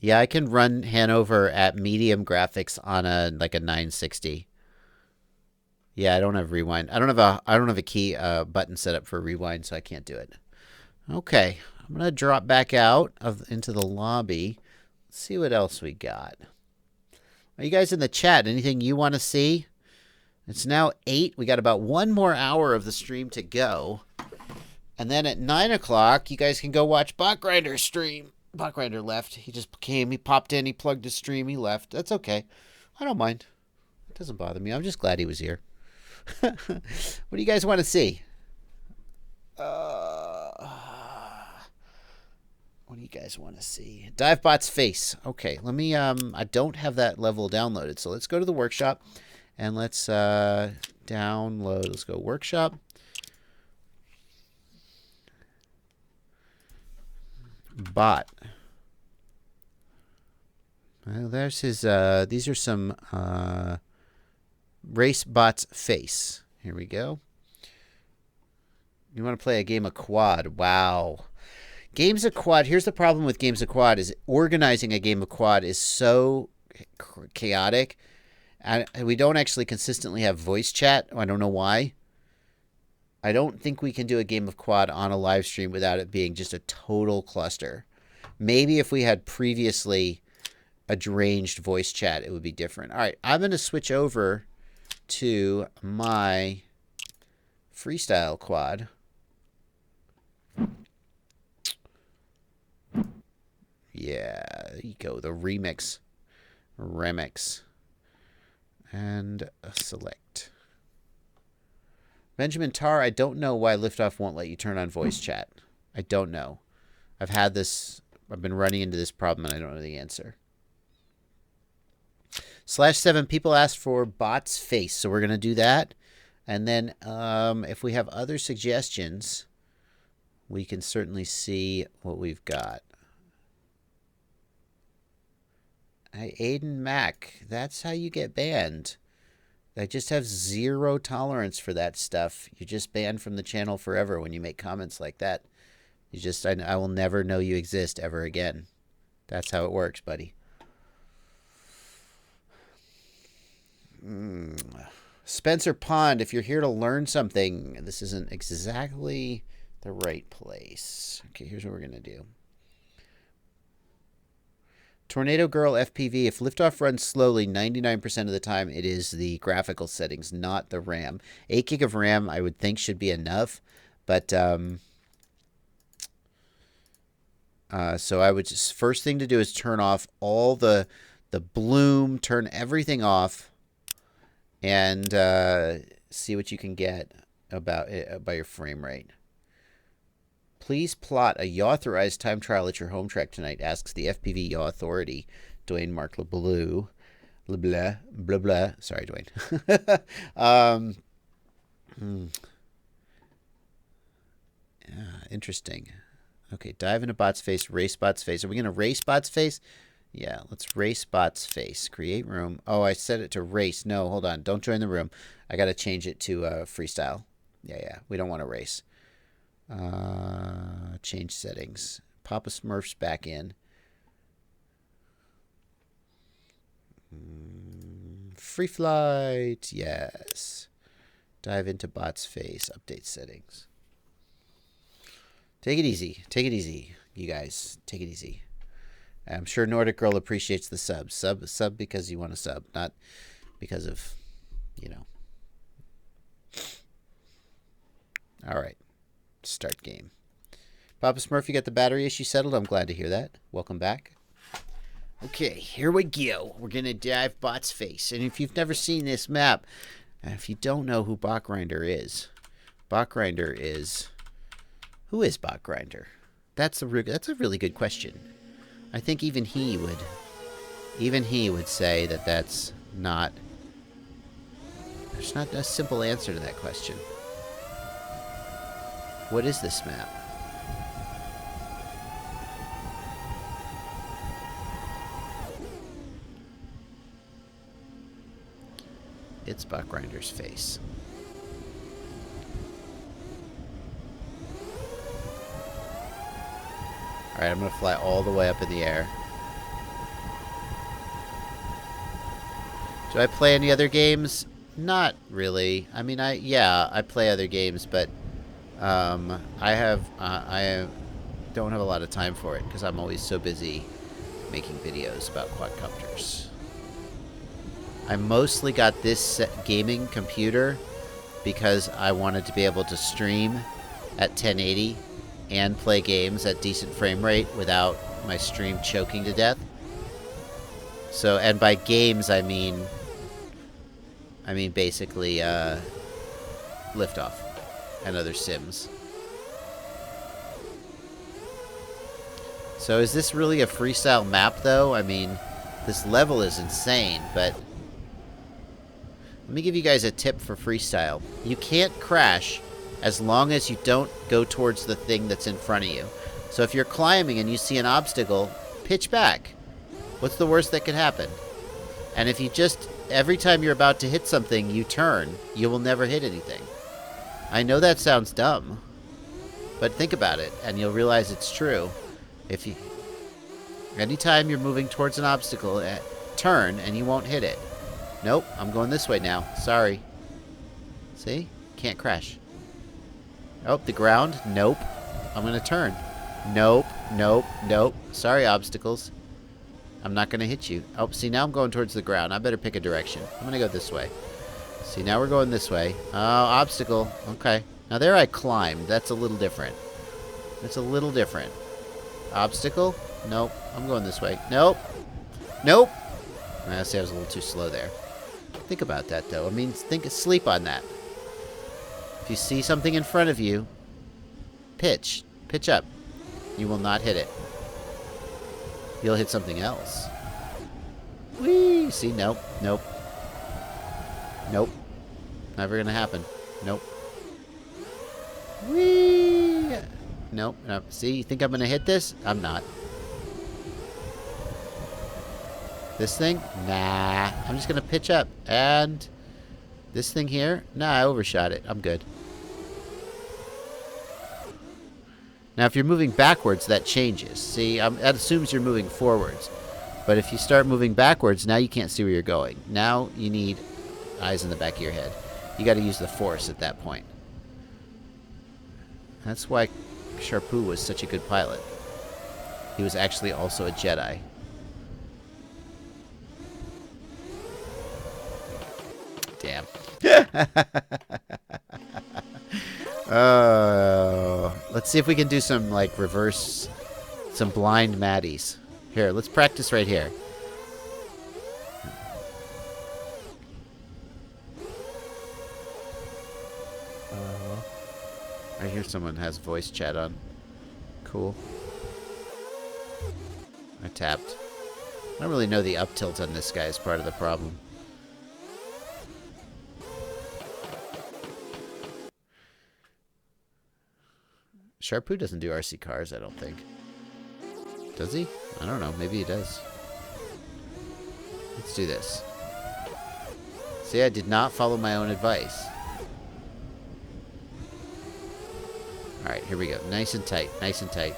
Speaker 1: Yeah, I can run Hanover at medium graphics on a 960. Yeah, I don't have rewind. I don't have a key button set up for rewind, so I can't do it. Okay, I'm gonna drop back out into the lobby. Let's see what else we got. Are you guys in the chat? Anything you want to see? It's now 8. We got about 1 more hour of the stream to go. And then at 9 o'clock, you guys can go watch Botgrinder's stream. Botgrinder left. He just came. He popped in. He plugged his stream. He left. That's okay. I don't mind. It doesn't bother me. I'm just glad he was here. What do you guys want to see? What do you guys want to see? Divebot's face. Okay, let me, I don't have that level downloaded, so let's go to the workshop, and let's download, let's go workshop. Bot. Well, there's his, these are some, race bot's face. Here we go. You want to play a game of quad. Wow. Games of quad, here's the problem with games of quad, is organizing a game of quad is so chaotic. And we don't actually consistently have voice chat. I don't know why. I don't think we can do a game of quad on a live stream without it being just a total cluster. Maybe if we had previously a deranged voice chat, it would be different. All right, I'm going to switch over to my freestyle quad. Yeah, there you go. The remix. And select. Benjamin Tarr, I don't know why Liftoff won't let you turn on voice chat. I don't know. I've been running into this problem and I don't know the answer. /7, people asked for bot's face, so we're going to do that. And then if we have other suggestions, we can certainly see what we've got. Hey, Aiden Mack, that's how you get banned. I just have zero tolerance for that stuff. You're just banned from the channel forever when you make comments like that. I will never know you exist ever again. That's how it works, buddy. Spencer Pond, if you're here to learn something, this isn't exactly the right place. Okay, here's what we're going to do. Tornado Girl FPV, if Liftoff runs slowly, 99% of the time it is the graphical settings, not the RAM. 8 gig of RAM I would think should be enough, but so I would just, first thing to do is turn off all the bloom, turn everything off, and see what you can get about your frame rate. Please plot a yaw-authorized time trial at your home track tonight, asks the FPV Yaw Authority, Dwayne Mark LeBleu. Blah, blah, blah. Sorry, Dwayne. Yeah, interesting. Okay, dive into bot's face, race bot's face. Are we going to race bot's face? Yeah, let's race bot's face. Create room. Oh, I set it to race. No, hold on. Don't join the room. I got to change it to freestyle. Yeah. We don't want to race. Change settings. Papa Smurf's back in. Free flight. Yes. Dive into bot's face. Update settings. Take it easy. Take it easy, you guys. Take it easy. I'm sure Nordic Girl appreciates the sub. Sub because you want to sub, not because of, you know. All right. Start game. Papa Smurf, you got the battery issue settled? I'm glad to hear that. Welcome back. Okay, here we go. We're going to dive bot's face. And if you've never seen this map, and if you don't know who Botgrinder is, Botgrinder is... Who is Botgrinder? That's a really good question. I think even he would say that that's not... There's not a simple answer to that question. What is this map? It's Botgrinder's face. Alright, I'm going to fly all the way up in the air. Do I play any other games? Not really. I mean, I play other games, but I don't have a lot of time for it because I'm always so busy making videos about quadcopters. I mostly got this gaming computer because I wanted to be able to stream at 1080 and play games at decent frame rate without my stream choking to death. So, and by games, I mean basically Liftoff and other sims. So is this really a freestyle map, though? I mean, this level is insane, but let me give you guys a tip for freestyle. You can't crash as long as you don't go towards the thing that's in front of you. So if you're climbing and you see an obstacle, pitch back. What's the worst that could happen? And if you just, every time you're about to hit something, you turn, you will never hit anything. I know that sounds dumb, but think about it, and you'll realize it's true. If you, anytime you're moving towards an obstacle, turn, and you won't hit it. Nope, I'm going this way now. Sorry. See? Can't crash. Oh, the ground? Nope. I'm going to turn. Nope, nope, nope. Sorry, obstacles. I'm not going to hit you. Oh, see, now I'm going towards the ground. I better pick a direction. I'm going to go this way. See, now we're going this way. Oh, obstacle. Okay. Now there I climbed. That's a little different. That's a little different. Obstacle? Nope. I'm going this way. Nope. Nope. I see, I was a little too slow there. Think about that, though. I mean, sleep on that. If you see something in front of you, pitch up. You will not hit it. You'll hit something else. Whee! See, nope, nope. Nope. Never gonna happen. Nope. Whee! Nope, nope. See, you think I'm gonna hit this? I'm not. This thing? Nah. I'm just gonna pitch up. And this thing here? Nah, I overshot it. I'm good. Now, if you're moving backwards, that changes. See, that assumes you're moving forwards. But if you start moving backwards, now you can't see where you're going. Now you need eyes in the back of your head. You got to use the force at that point. That's why Sharpoo was such a good pilot. He was actually also a Jedi. Damn. Let's see if we can do some, like, reverse, some blind Maddies. Here, let's practice right here. I hear someone has voice chat on. Cool. I tapped. I don't really know the up tilt on this guy is part of the problem. Sharpoo doesn't do RC cars, I don't think. Does he? I don't know. Maybe he does. Let's do this. See, I did not follow my own advice. Alright, here we go. Nice and tight. Nice and tight.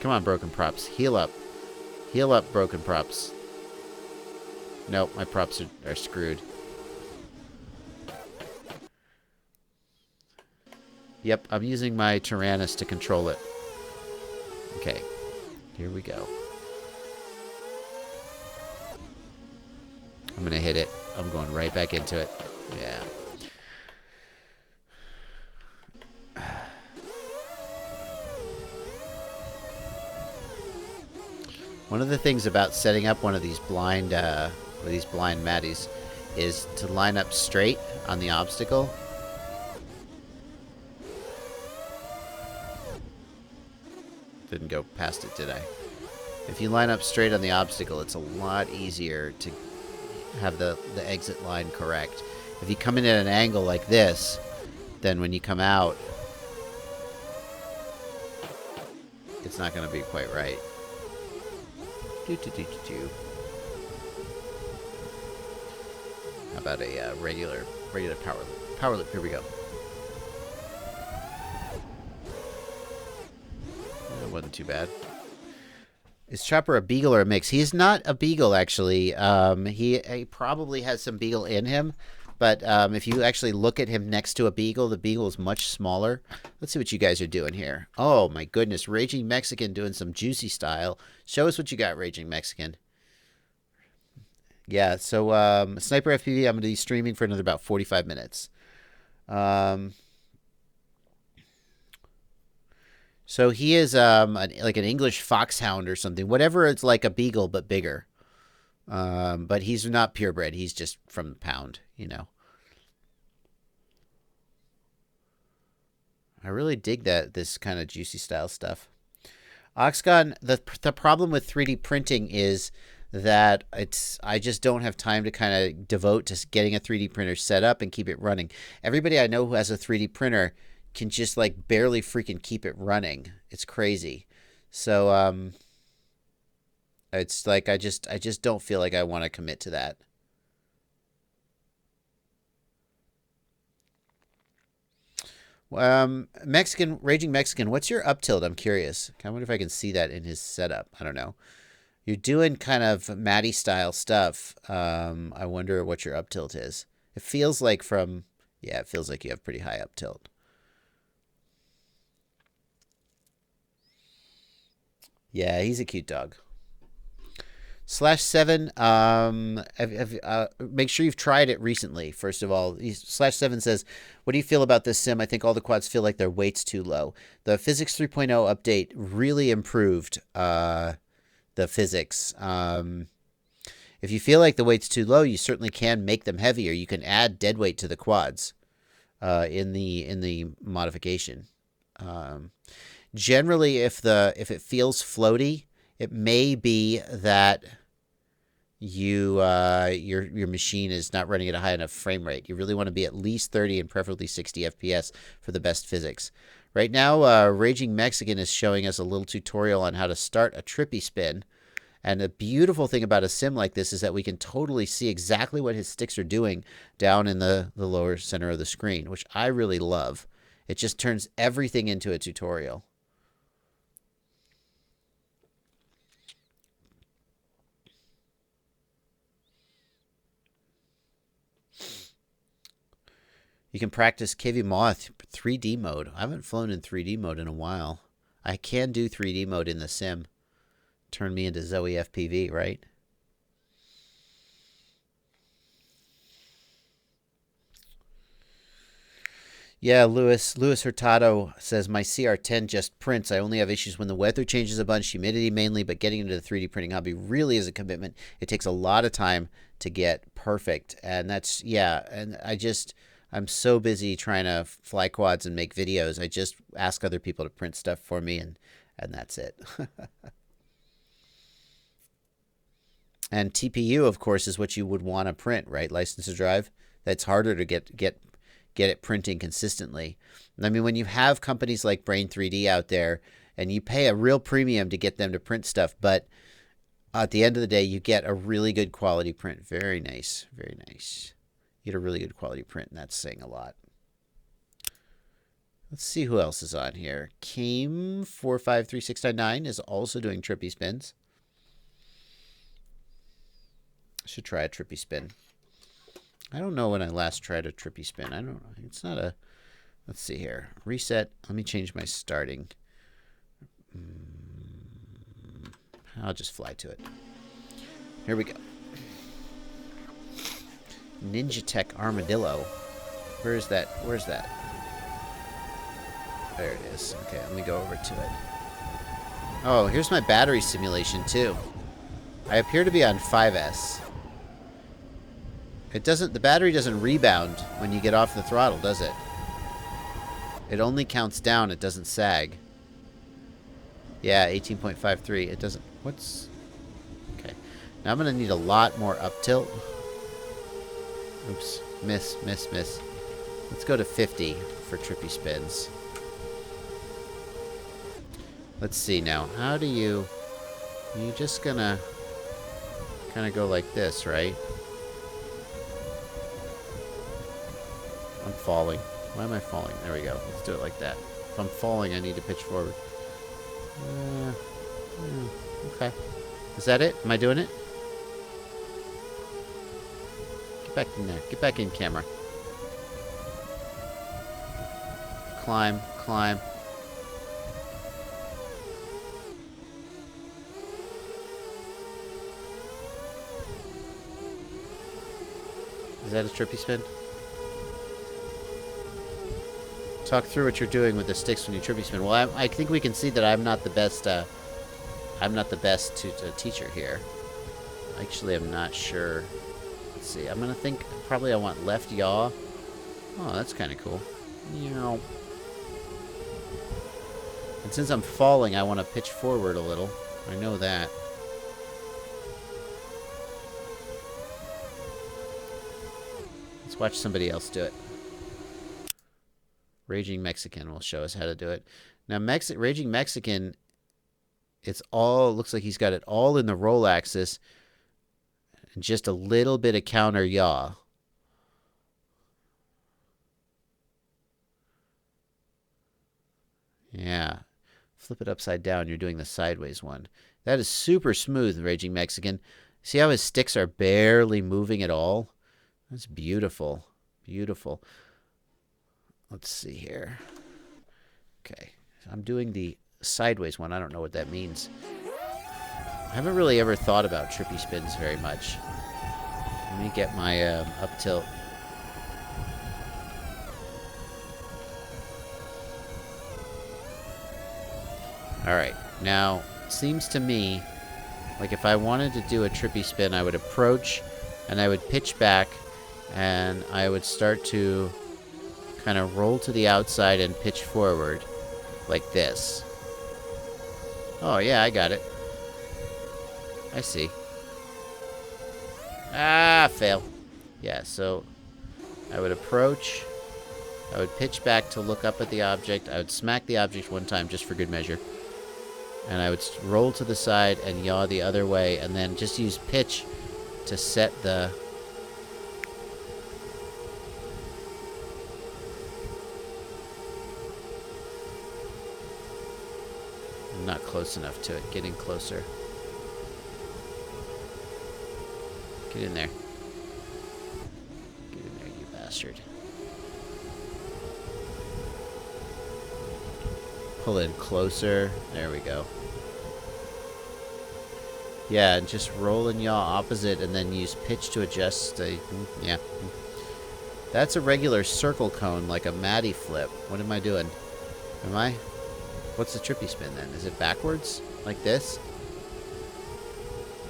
Speaker 1: Come on, broken props. Heal up. Heal up, broken props. Nope, my props are screwed. Yep, I'm using my Tyrannus to control it. Okay, here we go. I'm gonna hit it. I'm going right back into it. Yeah. One of the things about setting up one of these blind Maddies is to line up straight on the obstacle. Didn't go past it, did I? If you line up straight on the obstacle, it's a lot easier to have the exit line correct. If you come in at an angle like this, then when you come out, it's not going to be quite right. How about a regular power loop? Here we go. That wasn't too bad. Is Chopper a beagle or a mix? He's not a beagle, actually. He probably has some beagle in him, but if you actually look at him next to a beagle, the beagle is much smaller. Let's see what you guys are doing here. Oh, my goodness. Raging Mexican doing some juicy style. Show us what you got, Raging Mexican. Yeah, so Sniper FPV, I'm going to be streaming for another about 45 minutes. So he is like an English foxhound or something. Whatever, it's like a beagle, but bigger. But he's not purebred. He's just from the pound, you know. I really dig this kind of juicy style stuff. Oxgon, the problem with 3D printing is that I just don't have time to kind of devote to getting a 3D printer set up and keep it running. Everybody I know who has a 3D printer can just like barely freaking keep it running. It's crazy. So it's like I just don't feel like I want to commit to that. Raging Mexican, what's your up tilt? I'm curious. I wonder if I can see that in his setup. I don't know. You're doing kind of Matty style stuff. I wonder what your up tilt is. It feels like yeah, it feels like you have pretty high up tilt. Yeah, he's a cute dog. /7, make sure you've tried it recently, first of all. /7 says, what do you feel about this sim? I think all the quads feel like their weight's too low. The Physics 3.0 update really improved the physics. If you feel like the weight's too low, you certainly can make them heavier. You can add dead weight to the quads in the modification. Generally, if it feels floaty, it may be that your machine is not running at a high enough frame rate. You really want to be at least 30 and preferably 60 FPS for the best physics. Right now, Raging Mexican is showing us a little tutorial on how to start a trippy spin. And the beautiful thing about a sim like this is that we can totally see exactly what his sticks are doing down in the lower center of the screen, which I really love. It just turns everything into a tutorial. You can practice KV Moth 3D mode. I haven't flown in 3D mode in a while. I can do 3D mode in the sim. Turn me into Zoe FPV, right? Yeah, Luis Hurtado says, my CR10 just prints. I only have issues when the weather changes a bunch, humidity mainly, but getting into the 3D printing hobby really is a commitment. It takes a lot of time to get perfect. And that's, yeah, and I'm so busy trying to fly quads and make videos. I just ask other people to print stuff for me, and that's it. And TPU, of course, is what you would want to print, right? License to drive. That's harder to get it printing consistently. I mean, when you have companies like Brain 3D out there, and you pay a real premium to get them to print stuff, but at the end of the day, you get a really good quality print. Very nice, very nice. You get a really good quality print, and that's saying a lot. Let's see who else is on here. Kame453699 is also doing trippy spins. Should try a trippy spin. I don't know when I last tried a trippy spin. I don't know. It's not a... Let's see here. Reset. Let me change my starting. I'll just fly to it. Here we go. Ninja Tech Armadillo. Where is that? Where's that? There it is. Okay, let me go over to it. Oh, here's my battery simulation, too. I appear to be on 5S. The battery doesn't rebound when you get off the throttle, does it? It only counts down, it doesn't sag. Yeah, 18.53. It doesn't... Okay. Now I'm going to need a lot more up tilt. Oops. Miss. Let's go to 50 for trippy spins. Let's see now. How do you... You're just going to kind of go like this, right? I'm falling. Why am I falling? There we go. Let's do it like that. If I'm falling, I need to pitch forward. Okay. Is that it? Am I doing it? Get back in there. Get back in camera. Climb. Is that a trippy spin? Talk through what you're doing with the sticks when you trippy spin. Well, I think we can see that I'm not the best. I'm not the best teacher here. Actually, I'm not sure. Let's see. I'm gonna think probably I want left yaw. Oh, that's kind of cool. You know. And since I'm falling, I want to pitch forward a little. I know that. Let's watch somebody else do it. Raging Mexican will show us how to do it. Now, Raging Mexican, it's all, looks like he's got it all in the roll axis. And just a little bit of counter yaw. Yeah. Flip it upside down. You're doing the sideways one. That is super smooth, Raging Mexican. See how his sticks are barely moving at all? That's beautiful. Beautiful. Let's see here. Okay. I'm doing the sideways one. I don't know what that means. I haven't really ever thought about trippy spins very much. Let me get my up tilt. Alright. Now, it seems to me like if I wanted to do a trippy spin, I would approach and I would pitch back and I would start to kind of roll to the outside and pitch forward like this. Oh, yeah, I got it. I see. Ah, fail. Yeah, so I would approach. I would pitch back to look up at the object. I would smack the object one time just for good measure. And I would roll to the side and yaw the other way and then just use pitch to set the... I'm not close enough to it. Getting closer. Get in there. Get in there, you bastard. Pull in closer. There we go. Yeah, and just roll and yaw opposite and then use pitch to adjust. Yeah. That's a regular circle cone, like a Matty flip. What am I doing? Am I? What's the trippy spin then? Is it backwards? Like this?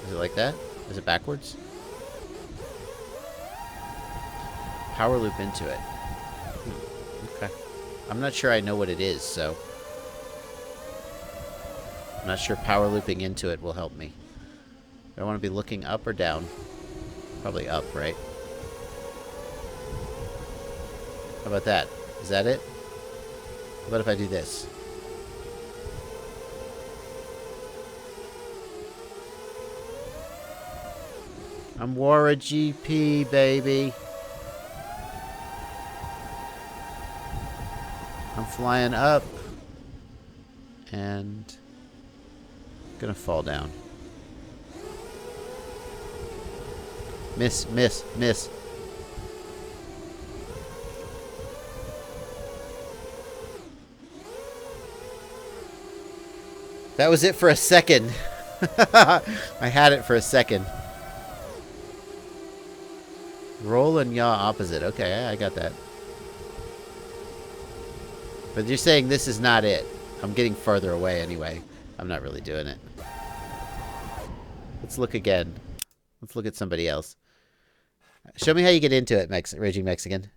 Speaker 1: Is it like that? Is it backwards? Power loop into it. Okay. I'm not sure I know what it is, so... I'm not sure power looping into it will help me. Do I want to be looking up or down? Probably up, right? How about that? Is that it? How about if I do this? I'm Wara GP, baby. I'm flying up. And... gonna fall down. Miss, miss, miss. That was it for a second. I had it for a second. Roll and yaw opposite. Okay, I got that. But you're saying this is not it. I'm getting farther away anyway. I'm not really doing it. Let's look again. Let's look at somebody else. Show me how you get into it, Raging Mexican.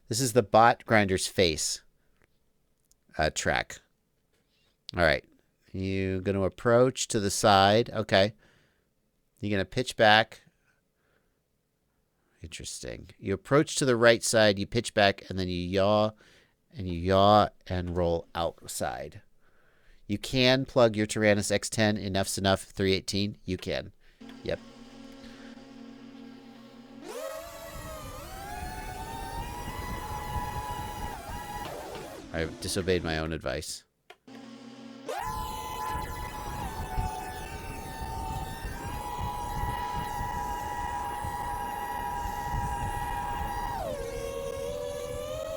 Speaker 1: This is the bot grinder's face track. All right. You're going to approach to the side. Okay. You're going to pitch back. Interesting. You approach to the right side, you pitch back, and then you yaw and roll outside. You can plug your Tyrannus X10 enough's enough 318. You can. Yep. I disobeyed my own advice.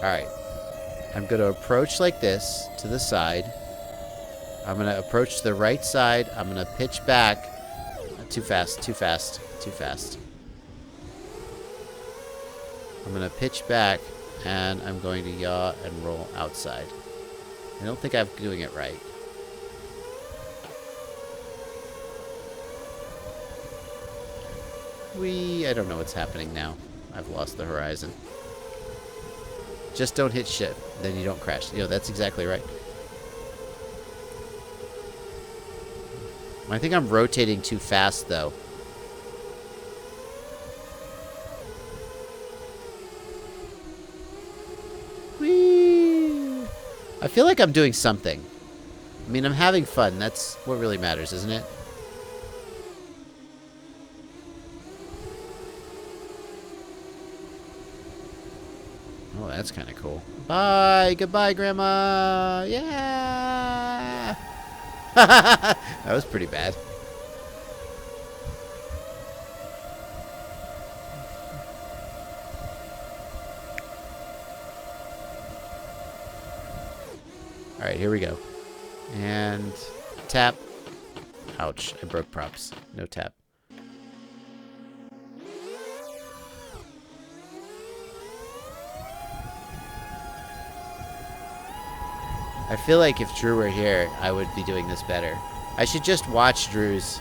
Speaker 1: Alright. I'm going to approach like this to the side. I'm going to approach to the right side. I'm going to pitch back. Too fast, too fast, too fast. I'm going to pitch back, and I'm going to yaw and roll outside. I don't think I'm doing it right. I don't know what's happening now. I've lost the horizon. Just don't hit shift, then you don't crash. You know, that's exactly right. I think I'm rotating too fast, though. Whee! I feel like I'm doing something. I mean, I'm having fun. That's what really matters, isn't it? Oh, that's kind of cool. Bye. Goodbye, Grandma. Yeah. That was pretty bad. All right, here we go. And tap. Ouch, I broke props. No tap. I feel like if Drew were here, I would be doing this better. I should just watch Drew's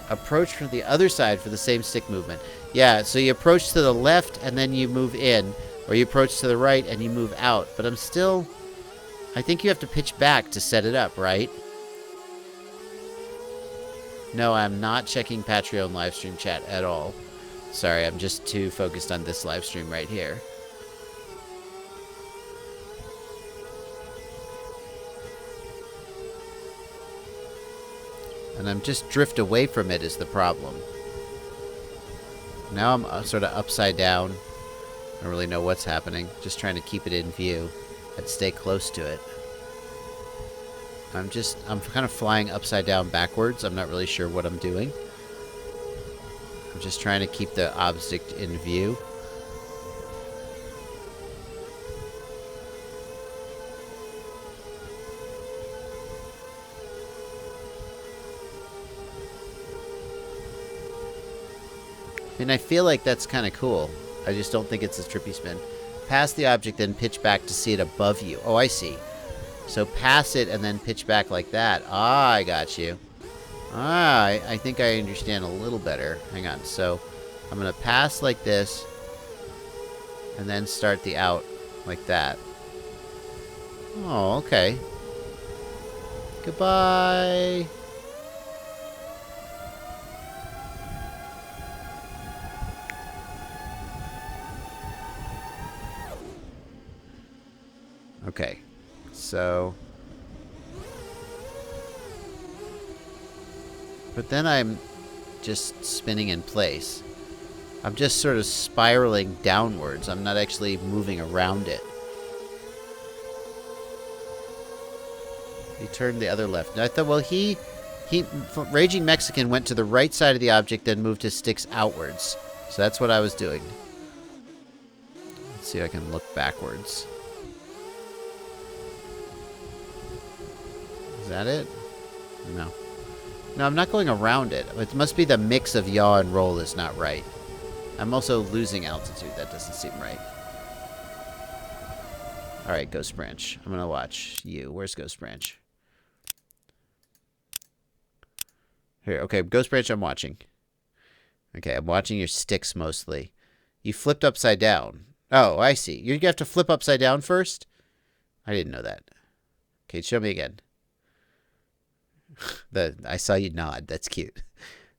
Speaker 1: approach from the other side for the same stick movement. Yeah, so you approach to the left and then you move in, or you approach to the right and you move out. But I'm still... I think you have to pitch back to set it up, right? No, I'm not checking Patreon livestream chat at all. Sorry, I'm just too focused on this livestream right here. And I'm just drift away from it is the problem. Now I'm sort of upside down. I don't really know what's happening. Just trying to keep it in view and stay close to it. I'm kind of flying upside down backwards. I'm not really sure what I'm doing. I'm just trying to keep the object in view. And I feel like that's kind of cool. I just don't think it's a trippy spin. Pass the object, then pitch back to see it above you. Oh, I see. So pass it and then pitch back like that. Ah, I got you. Ah, I think I understand a little better. Hang on. So I'm going to pass like this and then start the out like that. Oh, okay. Goodbye. Okay, so... But then I'm just spinning in place. I'm just sort of spiraling downwards. I'm not actually moving around it. He turned the other left. I thought, well, Raging Mexican went to the right side of the object, then moved his sticks outwards. So that's what I was doing. Let's see if I can look backwards. Is that it? No. No, I'm not going around it. It must be the mix of yaw and roll is not right. I'm also losing altitude. That doesn't seem right. Alright, Ghost Branch. I'm going to watch you. Where's Ghost Branch? Here, okay, Ghost Branch I'm watching. Okay, I'm watching your sticks mostly. You flipped upside down. Oh, I see. You have to flip upside down first? I didn't know that. Okay, show me again. I saw you nod. That's cute.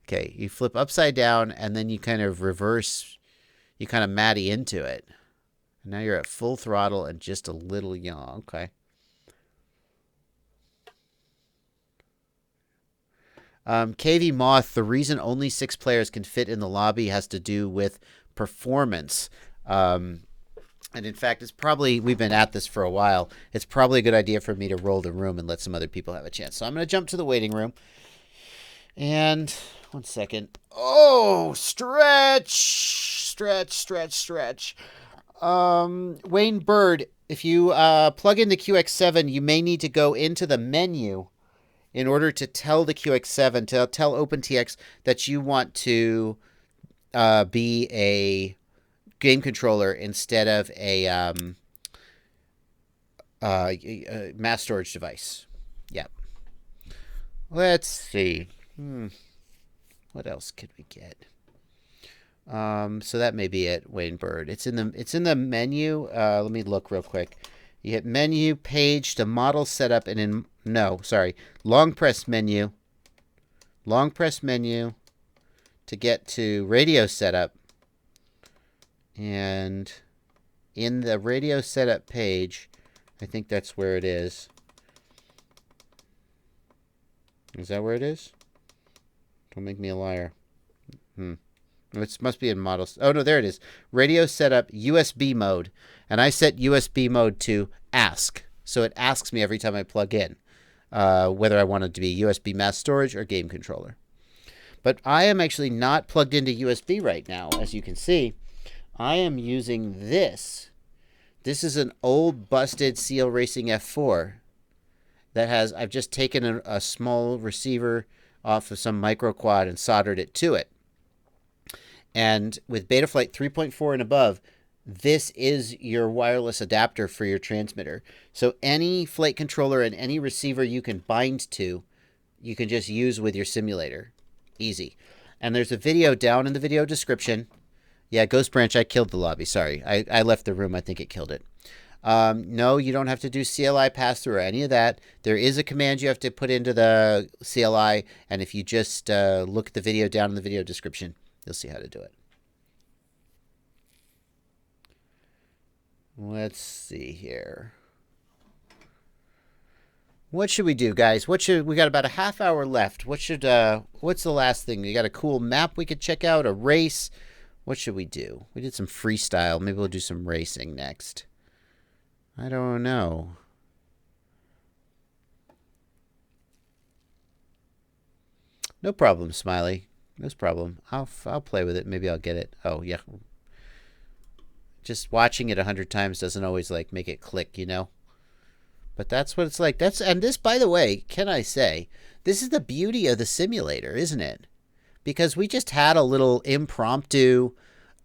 Speaker 1: Okay, you flip upside down, and then you kind of reverse. You kind of matty into it. And now you're at full throttle and just a little yaw. Okay. KV Moth, the reason only 6 players can fit in the lobby has to do with performance. And in fact, it's probably, we've been at this for a while, it's probably a good idea for me to roll the room and let some other people have a chance. So I'm going to jump to the waiting room. And, 1 second. Oh, stretch! Stretch. Wayne Bird, if you plug in the QX7, you may need to go into the menu in order to tell the QX7, to tell OpenTX that you want to be a game controller instead of a mass storage device. Yep. Let's see. What else could we get? So that may be it, Wayne Bird. It's in the menu. Let me look real quick. You hit menu, page to model setup, and long press menu. Long press menu to get to radio setup. And in the radio setup page, I think that's where it is. Is that where it is? Don't make me a liar. It must be in models. Oh, no, there it is. Radio setup, USB mode. And I set USB mode to ask. So it asks me every time I plug in whether I want it to be USB mass storage or game controller. But I am actually not plugged into USB right now. As you can see, I am using this. This is an old busted CL Racing F4 that I've just taken a small receiver off of some micro quad and soldered it to it. And with Betaflight 3.4 and above, this is your wireless adapter for your transmitter. So any flight controller and any receiver you can bind to, you can just use with your simulator. Easy. And there's a video down in the video description. Yeah, Ghost Branch, I killed the lobby. Sorry. I left the room. I think it killed it. No, you don't have to do CLI pass-through or any of that. There is a command you have to put into the CLI, and if you just look at the video down in the video description, you'll see how to do it. Let's see here. What should we do, guys? We got about a half hour left. What's the last thing? You got a cool map we could check out, a race. What should we do? We did some freestyle. Maybe we'll do some racing next. I don't know. No problem, Smiley. No problem. I'll play with it. Maybe I'll get it. Oh, yeah. Just watching it 100 times doesn't always make it click, you know? But that's what it's like. And this, by the way, can I say, this is the beauty of the simulator, isn't it? Because we just had a little impromptu,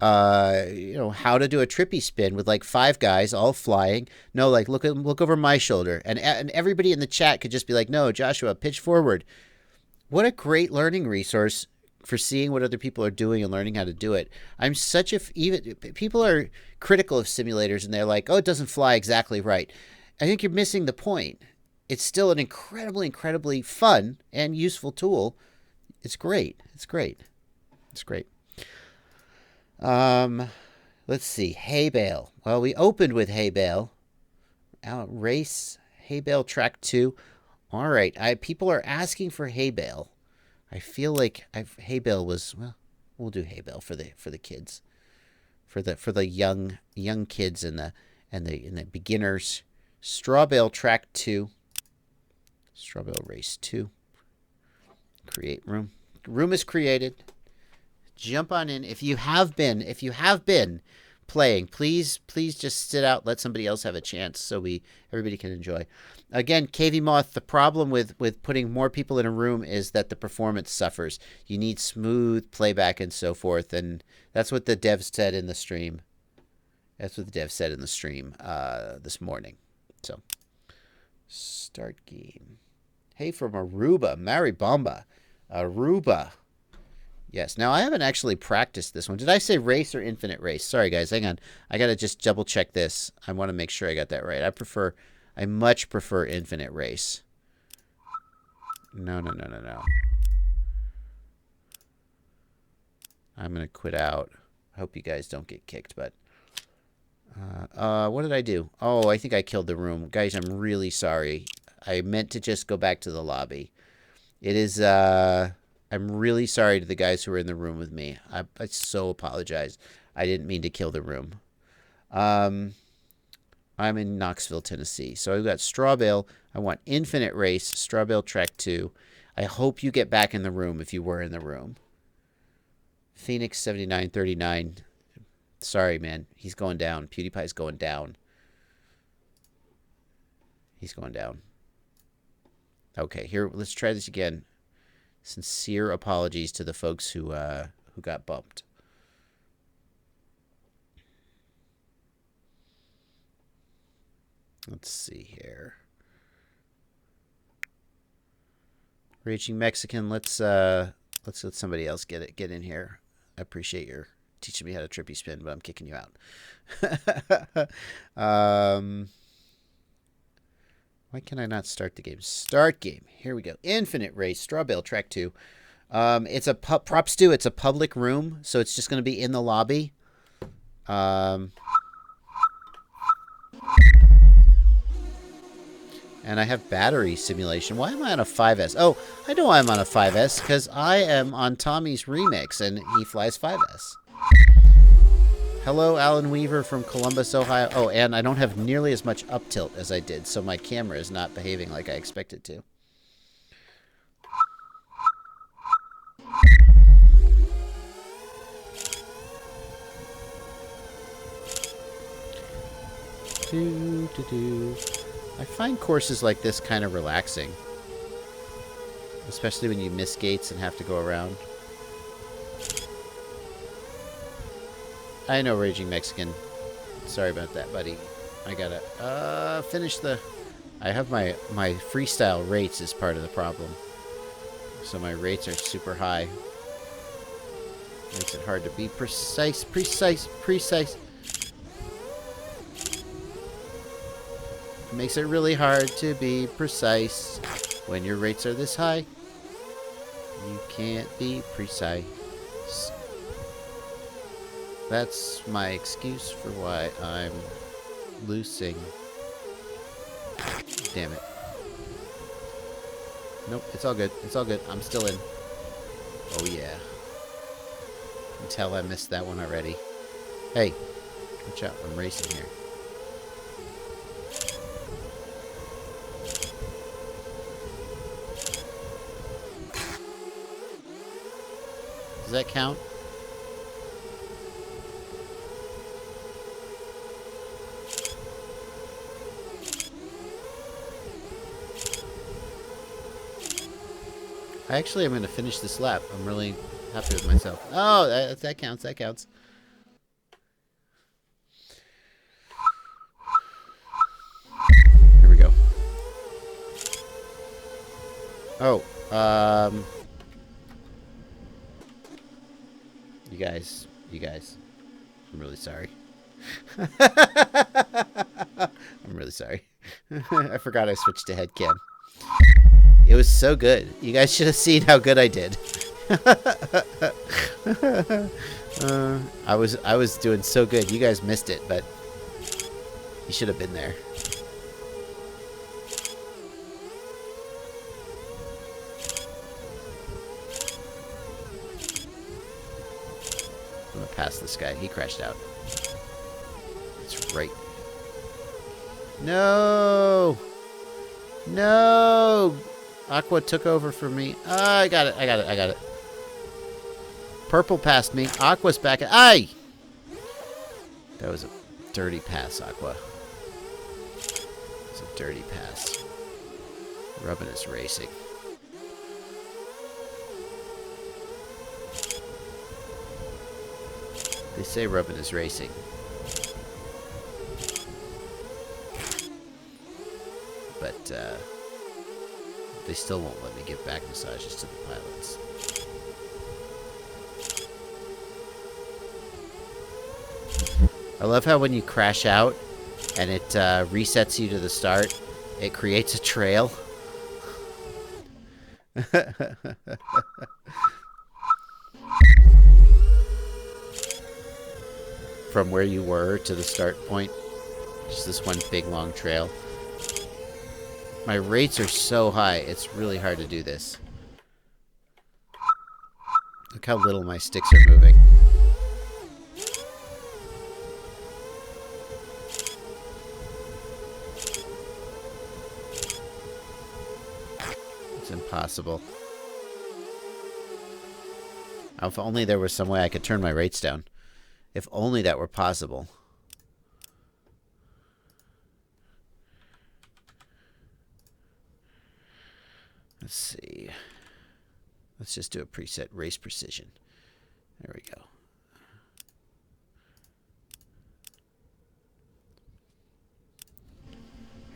Speaker 1: how to do a trippy spin with 5 guys all flying. No, look over my shoulder. And everybody in the chat could just be like, no, Joshua, pitch forward. What a great learning resource for seeing what other people are doing and learning how to do it. Even people are critical of simulators and they're like, oh, it doesn't fly exactly right. I think you're missing the point. It's still an incredibly, incredibly fun and useful tool. It's great. It's great. It's great. Let's see. Hay bale. Well, we opened with hay bale. Race hay bale track 2. All right. People are asking for hay bale. I feel like hay bale was, well, we'll do hay bale for the kids, for the young kids and the beginners. Straw bale track 2. Straw bale race 2. Create room. Room is created. Jump on in. If you have been playing, please just sit out, let somebody else have a chance so everybody can enjoy. Again, KV Moth, the problem with putting more people in a room is that the performance suffers. You need smooth playback and so forth, and that's what the devs said in the stream. That's what the devs said in the stream this morning. So, start game. Hey, from Aruba, Maribamba. Aruba. Yes. Now, I haven't actually practiced this one. Did I say race or infinite race? Sorry, guys. Hang on. I got to just double check this. I want to make sure I got that right. I much prefer infinite race. No. I'm going to quit out. I hope you guys don't get kicked, but... what did I do? Oh, I think I killed the room. Guys, I'm really sorry. I meant to just go back to the lobby. It is, I'm really sorry to the guys who were in the room with me. I so apologize. I didn't mean to kill the room. I'm in Knoxville, Tennessee. So I've got straw bale. I want infinite race, straw bale track 2. I hope you get back in the room if you were in the room. Phoenix 7939. Sorry, man. He's going down. PewDiePie's going down. He's going down. Okay, here, let's try this again. Sincere apologies to the folks who got bumped. Let's see here. Raging Mexican, let's let somebody else get in here. I appreciate your teaching me how to trippy spin, but I'm kicking you out. Why can I not start the game? Start game. Here we go. Infinite Race, Strawbale, Track 2. It's a prop stew. It's a public room, so it's just going to be in the lobby. And I have battery simulation. Why am I on a 5S? Oh, I know why I'm on a 5S, because I am on Tommy's remix, and he flies 5S. Hello, Alan Weaver from Columbus, Ohio. Oh, and I don't have nearly as much up tilt as I did, so my camera is not behaving like I expected to. I find courses like this kind of relaxing, especially when you miss gates and have to go around. I know, Raging Mexican. Sorry about that, buddy. I gotta finish the... I have my freestyle rates is part of the problem. So my rates are super high. Makes it hard to be precise. Makes it really hard to be precise when your rates are this high. You can't be precise. That's my excuse for why I'm losing. Damn it. Nope, it's all good. It's all good. I'm still in. Oh yeah. You can tell I missed that one already. Hey, watch out. I'm racing here. Does that count? I actually am going to finish this lap. I'm really happy with myself. Oh, that counts. That counts. Here we go. Oh, you guys. I'm really sorry. I'm really sorry. I forgot I switched to head cam. It was so good. You guys should have seen how good I did. I was doing so good. You guys missed it, but you should have been there. I'm gonna pass this guy. He crashed out. It's right. No! No! Aqua took over for me. I got it. Purple passed me. Aqua's back. Aye! That was a dirty pass, Aqua. It's a dirty pass. Rubbin is racing. They say Rubbin is racing. But, they still won't let me give back massages to the pilots. I love how when you crash out and it resets you to the start, it creates a trail. From where you were to the start point. Just this one big long trail. My rates are so high, it's really hard to do this. Look how little my sticks are moving. It's impossible. If only there was some way I could turn my rates down. If only that were possible. Let's see. Let's just do a preset race precision. There we go.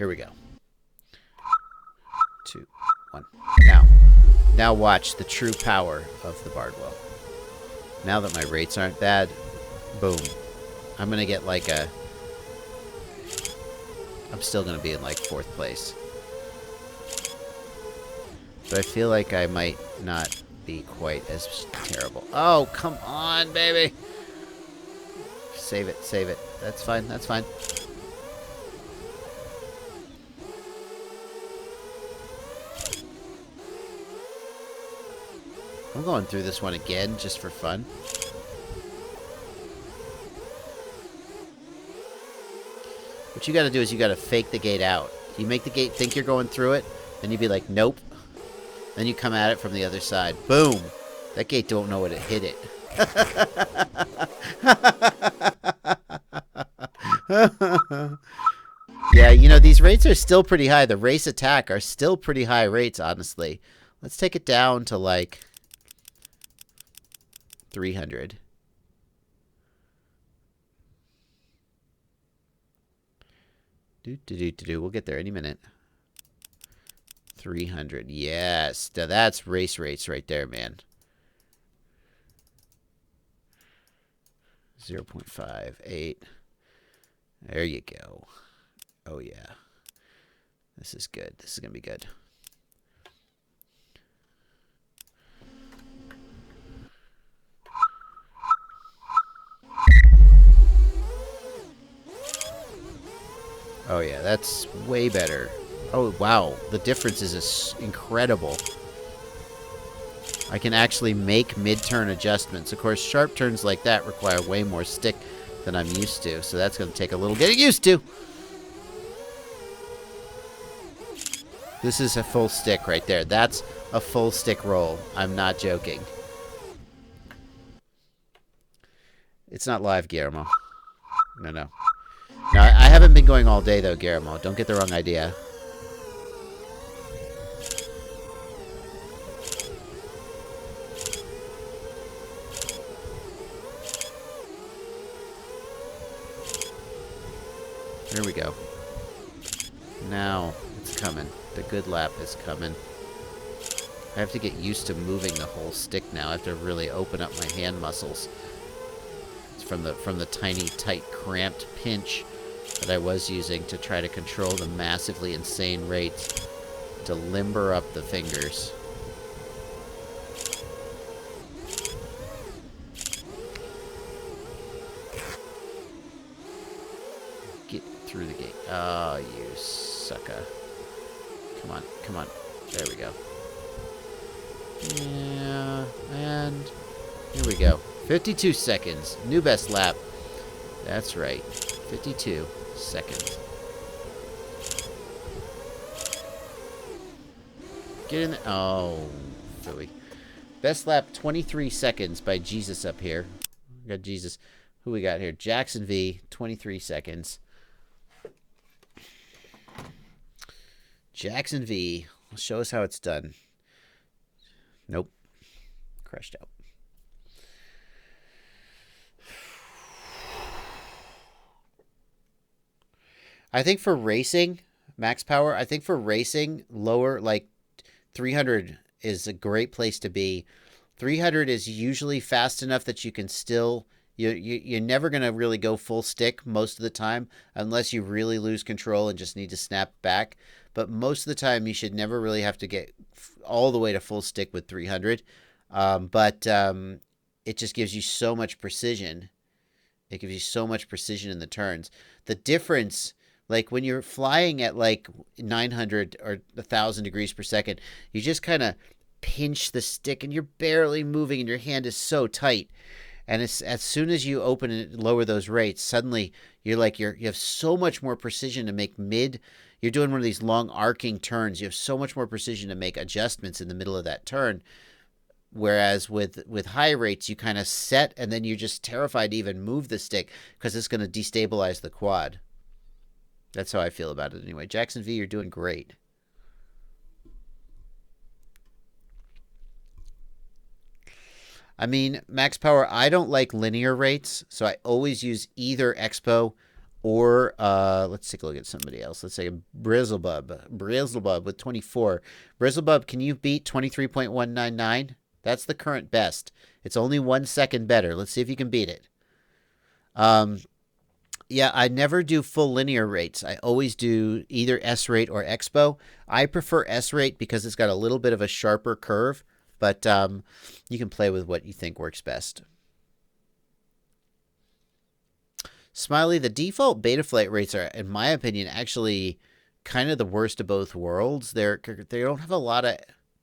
Speaker 1: Here we go. 2, 1. Now watch the true power of the Bardwell. Now that my rates aren't bad, boom. I'm going to get like a... I'm still going to be in like 4th place. But I feel like I might not be quite as terrible. Oh, come on, baby. Save it, save it. That's fine, that's fine. I'm going through this one again just for fun. What you got to do is you got to fake the gate out. You make the gate think you're going through it, then you'd be like, nope. Then you come at it from the other side. Boom! That gate don't know what it hit it. Yeah, you know, these rates are still pretty high. The race attack are still pretty high rates, honestly. Let's take it down to like 300. We'll get there any minute. 300. Yes. That's race rates right there, man. 0.58. There you go. Oh, yeah. This is good. This is going to be good. Oh, yeah. That's way better. Oh, wow. The difference is incredible. I can actually make mid-turn adjustments. Of course, sharp turns like that require way more stick than I'm used to, so that's going to take a little getting used to. This is a full stick right there. That's a full stick roll. I'm not joking. It's not live, Guillermo. No, no. No, I haven't been going all day, though, Guillermo. Don't get the wrong idea. There we go. Now it's coming. The good lap is coming. I have to get used to moving the whole stick now. I have to really open up my hand muscles. It's from the tiny, tight, cramped pinch that I was using to try to control the massively insane rates to limber up the fingers. Get through the gate. Oh, you sucker. Come on, come on. There we go. Yeah, and here we go. 52 seconds. New best lap. That's right. 52 seconds. Get in there. Oh, Philly. Best lap, 23 seconds by Jesus up here. We got Jesus. Who we got here? Jackson V, 23 seconds. Jackson V. Show us how it's done. Nope. Crashed out. I think for racing, max power, I think for racing, lower, like 300 is a great place to be. 300 is usually fast enough that you can still, you're never going to really go full stick most of the time unless you really lose control and just need to snap back. But most of the time, you should never really have to get all the way to full stick with 300. It just gives you so much precision. It gives you so much precision in the turns. The difference, like when you're flying at like 900 or 1,000 degrees per second, you just kind of pinch the stick and you're barely moving and your hand is so tight. And it's, as soon as you open and lower those rates, suddenly you have so much more precision to make mid. You're doing one of these long arcing turns. You have so much more precision to make adjustments in the middle of that turn. Whereas with high rates, you kind of set and then you're just terrified to even move the stick because it's going to destabilize the quad. That's how I feel about it anyway. Jackson V, you're doing great. I mean, max power, I don't like linear rates, so I always use either expo Or let's take a look at somebody else. Let's say Brizzlebub. Brizzlebub with 24. Brizzlebub, can you beat 23.199? That's the current best. It's only 1 second better. Let's see if you can beat it. Yeah, I never do full linear rates. I always do either S rate or Expo. I prefer S rate because it's got a little bit of a sharper curve, but you can play with what you think works best. Smiley, the default Betaflight rates are, in my opinion, actually kind of the worst of both worlds. They don't have a lot of...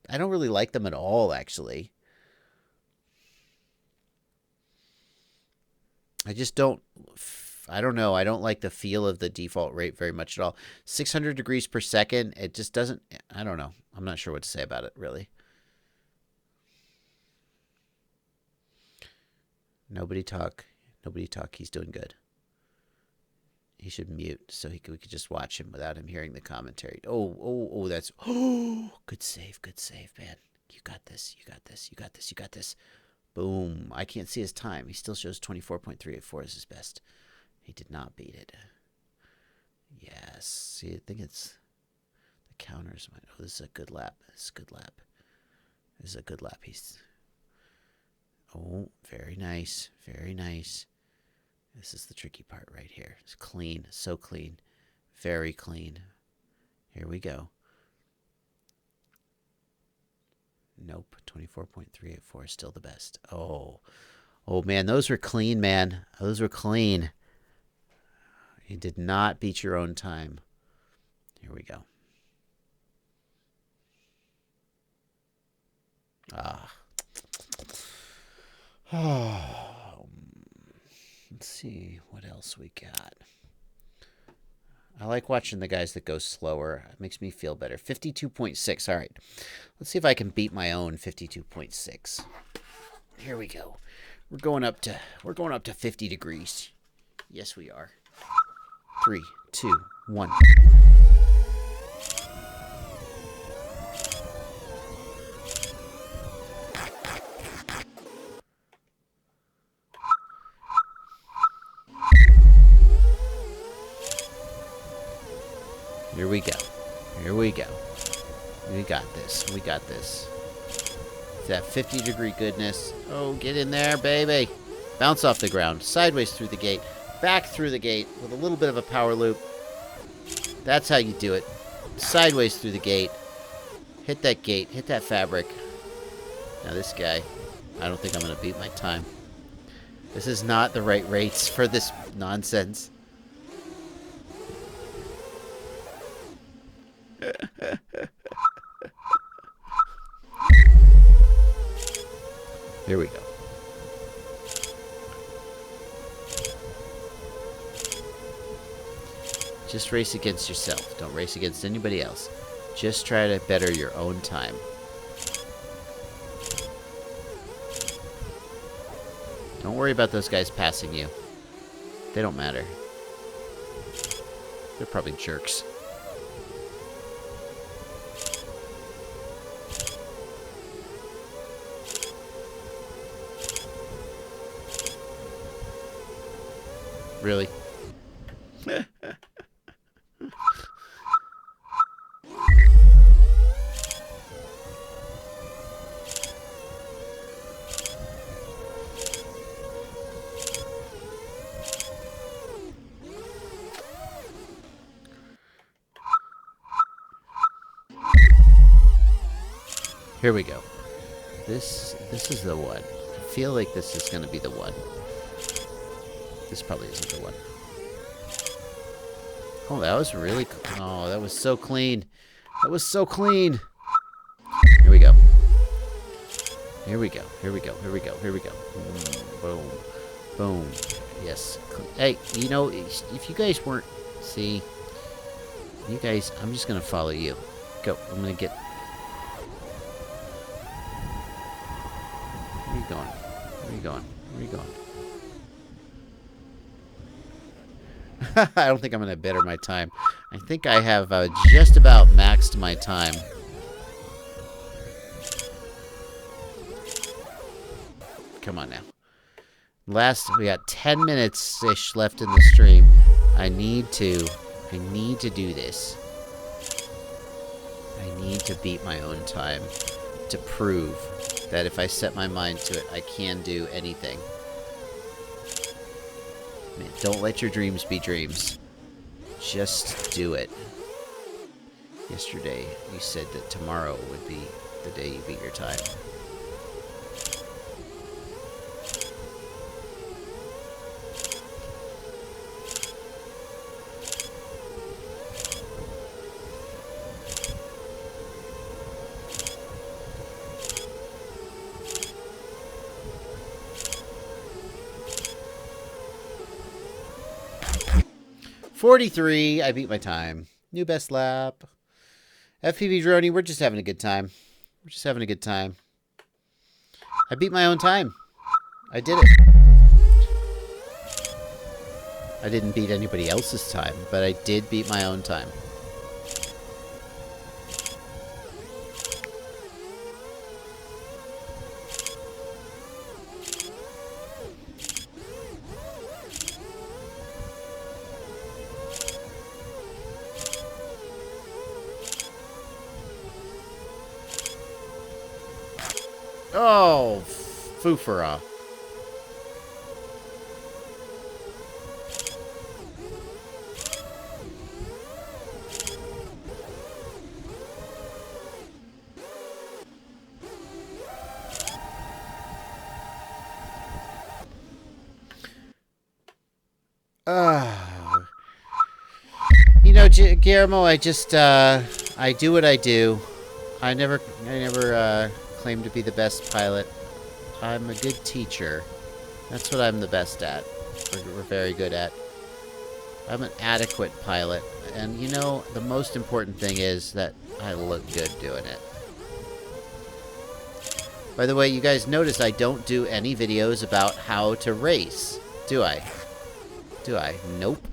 Speaker 1: I don't really like them at all, actually. I just don't... I don't know. I don't like the feel of the default rate very much at all. 600 degrees per second, it just doesn't... I don't know. I'm not sure what to say about it, really. Nobody talk. Nobody talk. He's doing good. He should mute so we could just watch him without him hearing the commentary. Oh, that's... Oh, good save, man. You got this, you got this, you got this, you got this. Boom. I can't see his time. He still shows 24.384 as his best. He did not beat it. Yes. See, I think it's... The counters might... Oh, this is a good lap. This is a good lap. This is a good lap. He's... Oh, very nice. Very nice. This is the tricky part right here. It's clean. So clean. Very clean. Here we go. Nope. 24.384 is still the best. Oh. Oh, man. Those were clean, man. Those were clean. You did not beat your own time. Here we go. Oh. Let's see what else we got. I like watching the guys that go slower. It makes me feel better. 52.6. All right. Let's see if I can beat my own 52.6. Here we go. We're going up to 50 degrees. Yes, we are. 3, 2, 1. Here we go. Here we go. We got this. We got this. It's that 50-degree goodness. Oh, get in there, baby. Bounce off the ground. Sideways through the gate. Back through the gate with a little bit of a power loop. That's how you do it. Sideways through the gate. Hit that gate. Hit that fabric. Now this guy, I don't think I'm going to beat my time. This is not the right rates for this nonsense. Here we go. Just race against yourself. Don't race against anybody else. Just try to better your own time. Don't worry about those guys passing you. They don't matter. They're probably jerks. Really? Here we go. This is the one. I feel like this is going to be the one. This probably isn't the one. Oh, that was really... Oh, that was so clean. That was so clean. Here we go. Here we go. Here we go. Here we go. Here we go. Boom. Boom. Yes. Hey, you know, if you guys weren't... See? You guys... I'm just going to follow you. Go. I'm going to get... Where are you going? Where are you going? Where are you going? I don't think I'm going to better my time. I think I have just about maxed my time. Come on now. We got 10 minutes-ish left in the stream. I need to do this. I need to beat my own time to prove that if I set my mind to it, I can do anything. Man, don't let your dreams be dreams. Just do it. Yesterday, you said that tomorrow would be the day you beat your time. .43, I beat my time. New best lap. FPV Droney, we're just having a good time. We're just having a good time. I beat my own time. I did it. I didn't beat anybody else's time, but I did beat my own time. Oh, foofera. You know, Guillermo, I just, I do what I do. I never claim to be the best pilot. I'm a good teacher. That's what I'm the best at. We're very good at. I'm an adequate pilot. And, you know, the most important thing is that I look good doing it. By the way, you guys notice I don't do any videos about how to race, do I? Do I? Nope.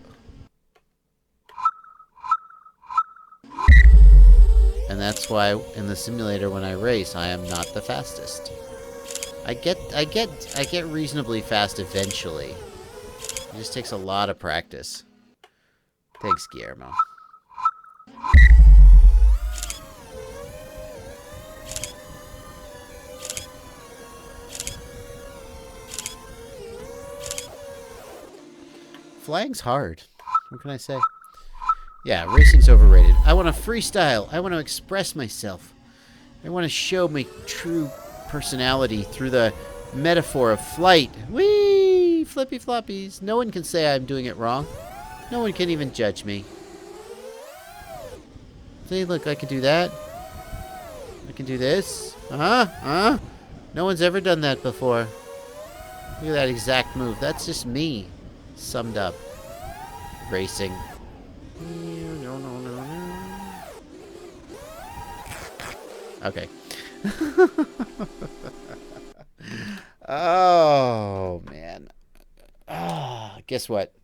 Speaker 1: And that's why in the simulator when I race, I am not the fastest. I get reasonably fast eventually. It just takes a lot of practice. Thanks, Guillermo. Flying's hard. What can I say? Yeah, racing's overrated. I want to freestyle. I want to express myself. I want to show my true personality through the metaphor of flight. Whee! Flippy floppies. No one can say I'm doing it wrong. No one can even judge me. See, look, I can do that. I can do this. No one's ever done that before. Look at that exact move. That's just me. Summed up. Racing. Okay. Oh, man. Guess what?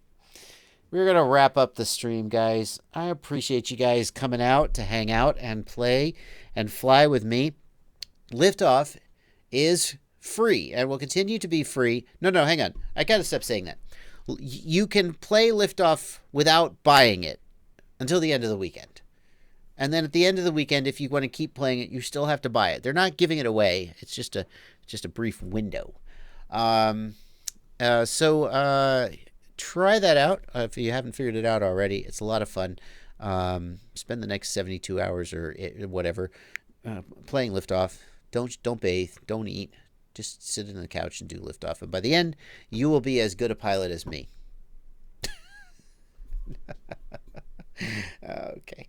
Speaker 1: We're going to wrap up the stream, guys. I appreciate you guys coming out to hang out and play and fly with me. Liftoff is free and will continue to be free. No, hang on. I got to stop saying that. You can play Liftoff without buying it until the end of the weekend. And then at the end of the weekend, if you want to keep playing it, you still have to buy it. They're not giving it away. It's just a brief window. So try that out if you haven't figured it out already. It's a lot of fun. Spend the next 72 hours or whatever playing Liftoff. Don't bathe. Don't eat. Just sit on the couch and do Liftoff. And by the end, you will be as good a pilot as me. Okay.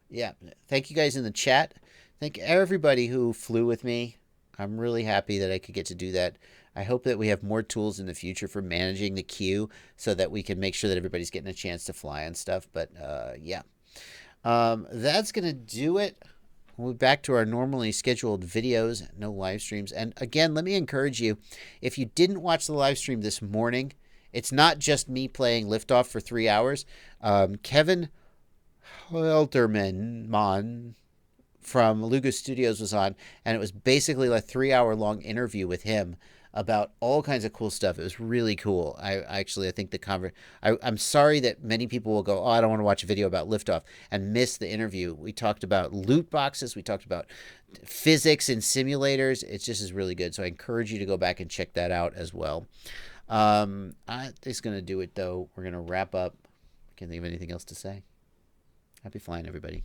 Speaker 1: Yeah. Thank you guys in the chat. Thank everybody who flew with me. I'm really happy that I could get to do that. I hope that we have more tools in the future for managing the queue so that we can make sure that everybody's getting a chance to fly and stuff. But yeah. That's going to do it. We'll be back to our normally scheduled videos, no live streams. And again, let me encourage you, if you didn't watch the live stream this morning, it's not just me playing Liftoff for 3 hours. Kevin Helterman from Lugo Studios was on, and it was basically a 3 hour long interview with him about all kinds of cool stuff. It was really cool. I think I'm sorry that many people will go, oh, I don't want to watch a video about Liftoff, and miss the interview. We talked about loot boxes. We talked about physics and simulators. It just is really good. So I encourage you to go back and check that out as well. That's going to do it, though. We're going to wrap up. Can't think of anything else to say. Happy flying, everybody.